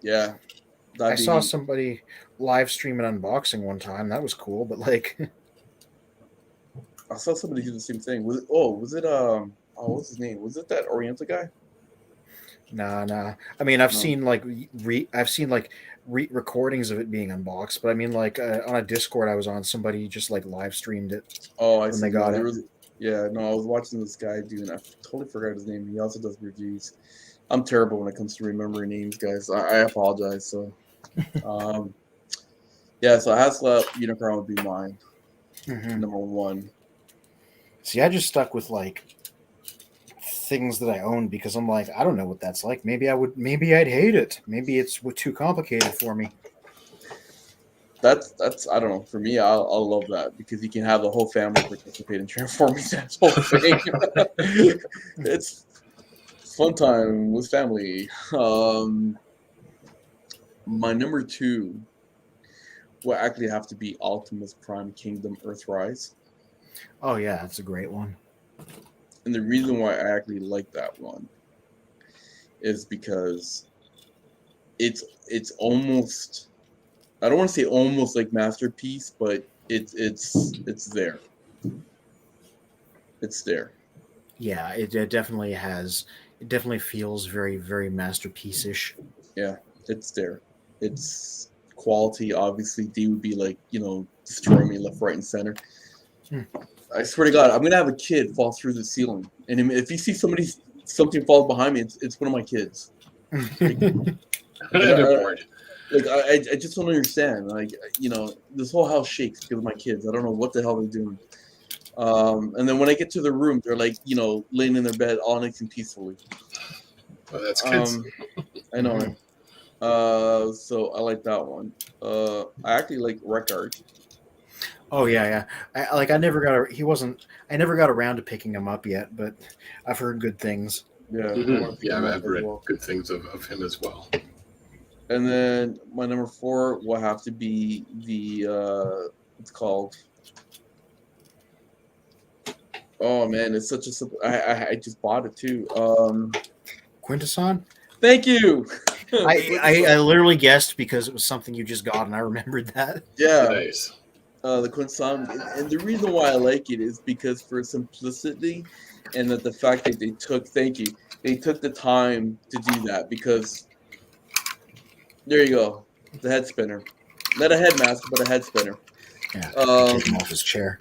Yeah. I saw somebody live stream an unboxing one time. That was cool, but like I saw somebody do the same thing. Was it what's his name? Was it that Oriental guy? Nah. I mean, I've seen like recordings of it being unboxed, but I mean, like on a Discord I was on, somebody just like live streamed it. Oh, I see. They got it. I was watching this guy doing. I totally forgot his name. He also does reviews. I'm terrible when it comes to remembering names, guys. I apologize. So, so Haslab Unicron would be mine. Number 1. See, I just stuck with like things that I own because I'm like, I don't know what that's like. Maybe I'd hate it. Maybe it's too complicated for me. That's I don't know. For me, I'll love that because you can have the whole family participate in transforming that whole thing. It's fun time with family. My number 2 will actually have to be Optimus Prime Kingdom Earthrise. Oh yeah, that's a great one. And the reason why I actually like that one is because it's almost, I don't want to say almost like Masterpiece, but it's there. It's there. Yeah, it definitely has. It definitely feels very, very Masterpiece-ish. Yeah, it's there. It's quality. Obviously, they would be like, destroying me left, right, and center. I swear to God, I'm gonna have a kid fall through the ceiling, and if you see something fall behind me, it's one of my kids. I just don't understand. Like, this whole house shakes because of my kids. I don't know what the hell they're doing. And then when I get to the room, they're like, laying in their bed all nice and peacefully. Oh, that's kids. I know. So I like that one. I actually like Reckart. Oh yeah. I never I never got around to picking him up yet, but I've heard good things. Yeah, I Mm-hmm. want to pick Yeah, him up I've as read well. good things of him as well. And then my number 4 will have to be the what's it called? Oh man, it's such a simple. I just bought it too. Quintesson? Thank you. I literally guessed because it was something you just got and I remembered that. Yeah, Nice. the Quintesson, and the reason why I like it is because for simplicity, and that the fact that they took the time to do that because there you go, the head spinner, not a headmaster, but a head spinner. Yeah. Um, Take him off his chair.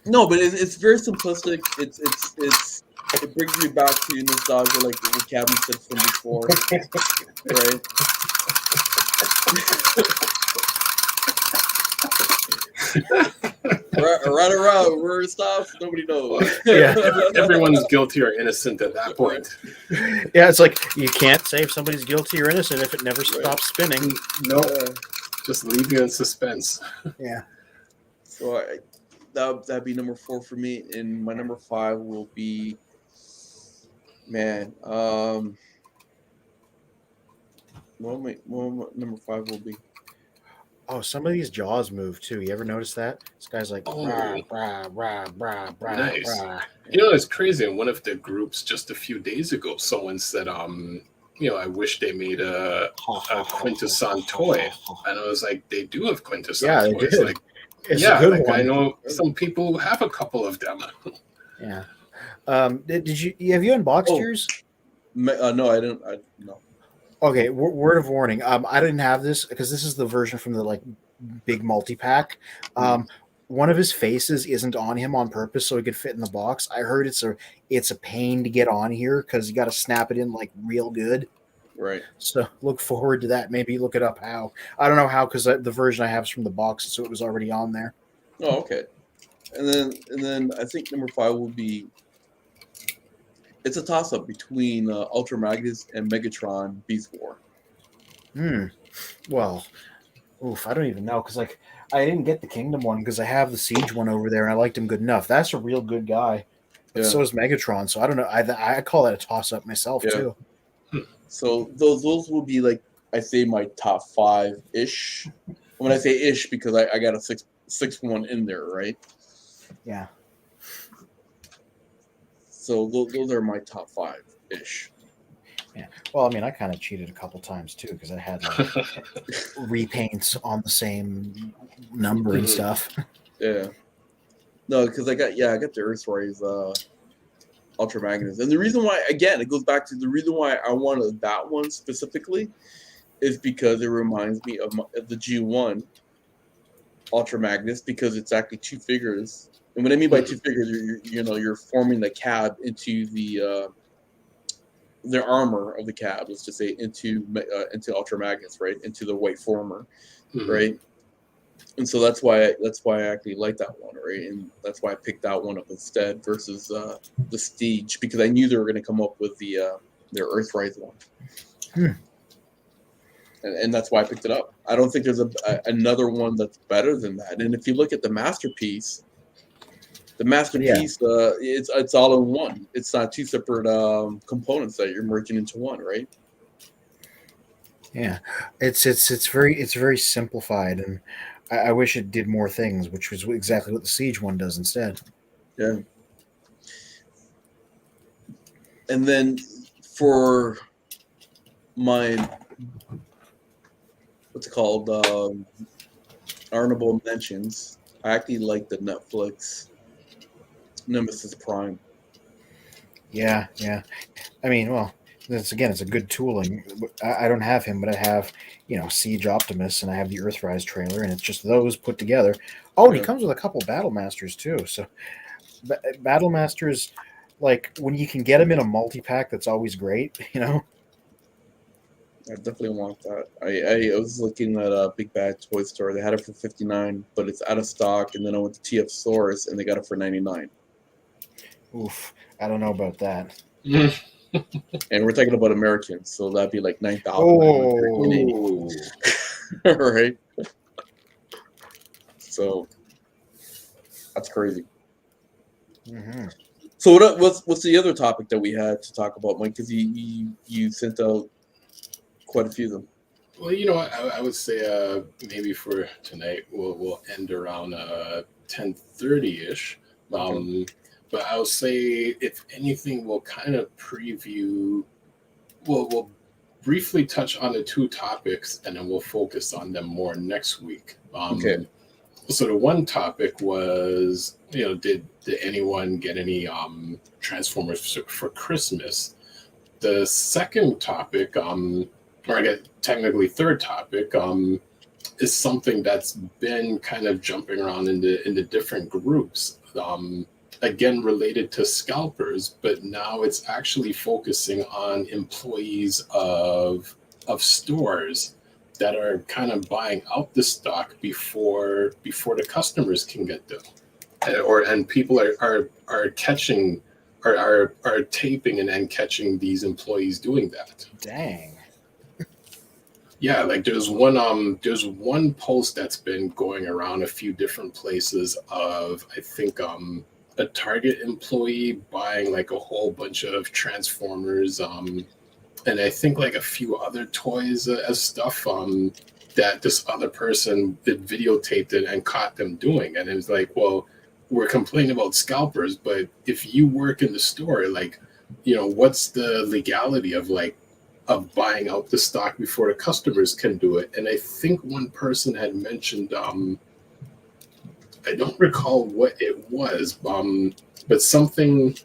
no, but it's very simplistic. It brings me back to nostalgia, like what Kevin said from before, right? Right around where it stops, nobody knows. Yeah. Everyone's guilty or innocent at that point. Yeah, it's like you can't say if somebody's guilty or innocent if it never stops spinning. No, just leave you in suspense. Yeah. So that'd be number 4 for me, and my number 5 will be, man. What my number 5 will be. Oh, some of these jaws move too. You ever notice that? This guy's like, rah, rah, rah, rah, rah, Nice. rah. You know, it's crazy. In one of the groups just a few days ago, someone said, I wish they made a Quintesson toy. And I was like, they do have Quintesson Yeah, they toys. did. Like, It's yeah, a good like one. I know some people who have a couple of them. Yeah. Did you have you unboxed yours? No, I didn't. No. Okay. Word of warning. I didn't have this because this is the version from the like big multi pack. One of his faces isn't on him on purpose so he could fit in the box. I heard it's a pain to get on here because you got to snap it in like real good. Right. So look forward to that. Maybe look it up how. I don't know how because the version I have is from the box, so it was already on there. Oh, okay. And then I think number 5 will be. It's a toss up between Ultra Magnus and Megatron Beast War. Well, I don't even know because like I didn't get the Kingdom one because I have the Siege one over there and I liked him good enough. That's a real good guy. But so is Megatron. So I don't know. I call that a toss up myself too. So those will be like I say my top 5 ish. When I say ish, because I got a 6 1 in there, right? Yeah. So those are my top 5 ish. Yeah. Well, I mean, I kind of cheated a couple times too because I had like repaints on the same number and stuff. Yeah. No, because I got the Earthrise Ultra Magnus, and the reason why, again, it goes back to the reason why I wanted that one specifically is because it reminds me of the G1 Ultra Magnus because it's actually 2 figures. And what I mean by 2 figures, you're forming the cab into the armor of the cab. Let's just say into Ultra Magnus, right? Into the white former, right? And so that's why I actually like that one, right? And that's why I picked that one up instead versus the Siege because I knew they were going to come up with their Earthrise one. And that's why I picked it up. I don't think there's another one that's better than that. And if you look at the masterpiece, it's all in one. It's not 2 separate components that you're merging into one, right? Yeah, it's very simplified, and I wish it did more things, which was exactly what the Siege one does instead. Yeah. And then for my what's it called honorable mentions, I actually like the Netflix Nemesis Prime. Yeah. I mean, well, it's a good tooling. I don't have him, but I have Siege Optimus, and I have the Earthrise trailer, and it's just those put together. Oh, and he comes with a couple Battle Masters too. So Battle Masters, like when you can get them in a multi-pack, that's always great. I definitely want that. I was looking at a Big Bad Toy Store. They had it for $59, but it's out of stock. And then I went to TF Source, and they got it for $99. Oof, I don't know about that. And we're talking about Americans, so that'd be like 9,000. Oh, Right? So that's crazy. mm-hmm. So what's the other topic that we had to talk about, Mike? Because you sent out quite a few of them. Well, you know what? I would say maybe for tonight we'll end around 10:30 ish. Okay. But I'll say if anything, we'll kind of preview. We'll briefly touch on the two topics, and then we'll focus on them more next week. Okay. So the one topic was, did anyone get any Transformers for Christmas? The second topic, or I guess technically third topic, is something that's been kind of jumping around in the different groups. Again, related to scalpers, but now it's actually focusing on employees of stores that are kind of buying out the stock before the customers can get them, and people are catching are taping and then catching these employees doing that. Dang. Yeah, like there's one post that's been going around a few different places of, I think, a Target employee buying like a whole bunch of Transformers, and I think like a few other toys as stuff that this other person did videotaped it and caught them doing. And it was like, well, we're complaining about scalpers, but if you work in the store, like, what's the legality of buying out the stock before the customers can do it? And I think one person had mentioned, I don't recall what it was, but something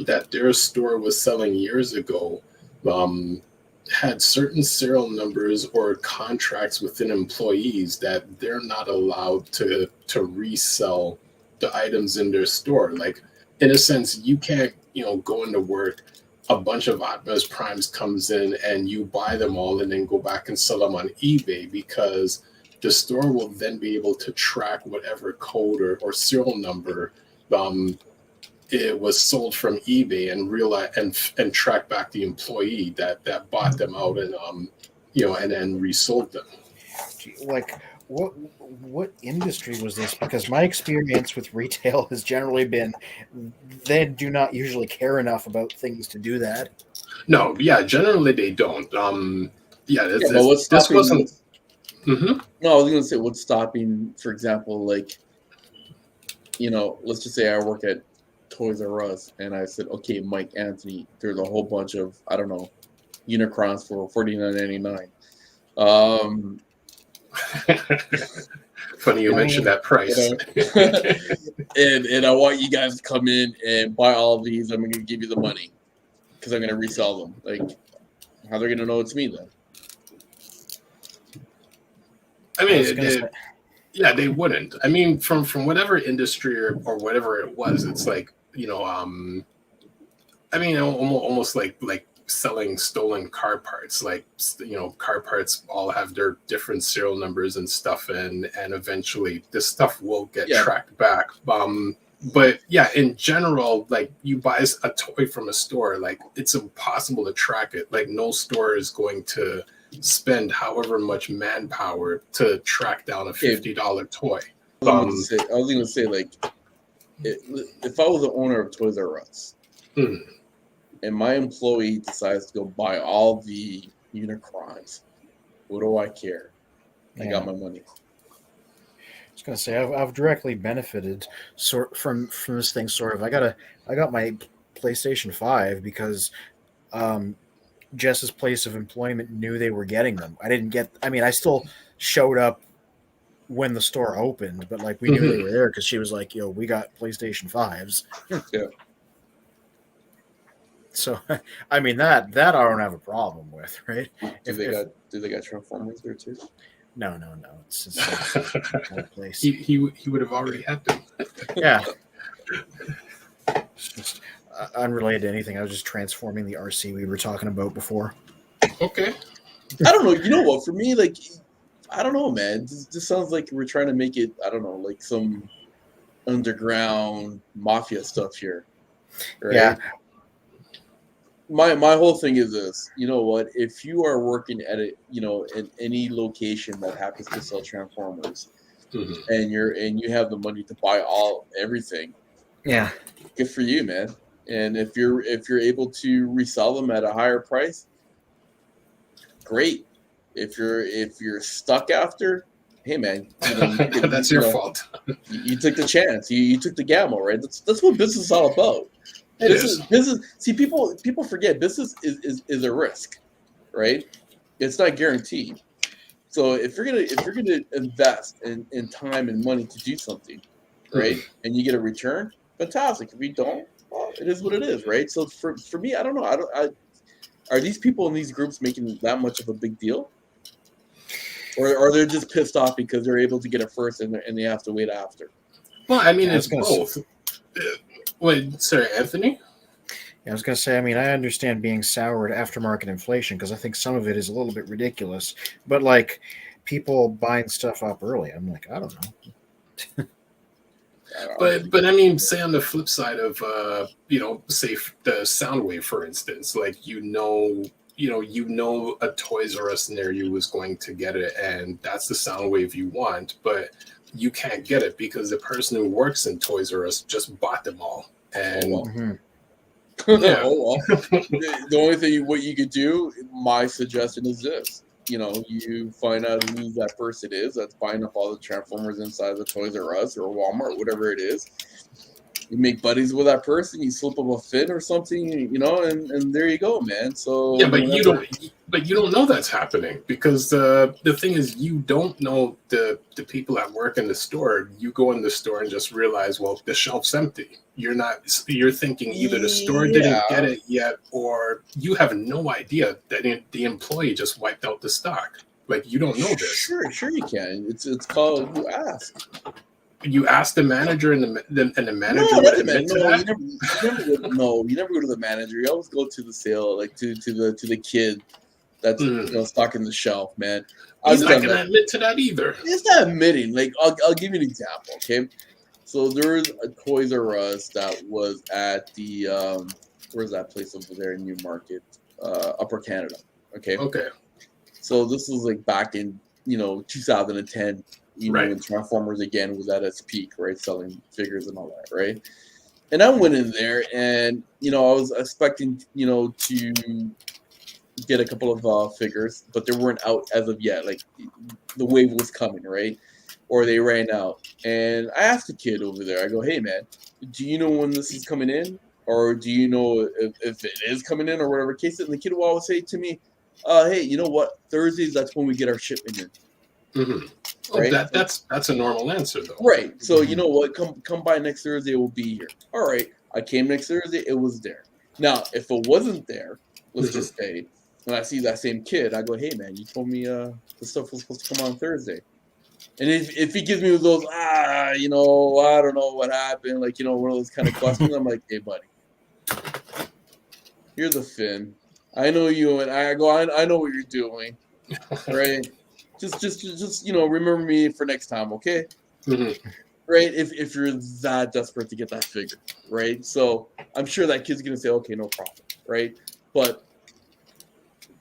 that their store was selling years ago had certain serial numbers or contracts within employees that they're not allowed to resell the items in their store. Like, in a sense, you can't, go into work, a bunch of Optimus Primes comes in and you buy them all and then go back and sell them on eBay, because the store will then be able to track whatever code or serial number it was sold from eBay and realize and track back the employee that bought them out and and then resold them. Like, what industry was this? Because my experience with retail has generally been they do not usually care enough about things to do that. No, yeah, generally they don't. But what's this stopping? wasn't. Mm-hmm. No, I was gonna say what's stopping. For example, like, let's just say I work at Toys R Us, and I said, okay, Mike, Anthony, there's a whole bunch of, I don't know, Unicrons for $49.99. Funny you mentioned that price. And I want you guys to come in and buy all of these. I'm going to give you the money because I'm going to resell them. Like, how are they going to know it's me then? I mean, they wouldn't. I mean, from whatever industry or whatever it was, it's like, I mean, almost like selling stolen car parts. Like, car parts all have their different serial numbers and stuff, and eventually this stuff will get tracked back. But yeah, in general, like, you buy a toy from a store, like, it's impossible to track it. Like, no store is going to spend however much manpower to track down a $50 toy. I was going to say, like, if I was the owner of Toys R Us and my employee decides to go buy all the Unicrons, what do I care? I got my money. I was going to say I've directly benefited from this thing. Sort of. I got my PlayStation 5 because Jess's place of employment knew they were getting them. I still showed up when the store opened, but like, we knew they were there because she was like, "Yo, we got PlayStation 5s." Yeah. So, I mean, that I don't have a problem with, right? Do they got Transformers there too? No. It's a place. He would have already had them. Yeah. It's just unrelated to anything. I was just transforming the RC we were talking about before. Okay. I don't know. You know what? For me, like, I don't know, man. This sounds like we're trying to make it, I don't know, like some underground mafia stuff here. Right? Yeah. my whole thing is this. You know what? If you are working at a in any location that happens to sell Transformers, and you have the money to buy everything, Yeah. good for you, man. And if you're able to resell them at a higher price, great. If you're stuck after, hey man, that's your fault. You took the chance. You took the gamble, right? That's what business is all about. Business. See, people forget business is a risk, right? It's not guaranteed. So if you're gonna invest in time and money to do something, right, and you get a return, fantastic. If you don't, well, it is what it is, right? So for me, I don't know. Are these people in these groups making that much of a big deal, or are they just pissed off because they're able to get it first and they have to wait after? Well, I mean, it's both. Wait, sorry, Anthony? I was going to say, I mean, I understand being sour at aftermarket inflation because I think some of it is a little bit ridiculous. But, like, people buying stuff up early, I'm like, I don't know. But I mean, say on the flip side of, say the Soundwave, for instance, like, a Toys R Us near you is going to get it, and that's the Soundwave you want, but you can't get it because the person who works in Toys R Us just bought them all. And yeah. The only thing what you could do, my suggestion is this: you find out who that person is that's buying up all the Transformers inside the Toys R Us or Walmart, whatever it is. You make buddies with that person, you slip them a fin or something, and there you go, man. So yeah, but you don't know that's happening because the thing is, you don't know the people that work in the store. You go in the store and just realize, well, the shelf's empty. You're thinking either the store didn't get it yet, or you have no idea that the employee just wiped out the stock. Like, you don't know this. Sure you can. It's called you ask. You ask the manager, and the manager would admit to that? You never go to the manager. You always go to the sale, like to the kid that's stocking the shelf, man. He's not going to admit to that either. He's not admitting. Like, I'll give you an example, okay? So there was a Toys R Us that was at the where's that place over there in Newmarket, Upper Canada, okay? Okay. So this was like back in 2010. When Transformers again was at its peak, right, selling figures and all that, right? And I went in there, and I was expecting, to get a couple of figures, but they weren't out as of yet. Like, the wave was coming, right? Or they ran out. And I asked the kid over there, I go, "Hey, man, do you know when this is coming in, or do you know if it is coming in, or whatever case?" And the kid will always say to me, "Hey, you know what? Thursdays, that's when we get our shipment in." Mm-hmm. Right? That's a normal answer, though. Right. So you know what? Come by next Thursday. It will be here. All right. I came next Thursday. It was there. Now, if it wasn't there, let's just say, when I see that same kid, I go, "Hey, man, you told me the stuff was supposed to come on Thursday." And if he gives me those, I don't know what happened, like, one of those kind of questions, I'm like, "Hey, buddy, here's a fin. I know you, and I know what you're doing, right? Just remember me for next time, okay?" Right? If you're that desperate to get that figure, right? So I'm sure that kid's gonna say, "Okay, no problem," right? But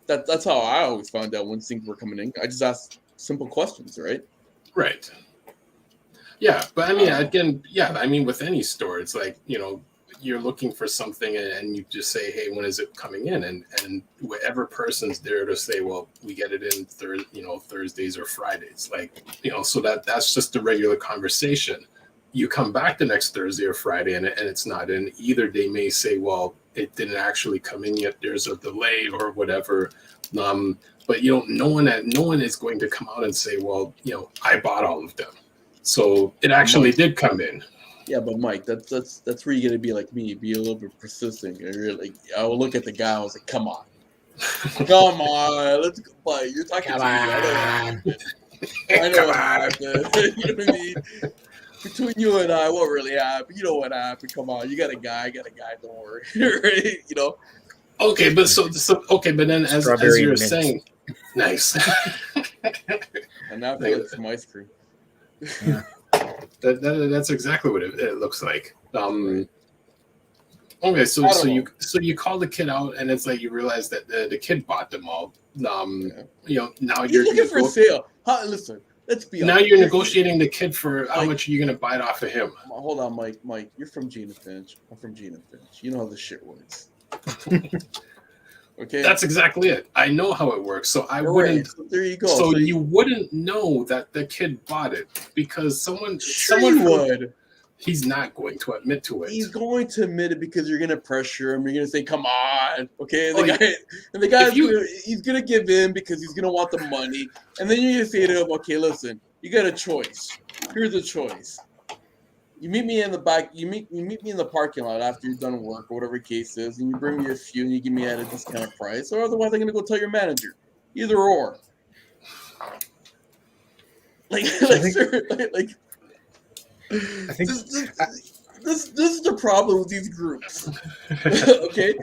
that's how I always found out when things were coming in. I just asked simple questions, right? Right. Yeah, but I mean, again, with any store, it's like, you're looking for something and you just say, "Hey, when is it coming in?" And whatever person's there to say, "Well, we get it in Thursdays or Fridays," like, so that's just a regular conversation. You come back the next Thursday or Friday and it's not in. Either they may say, "Well, it didn't actually come in yet. There's a delay or whatever." But no one is going to come out and say, "Well, I bought all of them, so it actually did come in." Yeah, but Mike, that's where you got to be like me, be a little bit persistent. You're like, I will look at the guy, I was like, "Come on, come on, let's go play." You're talking to me. I know what happened. You know what I mean? Between you and I, what really happened? You know what happened? Come on, you got a guy. Don't worry, right? Okay, but but then as you were saying, nice. And now I feel like some ice cream. Yeah. That's exactly what it looks like. Okay, so you call the kid out, and it's like you realize that the kid bought them all. Now He's looking for a sale. Listen, let's be honest. Now you're negotiating the kid for how much are you going to buy it off of him. Hold on, Mike. You're from Gina Finch. I'm from Gina Finch. You know how this shit works. Okay, that's exactly it. I know how it works, so I wouldn't. So there you go. So you wouldn't know that the kid bought it because someone would. He's not going to admit to it. He's going to admit it because you're going to pressure him. You're going to say, "Come on, okay." And the guy, he's going to give in because he's going to want the money. And then you're going to say to him, "Okay, listen, you got a choice. Here's a choice. You meet me in the back. You meet me in the parking lot after you're done work, or whatever the case is, and you bring me a few, and you give me at a discounted price, or otherwise, I'm going to go tell your manager. Either or." I think this is the problem with these groups. Okay,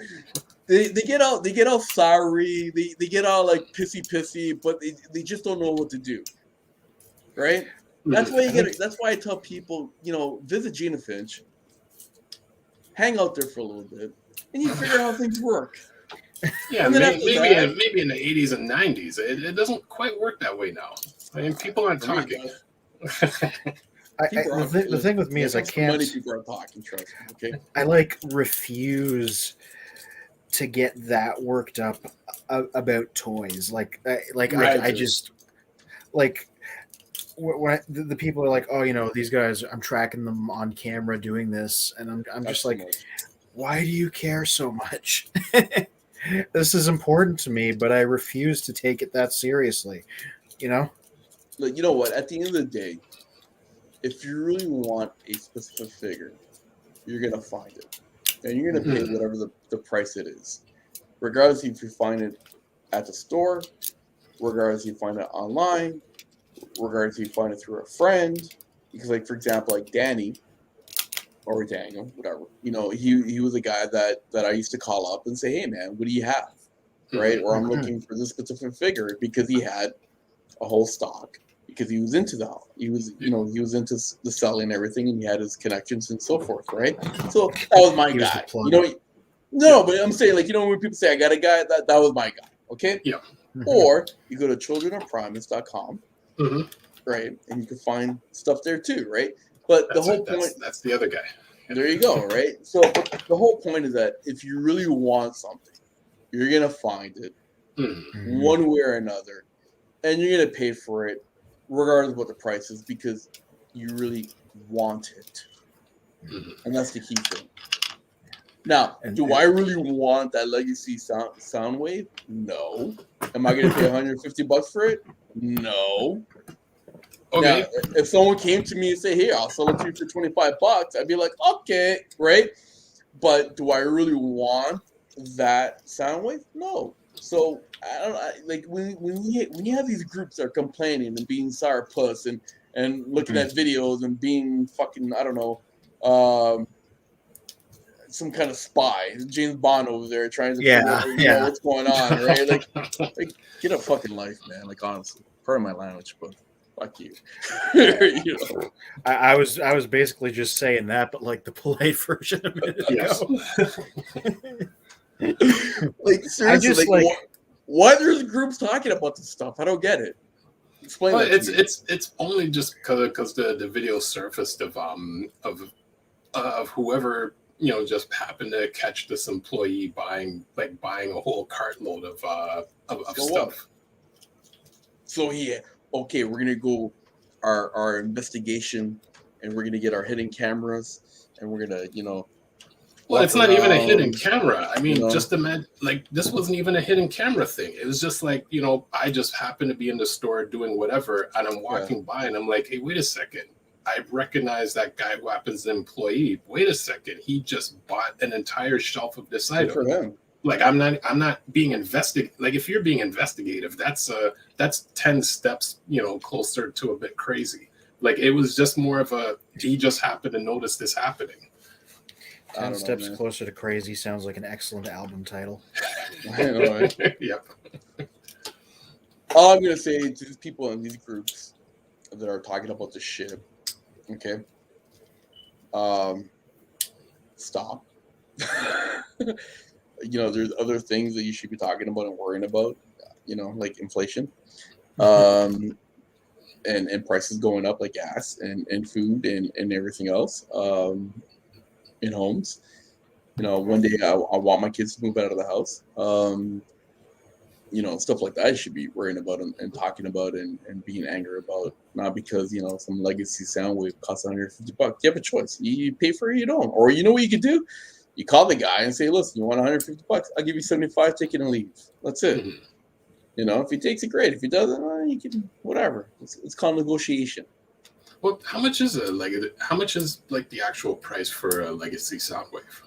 they get all sorry, they get all like pissy, but they just don't know what to do. Right? That's why I tell people, visit Gina Finch, hang out there for a little bit, and you figure out how things work. Yeah, maybe in the 80s and 90s, it doesn't quite work that way now. I mean, people aren't talking. The thing with me is I can't. Many people are talking. Trust me. Okay. I refuse to get that worked up about toys. I just when the people are like, oh, these guys, I'm tracking them on camera doing this, and I'm just like, why do you care so much? This is important to me, but I refuse to take it that seriously. Look, you know what? At the end of the day, if you really want a specific figure, you're going to find it. And you're going to pay whatever the price it is. Regardless if you find it at the store, regardless if you find it online, regardless if you find it through a friend. Because, for example, Danny or Daniel, whatever, he was a guy that I used to call up and say, hey, man, what do you have? Right? Or I'm looking for this specific figure because he had a whole stock. Because he was into he was into the selling and everything, and he had his connections and so forth, right? So that was my guy. No, but I'm saying when people say I got a guy, that was my guy. Okay. Yeah. Or you go to childrenofprimus.com, right, and you can find stuff there too, right? But the whole point that's the other guy. There you go, right? So the whole point is that if you really want something, you're gonna find it one way or another, and you're gonna pay for it. Regardless of what the price is, because you really want it. And that's the key thing. Now, do I really want that legacy sound wave? No. Am I going to pay $150 for it? No. Okay. Now, if someone came to me and said, hey, I'll sell it to you for $25, I'd be like, okay, right? But do I really want that sound wave? No. So I don't when you have these groups that are complaining and being sourpuss and looking at videos and being fucking some kind of spy, James Bond over there trying to figure out what's going on, right? Get a fucking life, man. Honestly, pardon my language, but fuck you. I was basically just saying that, but the polite version a minute ago. Seriously, why there's groups talking about this stuff? I don't get it. Explain that to me. It's only just because the video surfaced of whoever just happened to catch this employee buying a whole cartload of stuff. So we're gonna go our investigation, and we're gonna get our hidden cameras, and we're gonna Well, it's not even a hidden camera. I mean, just imagine, this wasn't even a hidden camera thing. It was just I just happened to be in the store doing whatever, and I'm walking by, and I'm like, hey, wait a second. I recognize that guy who happens to be an employee. Wait a second. He just bought an entire shelf of this item. For him. I'm not being investigated. If you're being investigative, that's 10 steps, closer to a bit crazy. It was just more of he just happened to notice this happening. 10 Steps Closer to Crazy sounds like an excellent album title. I know, right? Yep. All I'm going to say to these people in these groups that are talking about this shit, okay, stop. There's other things that you should be talking about and worrying about, like inflation, and prices going up like gas and food and everything else, in homes. One day I want my kids to move out of the house. Stuff like that I should be worrying about and talking about and being angry about, not because, some legacy sound wave costs $150. You have a choice. You pay for it, you don't. Or you know what you could do? You call the guy and say, listen, you want $150? I'll give you 75, take it and leave. That's it. If he takes it, great. If he doesn't, you can, whatever. It's called negotiation. Well, how much is the actual price for a legacy sound wave?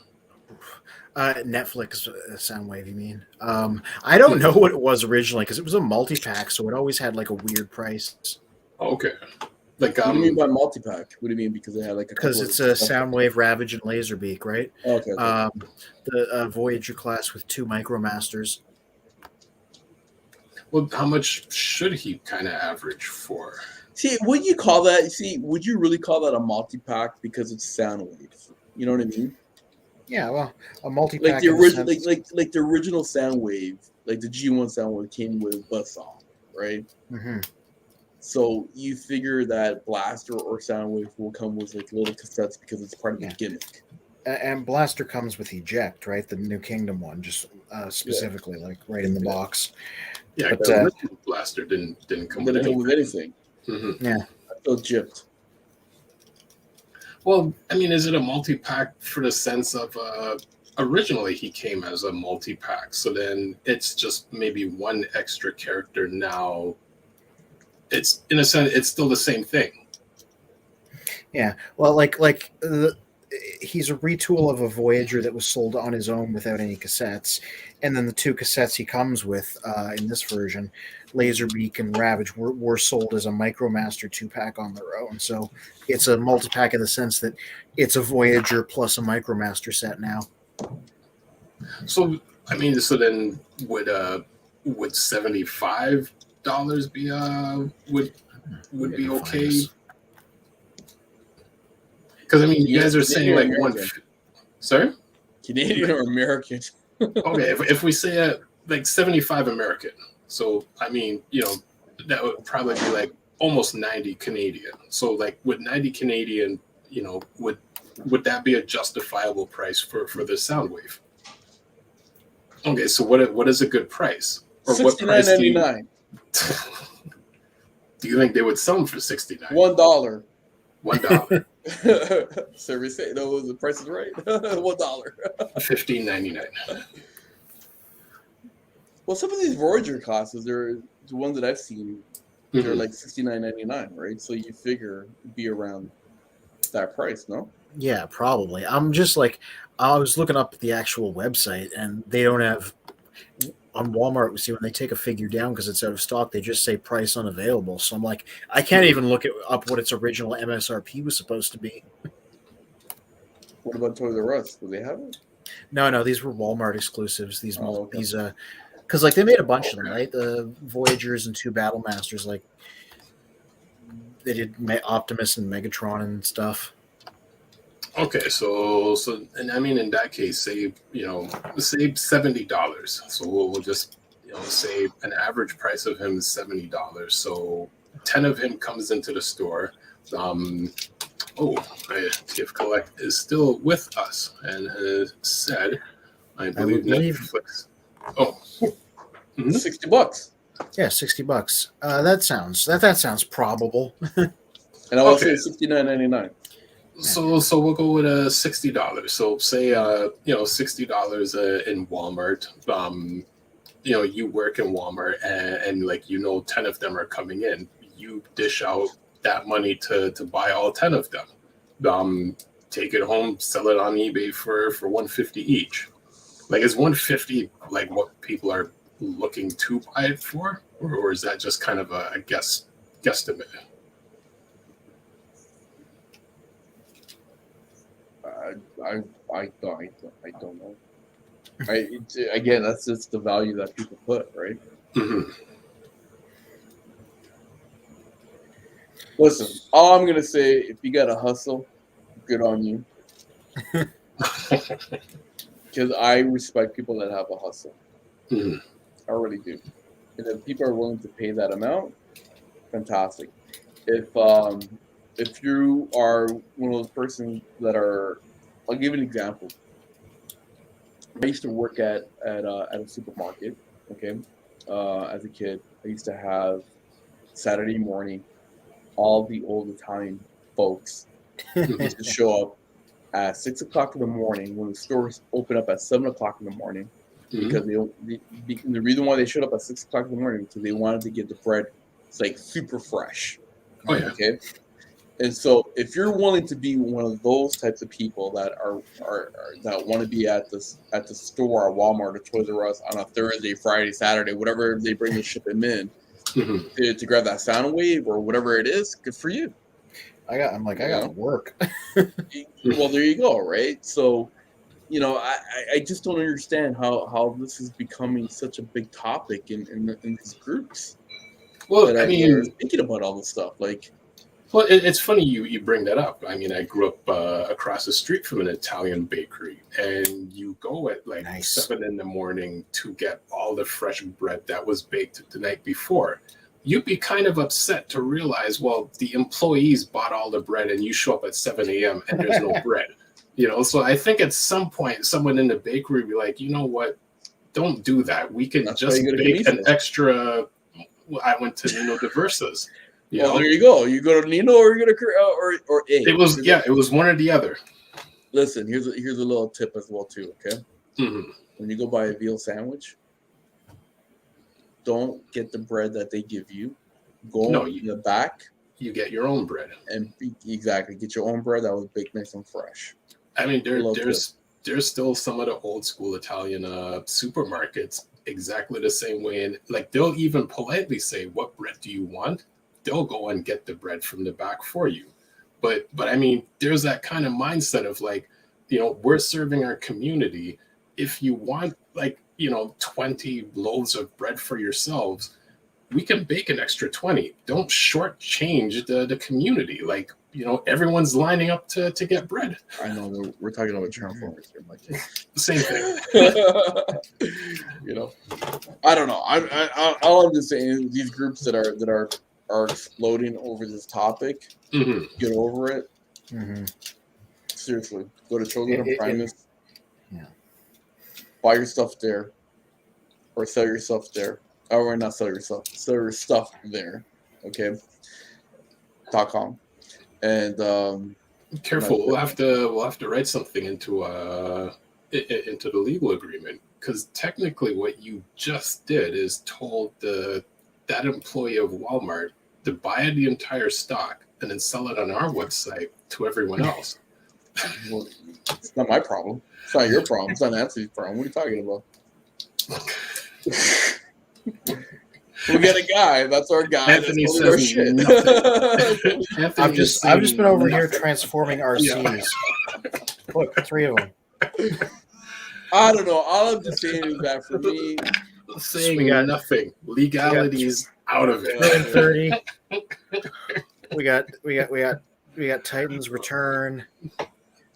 Netflix Soundwave, you mean? I don't know what it was originally because it was a multi-pack, so it always had like a weird price. Okay. Like, what do you mean by multi-pack? What do you mean? Because they had like because it's a Soundwave, Ravage, and Laserbeak, right? Okay. The Voyager class with 2 Micromasters. Well, how much should he kind of average for? See, would you call that? Would you really call that a multi-pack because it's Soundwave? You know what I mean? Yeah, well, a multi-pack. Like the original, like the original Soundwave, like the G1 Soundwave came with Buzzsaw, right? Mm-hmm. So you figure that Blaster or Soundwave will come with like little cassettes because it's part of the gimmick. And Blaster comes with Eject, right? The New Kingdom one, just specifically, like right in the box. Yeah, but Blaster didn't come with anything. Mm-hmm. Yeah, I feel gypped. Well, I mean, is it a multi-pack for the sense of originally he came as a multi-pack, so then it's just maybe one extra character now. It's, in a sense, it's still the same thing. Yeah, well, he's a retool of a Voyager that was sold on his own without any cassettes, and then the 2 cassettes he comes with in this version, Laserbeak and Ravage, were sold as a Micromaster 2-pack on their own. So it's a multi-pack in the sense that it's a Voyager plus a Micromaster set now. So I mean, so then would $75 be would be okay? Because I mean, you guys are saying like one. Sorry, Canadian or American? Okay, if we say like 75 American, so I mean, that would probably be like almost 90 Canadian. So like with 90 Canadian, would that be a justifiable price for the Soundwave? Okay, so what is a good price? Or what price do you think they would sell them for $69? $1. $1. Service say no, the price is right. $1. $15.99. Well, some of these Voyager classes, they're the ones that I've seen. They're like $69.99, right? So you figure it'd be around that price, no? Yeah, probably. I'm just like, I was looking up the actual website, and they don't have on Walmart. We see when they take a figure down because it's out of stock, they just say price unavailable. So I'm like, I can't even look up what its original MSRP was supposed to be. What about Toys R Us? Do they have it? No, these were Walmart exclusives. These because like they made a bunch of them, right? The Voyagers and 2 Battle Masters, like they did Optimus and Megatron and stuff. Okay, so and I mean in that case, save $70. So we'll just say an average price of him is $70. So 10 of him comes into the store. TF Collect is still with us and has said, I believe Netflix. Oh, $60. Yeah, $60. That sounds probable. And I'll say $69.99. So we'll go with $60. So say $60 in Walmart. You work in Walmart and 10 of them are coming in. You dish out that money to buy all 10 of them. Take it home, sell it on eBay for $150 each. Like, is $150 like what people are looking to buy it for, or is that just kind of a guesstimate? I don't know. Again, that's just the value that people put, right? Mm-hmm. Listen, all I'm gonna say, if you got to hustle, good on you. because I respect people that have a hustle. Mm-hmm. I really do. And if people are willing to pay that amount, fantastic. If you are one of those persons that are, I'll give you an example. I used to work at a supermarket. Okay, as a kid, I used to have Saturday morning. All the old Italian folks used to show up at 6 o'clock in the morning when the stores open up at 7 o'clock in the morning. Because the reason why they showed up at 6 o'clock in the morning because they wanted to get the bread, it's like super fresh. Oh yeah. Okay. And so, if you're willing to be one of those types of people that are that want to be at the store, or Walmart, or Toys R Us on a Thursday, Friday, Saturday, whatever they bring the shipment in, to grab that sound wave or whatever it is, good for you. I gotta work. Well, there you go, right? So, I just don't understand how this is becoming such a big topic in these groups. Well, that are thinking about all this stuff, like. Well, it's funny you bring that up. I mean, I grew up across the street from an Italian bakery, and you go at like 7 a.m. to get all the fresh bread that was baked the night before. You'd be kind of upset to realize, well, the employees bought all the bread, and you show up at 7 a.m. and there's no bread. So I think at some point, someone in the bakery would be like, you know what? Don't do that. We can just bake an extra. I went to Nino Diversas. There you go. You go to Nino or you go to or A. It was one or the other. Listen, here's a little tip as well too. Okay, when you go buy a veal sandwich, don't get the bread that they give you. Go in the back. You get your own bread, and get your own bread that was baked nice and fresh. I mean, there's still some of the old school Italian supermarkets exactly the same way, and like they'll even politely say, "What bread do you want?" They'll go and get the bread from the back for you. But I mean, there's that kind of mindset of like, we're serving our community. If you want 20 loaves of bread for yourselves, we can bake an extra 20. Don't shortchange the community. Like, everyone's lining up to get bread. I know we're talking about Transformers here, Mike. The same thing. I don't know. All I'm just saying is these groups that are exploding over this topic. Get over it. Seriously, go to Children of Primus. Buy your stuff there, or sell your stuff there, or not sell your stuff. Sell your stuff there. Okay. .com. And careful, we'll have to write something into the legal agreement, because technically what you just did is told that employee of Walmart to buy the entire stock and then sell it on our website to everyone else. Well, it's not my problem. It's not your problem. It's not Nancy's problem. What are you talking about? We get a guy. That's our guy. Anthony says shit. I've just been over here transforming RCs. Yeah. Look, 3 of them. I don't know. All I'm just saying is that for me, saying we got nothing. Legality's out of it. 30. We got Titan's Return.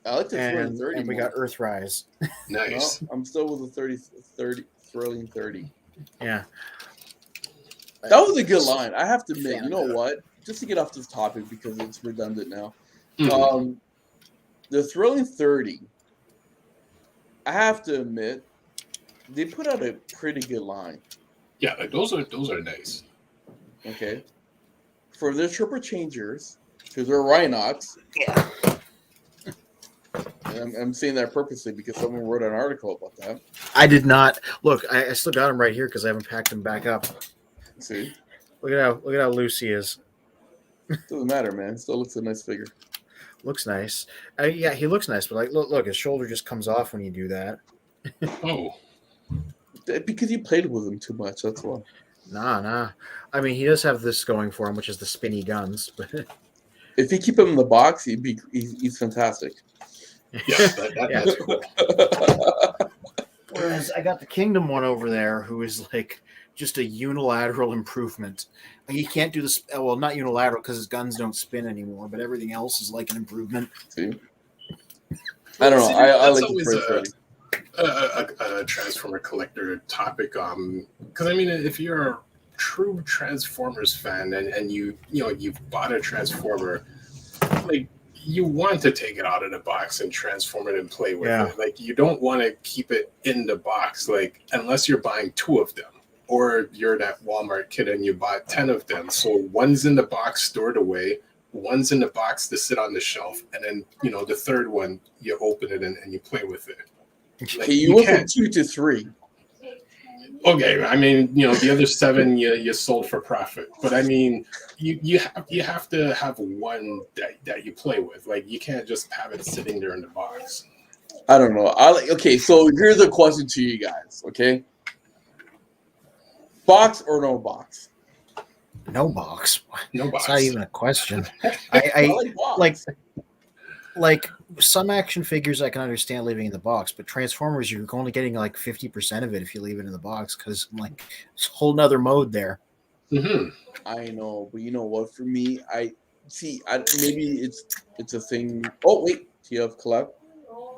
I like the and 30. And we got Earthrise. Nice. No, I'm still with the 30 Thrilling 30. Yeah. That was a good line. I have to admit, you know what? Just to get off this topic because it's redundant now. The Thrilling 30, I have to admit, they put out a pretty good line. Yeah, like those are nice. Okay. For the Tripper Changers, because they're Rhinox. Yeah. I'm saying that purposely because someone wrote an article about that. I did not. Look, I still got them right here because I haven't packed them back up. See? Look at how loose he is. Doesn't matter, man. Still looks a nice figure. Looks nice. Yeah, he looks nice, but like, look, his shoulder just comes off when you do that. Oh. Because you played with him too much, that's why. Nah. I mean, he does have this going for him, which is the spinny guns. But if you keep him in the box, he's fantastic. Yeah, that's cool. Whereas I got the Kingdom one over there, who is like just a unilateral improvement. He can't do this. Well, not unilateral because his guns don't spin anymore, but everything else is like an improvement. See? I don't know. I like the a Transformer collector topic. Because I mean, if you're a true Transformers fan and you've bought a Transformer, like you want to take it out of the box and transform it and play with it. Like you don't want to keep it in the box, like unless you're buying 2 of them. Or you're that Walmart kid and you bought 10 of them. So one's in the box stored away, one's in the box to sit on the shelf, and then the third one you open it and you play with it. Like, you went from 2 to 3. Okay, I mean the other 7 you sold for profit, but I mean you have to have one that you play with. Like you can't just have it sitting there in the box. I don't know. Okay, so here's a question to you guys. Okay. Box or no box? No box. No box. It's not even a question. I like some action figures I can understand leaving in the box, but Transformers you're only getting like 50% of it if you leave it in the box because like it's a whole nother mode there. Mm-hmm. I know, but you know what? For me, maybe it's a thing. Oh wait, TF Collect.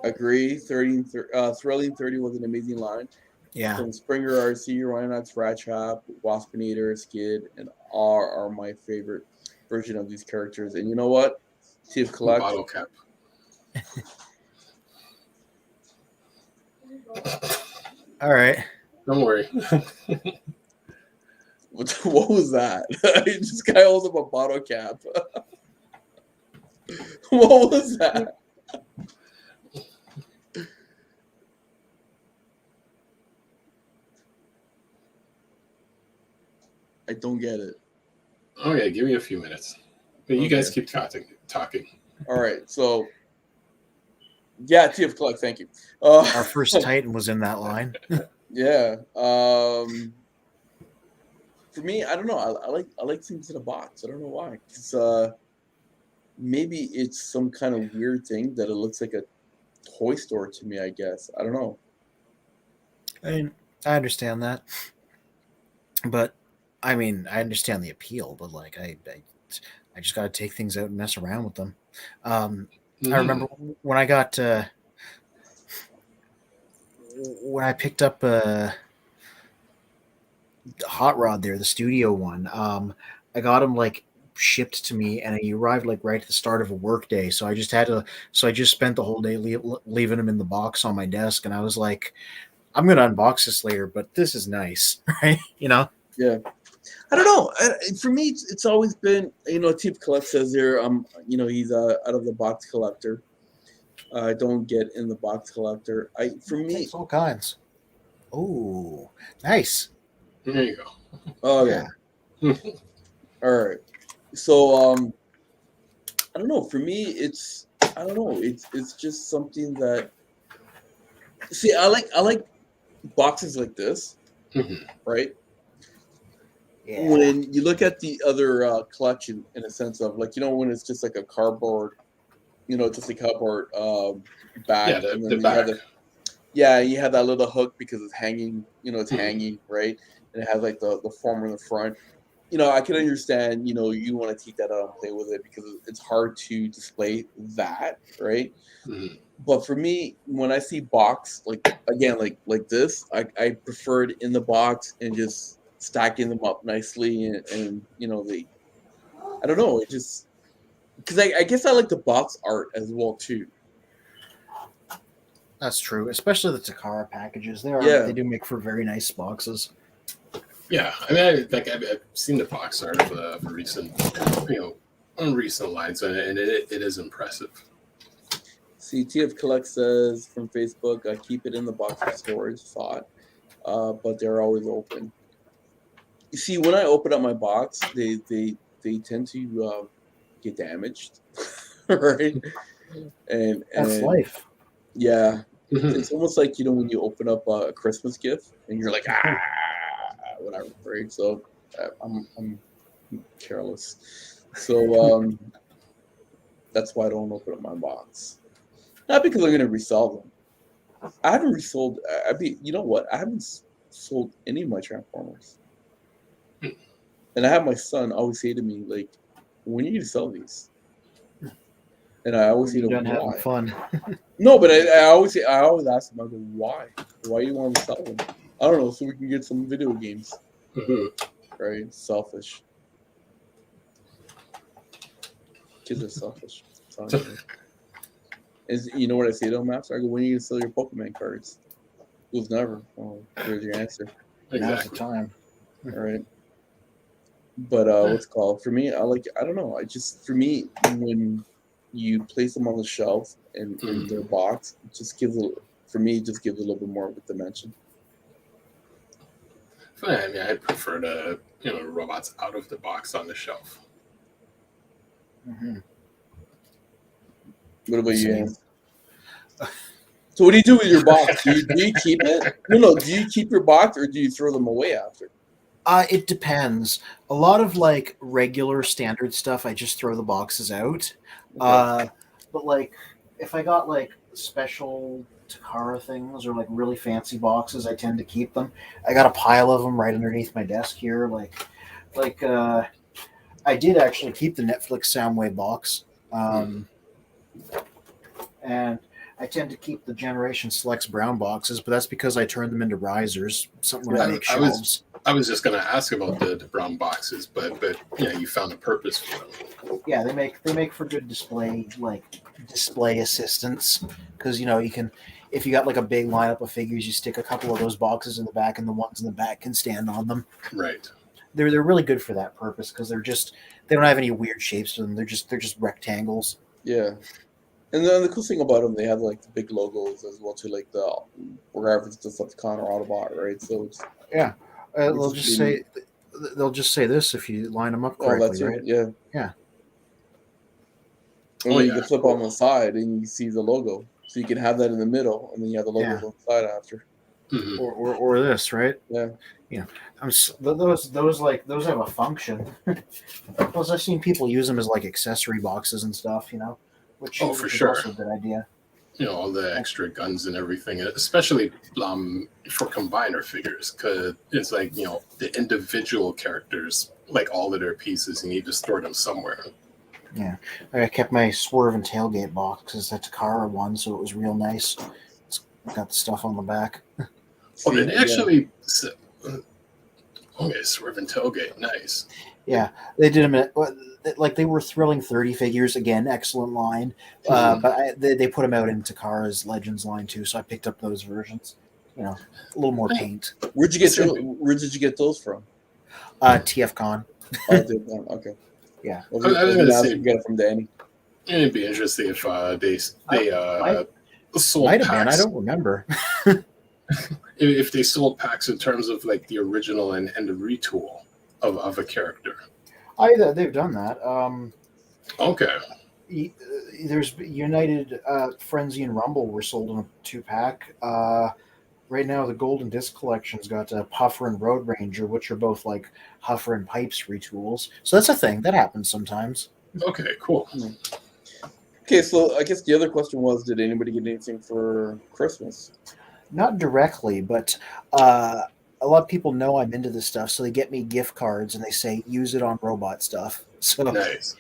Agree. Thrilling 30 was an amazing line. Yeah. From Springer RC, Rhinox, Rat Trap, Waspinator, Skid, and R are my favorite version of these characters. And you know what? TF Collect. Bottle cap. All right. Don't worry. What was that? This guy holds up a bottle cap. What was that? I don't get it. Okay, give me a few minutes. But you guys keep talking. All right, so yeah, TF Collect, thank you. Our first Titan was in that line. Yeah. For me, I don't know. I like things in a box. I don't know why. Because maybe it's some kind of weird thing that it looks like a toy store to me, I guess. I don't know. I mean, I understand that. But I mean, I understand the appeal, but like I just got to take things out and mess around with them. I remember when I got when I picked up a Hot Rod there, the studio one. I got him like shipped to me, and he arrived like right at the start of a work day. So I just had to. So I just spent the whole day leaving him in the box on my desk, and I was like, I'm gonna unbox this later, but this is nice, right? Yeah. I don't know. For me, it's always been, TF Collect says there, he's a out of the box collector. I don't get in the box collector. For me, it's all kinds. Oh, nice. There you go. Oh yeah. All right. So I don't know. For me, it's just something that. See, I like boxes like this, right? Yeah. When you look at the other collection, in a sense of like when it's just like a cardboard, just a cardboard bag, Yeah, and then the back. you have that little hook because it's hanging, it's hanging, right? And it has like the form in the front. I can understand, you want to take that out and play with it because it's hard to display that, right? Mm-hmm. But for me, when I see box, like this, I prefer it in the box and just stacking them up nicely and I don't know, it just because I guess I like the box art as well too. That's true, especially the Takara packages. They do make for very nice boxes. Yeah, I mean, I've seen the box art for recent, on recent lines, and it is impressive. See, TF Collect says from Facebook, I keep it in the box for storage, thought, but they're always open. You see, when I open up my box, they tend to get damaged, right? And That's life. Yeah, it's almost like when you open up a Christmas gift and you're like whatever, right? So I'm careless. So that's why I don't open up my box. Not because I'm gonna resell them. I haven't resold. You know what? I haven't sold any of my Transformers. And I have my son always say to me, like, when are you gonna sell these? And I always say, done having why? fun. No, but I always ask them, I go, why? Why do you want to sell them? I don't know, so we can get some video games. Right? Selfish. Kids are selfish. You know what I say to them after? I go, when are you going to sell your Pokemon cards? It was never. Oh, there's your answer. Now's the time. All right. But what's it called? For me, I don't know. For me, when you place them on the shelf and in their box, it just gives a little bit more of a dimension. I mean, I prefer the robots out of the box on the shelf. Mm-hmm. What about you, Anne? So what do you do with your box? Do you keep it? No. Do you keep your box or do you throw them away after? It depends. A lot of like regular standard stuff, I just throw the boxes out. Okay. But like if I got like special Takara things or like really fancy boxes, I tend to keep them. I got a pile of them right underneath my desk here. I did actually keep the Netflix Soundwave box. And I tend to keep the Generation Selects brown boxes, but that's because I turn them into risers. Something when I make shelves. I was just going to ask about the brown boxes, but you found a purpose for them. Yeah, they make for good display assistance because you can, if you got like a big lineup of figures, you stick a couple of those boxes in the back, and the ones in the back can stand on them. Right. They're really good for that purpose because they don't have any weird shapes to them. They're just rectangles. Yeah. And then the cool thing about them, they have like the big logos as well too, like the wherever it's Decepticon or Autobot, right? So it's they'll just say this if you line them up correctly, that's right? It. Yeah. Yeah. And then you can flip on the side and you see the logo, so you can have that in the middle, and then you have the logos on the side after. Mm-hmm. Or this, right? Yeah. Those have a function. Plus, I've seen people use them as like accessory boxes and stuff, which for sure, is also a good idea. All the extra guns and everything, especially for combiner figures, because it's like the individual characters, like all of their pieces, you need to store them somewhere. Yeah, I kept my Swerve and Tailgate box because that's a Takara one, so it was real nice. It's got the stuff on the back. Did they actually? Okay, Swerve and Tailgate, nice. Yeah, they did them like they were Thrilling 30 figures again, excellent line. But they put them out in Takara's Legends line too, so I picked up those versions. A little more paint. Where did you get those from? TFCon. Okay. Yeah. I was going to ask you get it from Danny. It'd be interesting if they sold might have packs. been. I don't remember. If they sold packs in terms of like the original and the retool of a character. They've done that. Okay. There's United Frenzy and Rumble were sold in a 2-pack. Right now, the Golden Disc Collection's got Puffer and Road Ranger, which are both like Huffer and Pipes retools. So that's a thing that happens sometimes. Okay, cool. Okay, so I guess the other question was, did anybody get anything for Christmas? Not directly, but a lot of people know I'm into this stuff, so they get me gift cards and they say use it on robot stuff. So nice.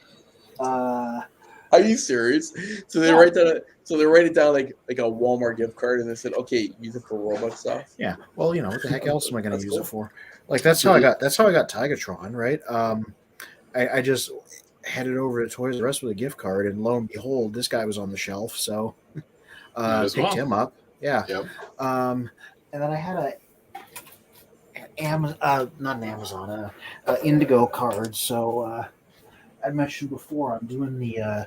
Are you serious? So they write that. So they write it down like a Walmart gift card, and they said, "Okay, use it for robot stuff." Yeah. Well, what the heck else am I going to use it for? Like that's how I got Tigatron, right? I just headed over to Toys R Us with a gift card, and lo and behold, this guy was on the shelf, so picked him up. Yeah. Yep. And then I had not an Amazon, Indigo card. So I mentioned before I'm doing the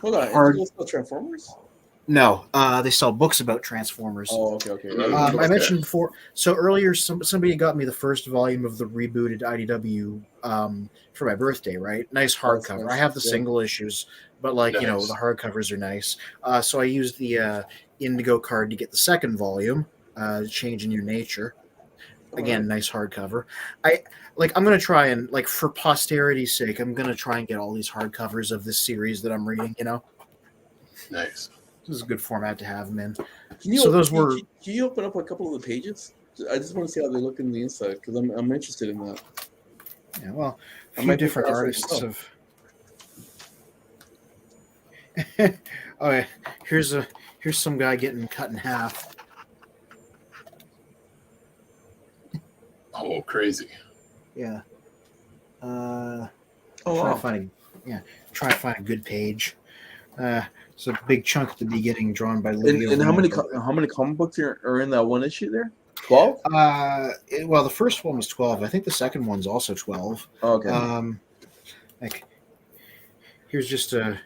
hold on. Indigo Transformers? No, they sell books about Transformers. Oh, okay. I mentioned before. So earlier, somebody got me the first volume of the rebooted IDW for my birthday. Right, nice hardcover. I have the single issues, but the hardcovers are nice. So I used the Indigo card to get the second volume, Change in Your Nature. Again, nice hardcover. I'm gonna try and for posterity's sake, I'm gonna try and get all these hardcovers of this series that I'm reading. Nice. This is a good format to have them in. Can you open up a couple of the pages? I just want to see how they look in the inside because I'm interested in that. Yeah, well, a few different artists have. Oh yeah, here's some guy getting cut in half. Oh, crazy. Yeah. Oh, Try wow. finding try to find a good page. It's a big chunk at the beginning drawn by Livia. And how many comic books are in that one issue there? 12? Well, the first one was 12. I think the second one's also 12. Oh, okay. Like, here's just a,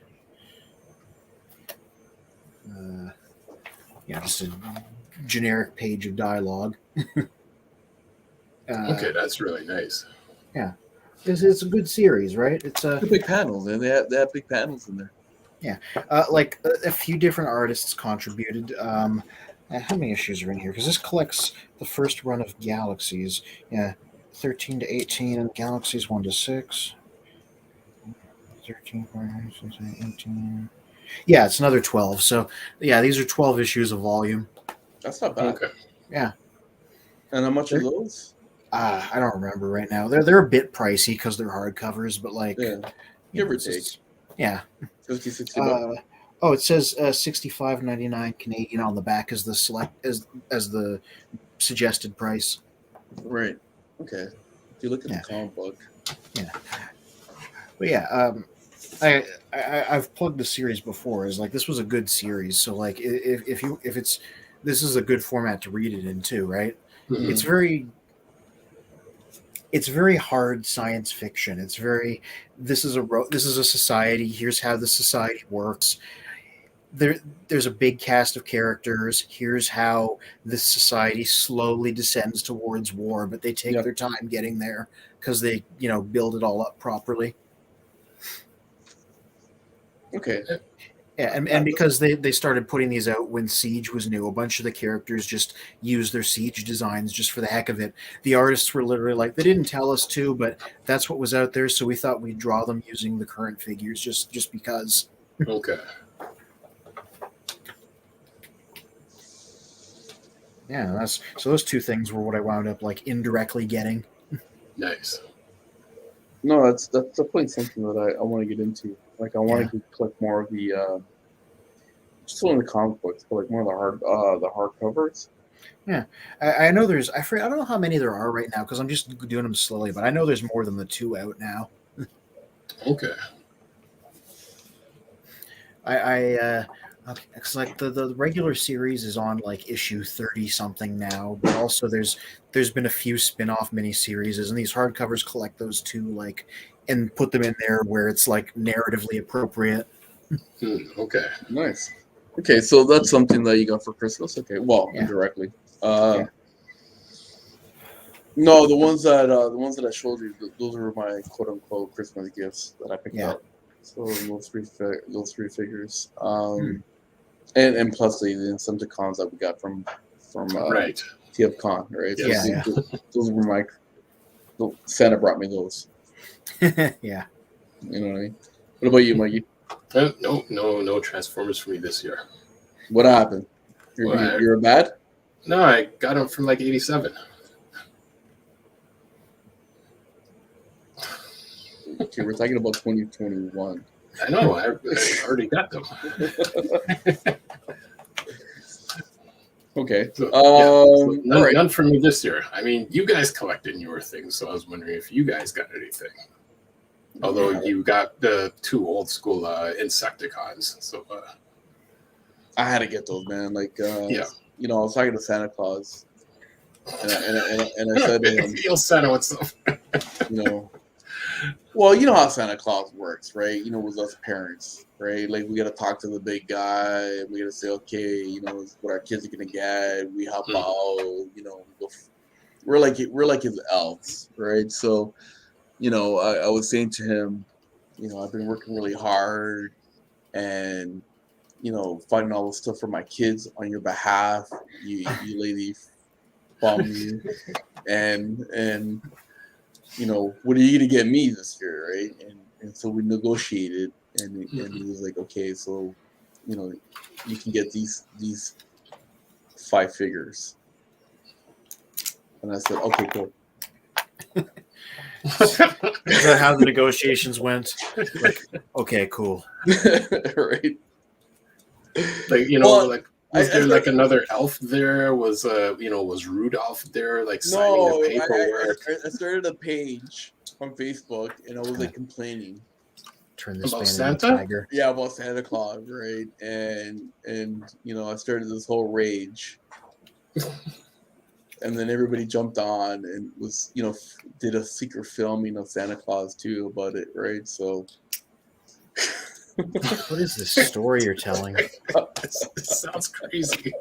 just a generic page of dialogue. Okay, that's really nice. Yeah, it's a good series, right? It's a big panels, and they have big panels in there. Yeah, like a few different artists contributed. How many issues are in here? Because this collects the first run of Galaxies. Yeah, 13 to 18, and Galaxies 1 to 6. 13, 14, 16, 18. Yeah, it's another 12. So, yeah, these are 12 issues of volume. That's not bad. Okay. Yeah. And how much are those? I don't remember right now. They're a bit pricey because they're hardcovers, but like, give or take. Yeah. 50, 60 bucks. Oh, it says $65.99 Canadian on the back as the as the suggested price. Right. Okay. If you look at the comic book. Yeah. But yeah, I've plugged the series before. Is like this was a good series. So like if this is a good format to read it in too, right? Mm-hmm. It's very hard science fiction. It's very this is a society. Here's how the society works. There's a big cast of characters. Here's how this society slowly descends towards war, but they take their time getting there because they build it all up properly. Okay. Yeah, and because they started putting these out when Siege was new, a bunch of the characters just used their Siege designs just for the heck of it. The artists were literally like, they didn't tell us to, but that's what was out there, so we thought we'd draw them using the current figures just because. Okay. Yeah, so those two things were what I wound up like indirectly getting. Nice. No, that's definitely something that I want to get into. Like I want to collect more of the just one of the comic books, but like more of the hardcovers. Yeah, I know there's I don't know how many there are right now because I'm just doing them slowly, but I know there's more than the 2 out now. Okay. It's like the regular series is on like issue 30 something now, but also there's been a few spin-off miniseries, and these hardcovers collect those too, like, and put them in there where it's like narratively appropriate. Okay. Nice. Okay, so that's something that you got for Christmas. Okay, well, indirectly. No, the ones that I showed you, those were my quote unquote Christmas gifts that I picked up. So those three figures. And plus the Insecticons that we got from right. TFCon, right? Yeah, so those were Santa brought me those. Yeah. You know what I mean? What about you, Mikey? No Transformers for me this year. What happened? You're bad? No, I got them from like 87. Okay, we're talking about 2021. I know. I already got them. Okay. So none for me this year. I mean, you guys collected newer things, so I was wondering if you guys got anything. Although you got the 2 old school Insecticons, so I had to get those, man. Like, I was talking to Santa Claus, and I said, Santa, what's up? Well, you know how Santa Claus works, right? With us parents, right? Like, we got to talk to the big guy. We got to say, okay, what our kids are gonna get. We help out. We're like his elves, right? So, I was saying to him, I've been working really hard, and fighting all this stuff for my kids on your behalf. You lady bum, and what are you gonna get me this year, right? And so we negotiated, and he was like, okay, so you can get these 5 figures, and I said, okay, cool. Is that how the negotiations went? Like, okay, cool. Right. Like, Well, like, was there like another elf there? Was was Rudolph there, like signing the paperwork? I started a page on Facebook, and I was like complaining. Turn this About man Santa? into a tiger. Yeah, about Santa Claus, right? And I started this whole rage. And then everybody jumped on and was, did a secret filming of Santa Claus too about it, right? So what is this story you're telling? It sounds crazy.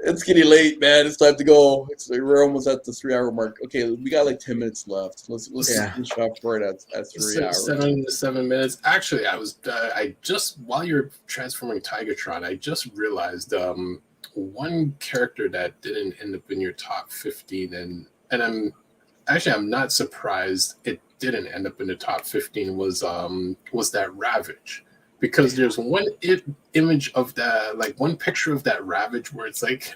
It's getting late, man. It's time to go. We're almost at the 3-hour mark. Okay, we got like 10 minutes left. Let's finish off right at 3 hours. 7 minutes. Actually, I just while you're transforming Tigatron, I just realized one character that didn't end up in your top 15, and I'm not surprised it didn't end up in the top 15 was that Ravage. Because there's one image of that, like one picture of that Ravage where it's like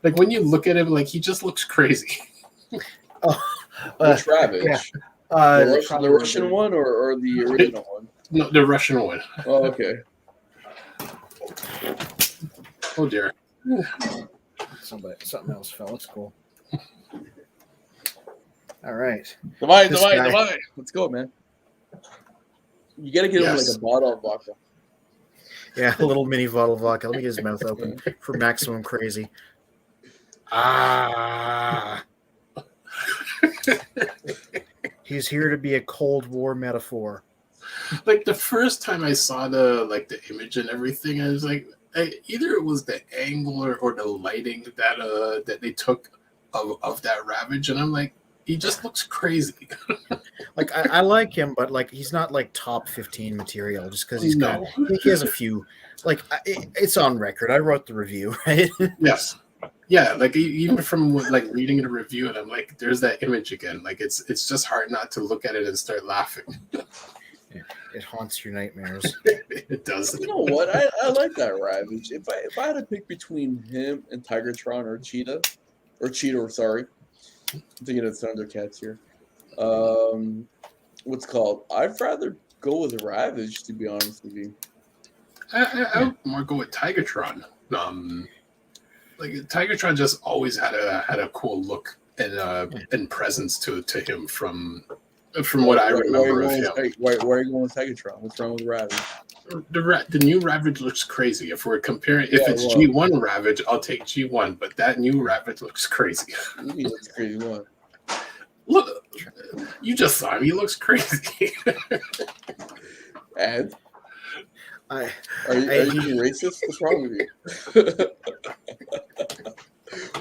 when you look at him, like he just looks crazy. Which Ravage? Yeah. The Russian one or the original one? No, the Russian one. Oh, okay. Oh dear. Something else fell. It's cool. All right. Divide. Let's go, man. You gotta get him like a bottle of vodka. Yeah, a little mini bottle of vodka. Let me get his mouth open for maximum crazy. He's here to be a Cold War metaphor. Like the first time I saw the image and everything, I was like, either it was the angle or the lighting that they took of that Ravage, and I'm like, he just looks crazy. Like I like him, but like he's not like top 15 material just because he has a few. Like it's on record. I wrote the review, right? Yes. Yeah, like even from like reading the review, and I'm like, there's that image again. Like it's just hard not to look at it and start laughing. It haunts your nightmares. It does. You know what? I like that Ravage. If I had to pick between him and Tigatron or Cheetor, sorry. I'm thinking of Thundercats here. What's called? I'd rather go with Ravage, to be honest with you. I would more go with Tigatron. Like Tigatron just always had a cool look and presence to him from what I remember of him. Why are you going with Tigatron? What's wrong with Ravage? The new Ravage looks crazy. If we're comparing, G1 Ravage, I'll take G1, but that new Ravage looks crazy. He looks crazy. What? Look, you just saw him. He looks crazy. And are you being racist? What's wrong with you?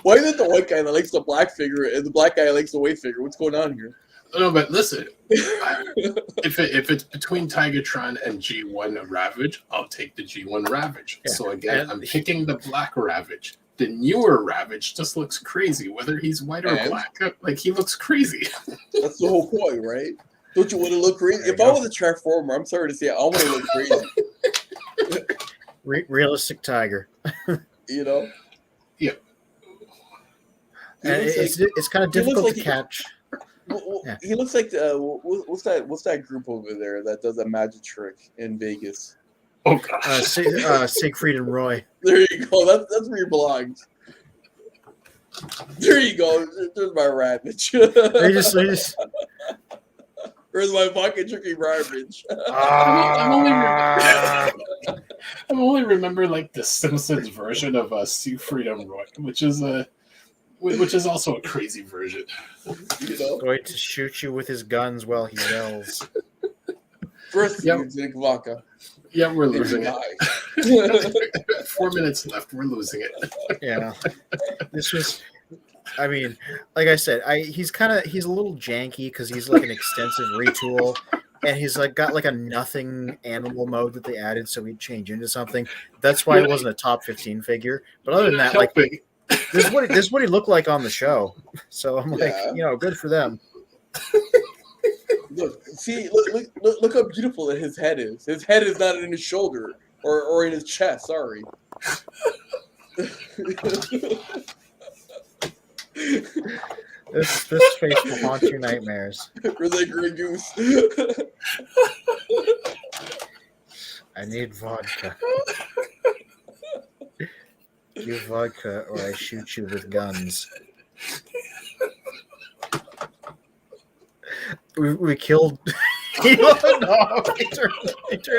Why is it the white guy that likes the black figure and the black guy likes the white figure? What's going on here? No, but listen, if it's between Tigatron and G1 Ravage, I'll take the G1 Ravage. Yeah. So again, I'm picking the black Ravage. The newer Ravage just looks crazy, whether he's white or black. Like he looks crazy. That's the whole point, right? Don't you want to look crazy? If I was a Transformer, I'm sorry to say, I want to look crazy. Realistic tiger. You know? Yeah. And it's kind of difficult to catch. He looks like what's that group over there that does a magic trick in Vegas? Oh gosh, Siegfried and Roy. There you go. That's where you belong. There you go. There's my Ravage. They just... Where's my pocket tricking Ravage? I only remember like the Simpsons version of Siegfried and Roy, which is also a crazy version. You know? Going to shoot you with his guns while he yells. First, drink vodka. Yeah, we're losing it. 4 minutes left. We're losing it. Yeah. This was, I mean, like I said, he's a little janky because he's like an extensive retool, and he's like got like a nothing animal mode that they added so he'd change into something. That's why it wasn't a top 15 figure. But other than that, like this is what he looked like on the show. So I'm like, good for them. Look how beautiful his head is. His head is not in his shoulder or in his chest. Sorry. This face will haunt your nightmares. For the Grey Goose. I need vodka. You vodka, or I shoot you with guns. We killed. No, he turned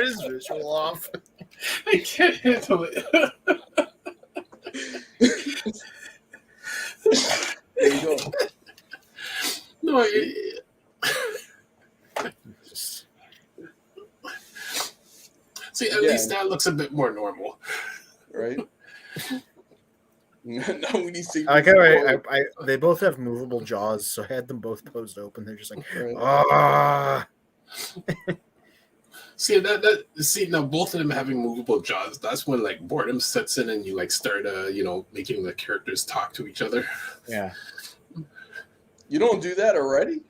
his visual off. I can't handle it. There you go. No, see, at least that looks a bit more normal, right? Now we need to. They both have movable jaws, so I had them both posed open. They're just like, Right. ah. See now both of them having movable jaws. That's when like boredom sets in and you like start making the characters talk to each other. Yeah. You don't do that already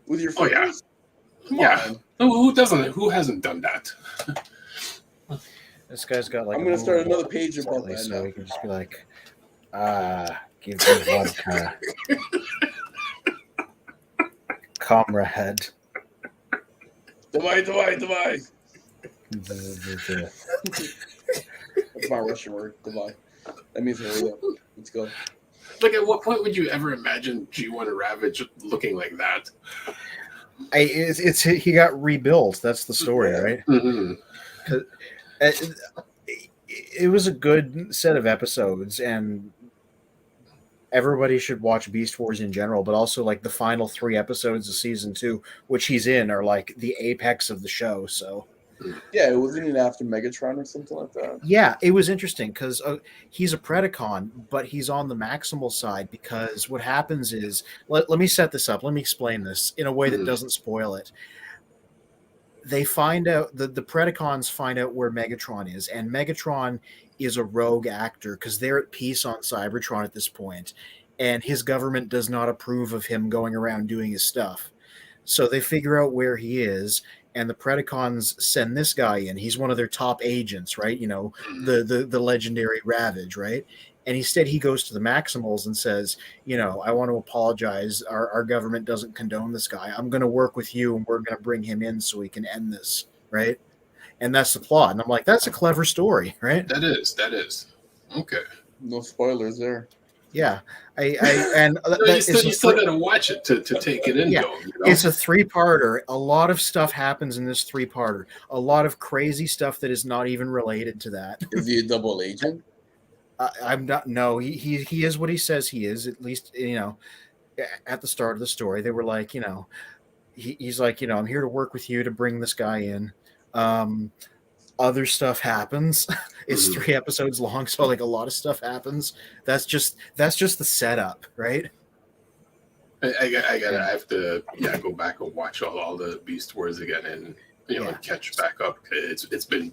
with your fingers? Oh yeah. Come on. Who doesn't? Who hasn't done that? This guy's got like. I'm gonna start another page about that so now. he can just be like, give me vodka, comrade. Divide. That's my Russian word. Divide. That means hurry up. Let's go. Like, at what point would you ever imagine G1 Ravage looking like that? He got rebuilt. That's the story, right? Mm-hmm. It was a good set of episodes, and everybody should watch Beast Wars in general, but also like the final 3 episodes of season 2, which he's in, are like the apex of the show. So yeah, it wasn't even after Megatron or something like that. Yeah, it was interesting because he's a Predacon, but he's on the maximal side, because what happens is, let me set this up. Let me explain this in a way that doesn't spoil it. They find out, the Predacons find out where Megatron is, and Megatron is a rogue actor because they're at peace on Cybertron at this point, and his government does not approve of him going around doing his stuff. So they figure out where he is, and the Predacons send this guy in. He's one of their top agents, right? You know, the legendary Ravage, right? And instead he goes to the Maximals and says, you know, I want to apologize. Our government doesn't condone this guy. I'm going to work with you, and we're going to bring him in so we can end this, right? And that's the plot. And I'm like, that's a clever story, right? That is. Okay. No spoilers there. Yeah. You still got to watch it to take it in, yeah. though. You know? It's a 3-parter. A lot of stuff happens in this 3-parter. A lot of crazy stuff that is not even related to that. Is he a double agent? I'm not. No, he is what he says he is. At least, you know, at the start of the story, they were like, you know, he's like, you know, I'm here to work with you to bring this guy in. Other stuff happens. It's 3 episodes long, so like a lot of stuff happens. That's just the setup, right? I have to go back and watch all the Beast Wars again and and catch back up. It's been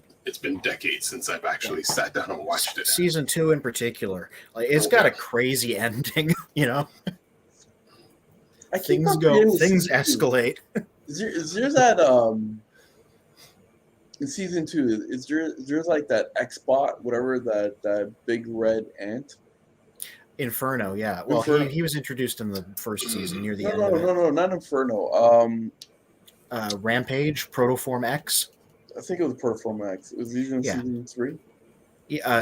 decades since I've actually sat down and watched it. Season 2 in particular, like it's got a crazy ending. You know, things escalate. Is there that in season 2? Is there like that X-Bot, whatever, that big red ant? Inferno, yeah. Well, he was introduced in the first season near the end. No, not Inferno. Rampage, Protoform X. I think it was Protoform X. It was even season 3.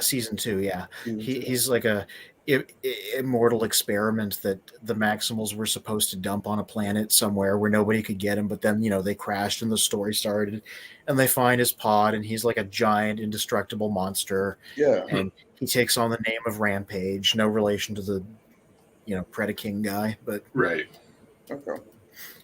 Season 2, yeah. He's like a immortal experiment that the Maximals were supposed to dump on a planet somewhere where nobody could get him, but then, you know, they crashed and the story started, and they find his pod, and he's like a giant indestructible monster. Yeah. And he takes on the name of Rampage, no relation to the, you know, Predaking guy, but right. Okay.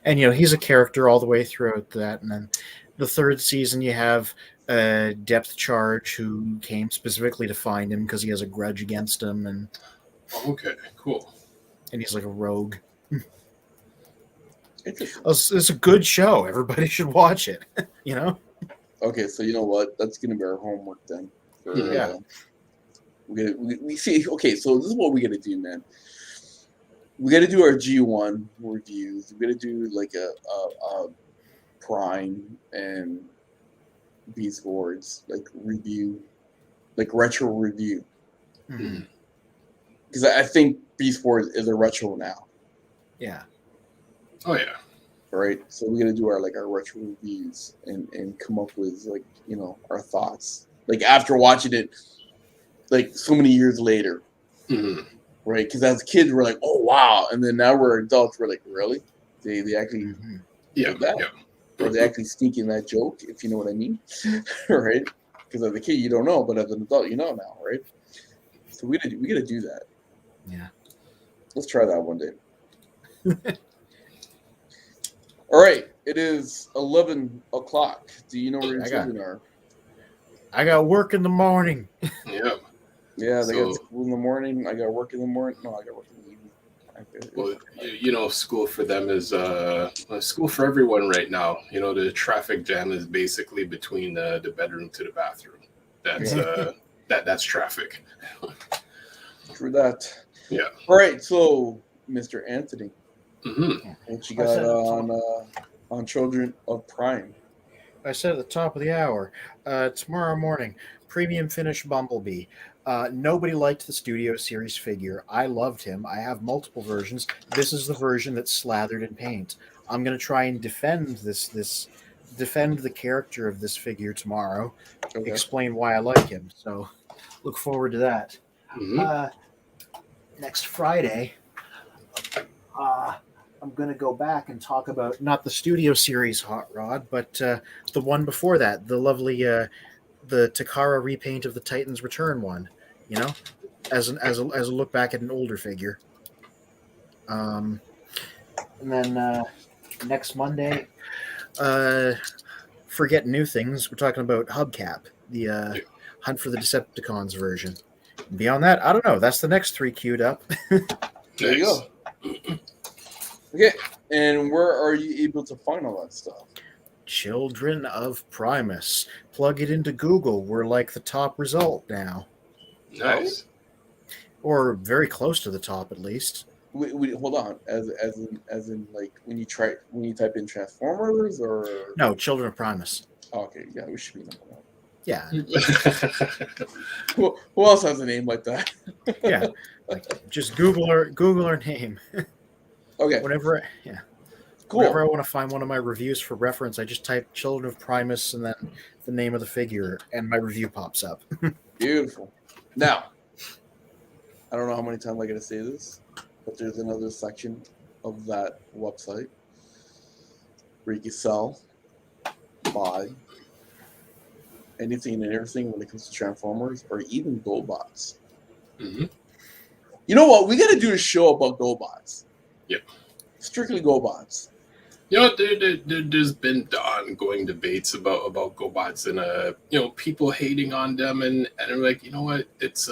And, you know, he's a character all the way throughout that. And then the 3rd season, you have a Depth Charge who came specifically to find him because he has a grudge against him. And okay, cool. And he's like a rogue. It's a good show. Everybody should watch it, you know? Okay, so you know what? That's going to be our homework then. Yeah. We see. Okay, so this is what we got to do, man. We got to do our G1 reviews. We got to do like a Prime and Beast Wars like review, like retro review. Because I think Beast Wars is a retro now. Yeah. Oh yeah. Right. So we're gonna do our retro reviews and come up with our thoughts after watching it so many years later. Mm-hmm. Right. Because as kids we're like, oh wow, and then now we're adults, we're like, really? They actually did that? Yeah. Or they actually sneak in that joke, if you know what I mean. Right? Because as a kid you don't know, but as an adult you know now, right? So we gotta do that. Yeah. Let's try that one day. All right, it is 11 o'clock. Do you know where your children are? I got work in the morning. Yeah. Yeah, they got school in the morning. I got work in the morning. No, I got work in the evening. Well, school for them is school for everyone right now. The traffic jam is basically between the bedroom to the bathroom. That's that's traffic. True that. Yeah. All right, so Mr. Anthony, what you got on Children of Prime? I said at the top of the hour, tomorrow morning, premium finish Bumblebee. Nobody liked the Studio Series figure. I loved him. I have multiple versions. This is the version that's slathered in paint. I'm going to try and defend defend the character of this figure tomorrow. Okay. Explain why I like him. So look forward to that. Next Friday, I'm going to go back and talk about not the Studio Series Hot Rod, but the one before that, the lovely the Takara repaint of the Titan's Return one. As a look back at an older figure. And then next Monday, forget new things. We're talking about Hubcap, the Hunt for the Decepticons version. And beyond that, I don't know. That's the next 3 queued up. There you go. Okay, and where are you able to find all that stuff? Children of Primus. Plug it into Google. We're like the top result now. Nice. Or very close to the top, at least. Wait, hold on. As in when you type in Transformers or no, Children of Primus. Okay, yeah, we should be number 1. Yeah. who else has a name like that? Yeah, just Google our name. Okay. Whenever I want to find one of my reviews for reference, I just type Children of Primus and then the name of the figure, and my review pops up. Beautiful. Now, I don't know how many times I'm going to say this, but there's another section of that website where you can sell, buy, anything and everything when it comes to Transformers or even GoBots. Mm-hmm. You know what? We got to do a show about GoBots. Yep. Strictly GoBots. There's been ongoing debates about GoBots and people hating on them and I'm like, you know what? It's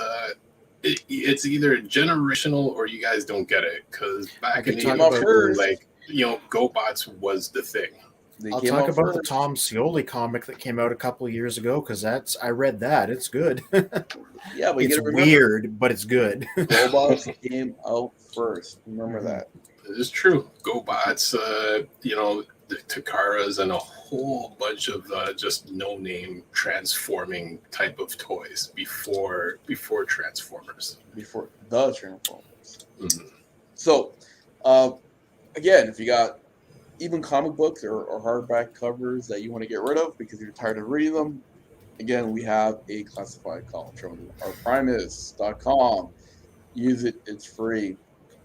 either generational or you guys don't get it because back in the GoBots was the thing. I'll talk about the Tom Scioli comic that came out a couple of years ago because I read that. It's good. Yeah, but it's weird, but it's good. GoBots came out first. Remember that. It's true. GoBots, the Takaras and a whole bunch of just no-name transforming type of toys before Transformers. Before the Transformers. Mm-hmm. So, again, if you got even comic books or hardback covers that you want to get rid of because you're tired of reading them, again, we have a classified column. Our Primus.com. Use it. It's free.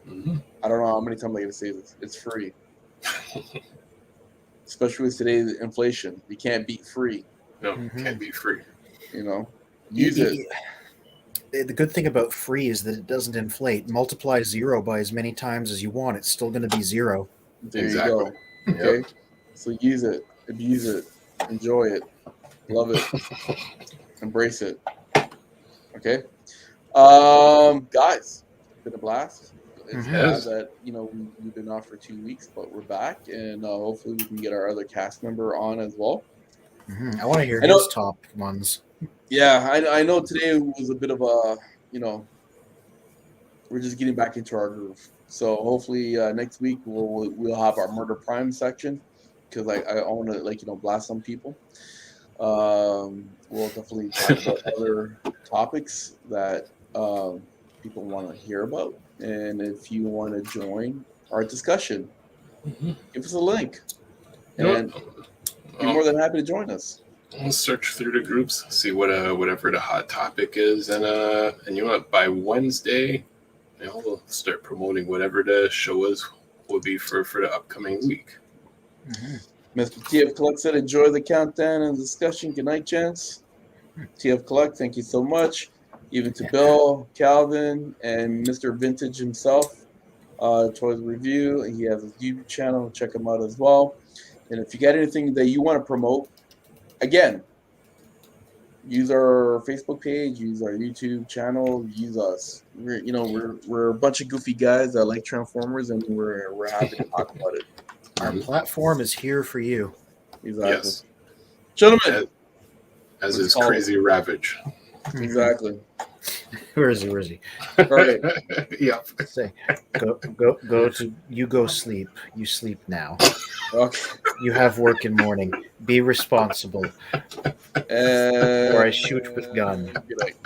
Mm-hmm. I don't know how many times I'm going to say this. It's free. Especially with today's inflation. You can't beat free. No, can't beat free. Use it. The good thing about free is that it doesn't inflate. Multiply 0 by as many times as you want. It's still going to be 0. There you go. Okay? Yep. So use it. Abuse it. Enjoy it. Love it. Embrace it. Okay? Guys, it's been a blast. It's sad that we've been off for 2 weeks, but we're back, and hopefully we can get our other cast member on as well. Mm-hmm. I want to hear his top ones. Yeah, I know today was a bit of a we're just getting back into our groove. So hopefully next week we'll have our Murder Prime section because I want to blast some people. We'll definitely talk about other topics that people want to hear about. And if you want to join our discussion. Mm-hmm. Give us a link, and be more than happy to join us. We'll search through the groups, see what whatever the hot topic is, and you know what? By Wednesday, we'll start promoting whatever the show will be for the upcoming week. Mm-hmm. Mr. TF Collect said, enjoy the countdown and discussion. Good night, gents. TF Collect, thank you so much. Even to Bill, Calvin, and Mr. Vintage himself, Toys Review. He has his YouTube channel. Check him out as well. And if you got anything that you want to promote, again, use our Facebook page, use our YouTube channel, use us. We're a bunch of goofy guys that like Transformers, and we're happy to talk about it. Our platform is here for you. Exactly. Yes. Gentlemen. As is Crazy Ravage. Exactly. Where is he? All right. Yep. Say, go to, you go sleep. You sleep now. Okay. You have work in morning. Be responsible. Or I shoot with gun. Good night.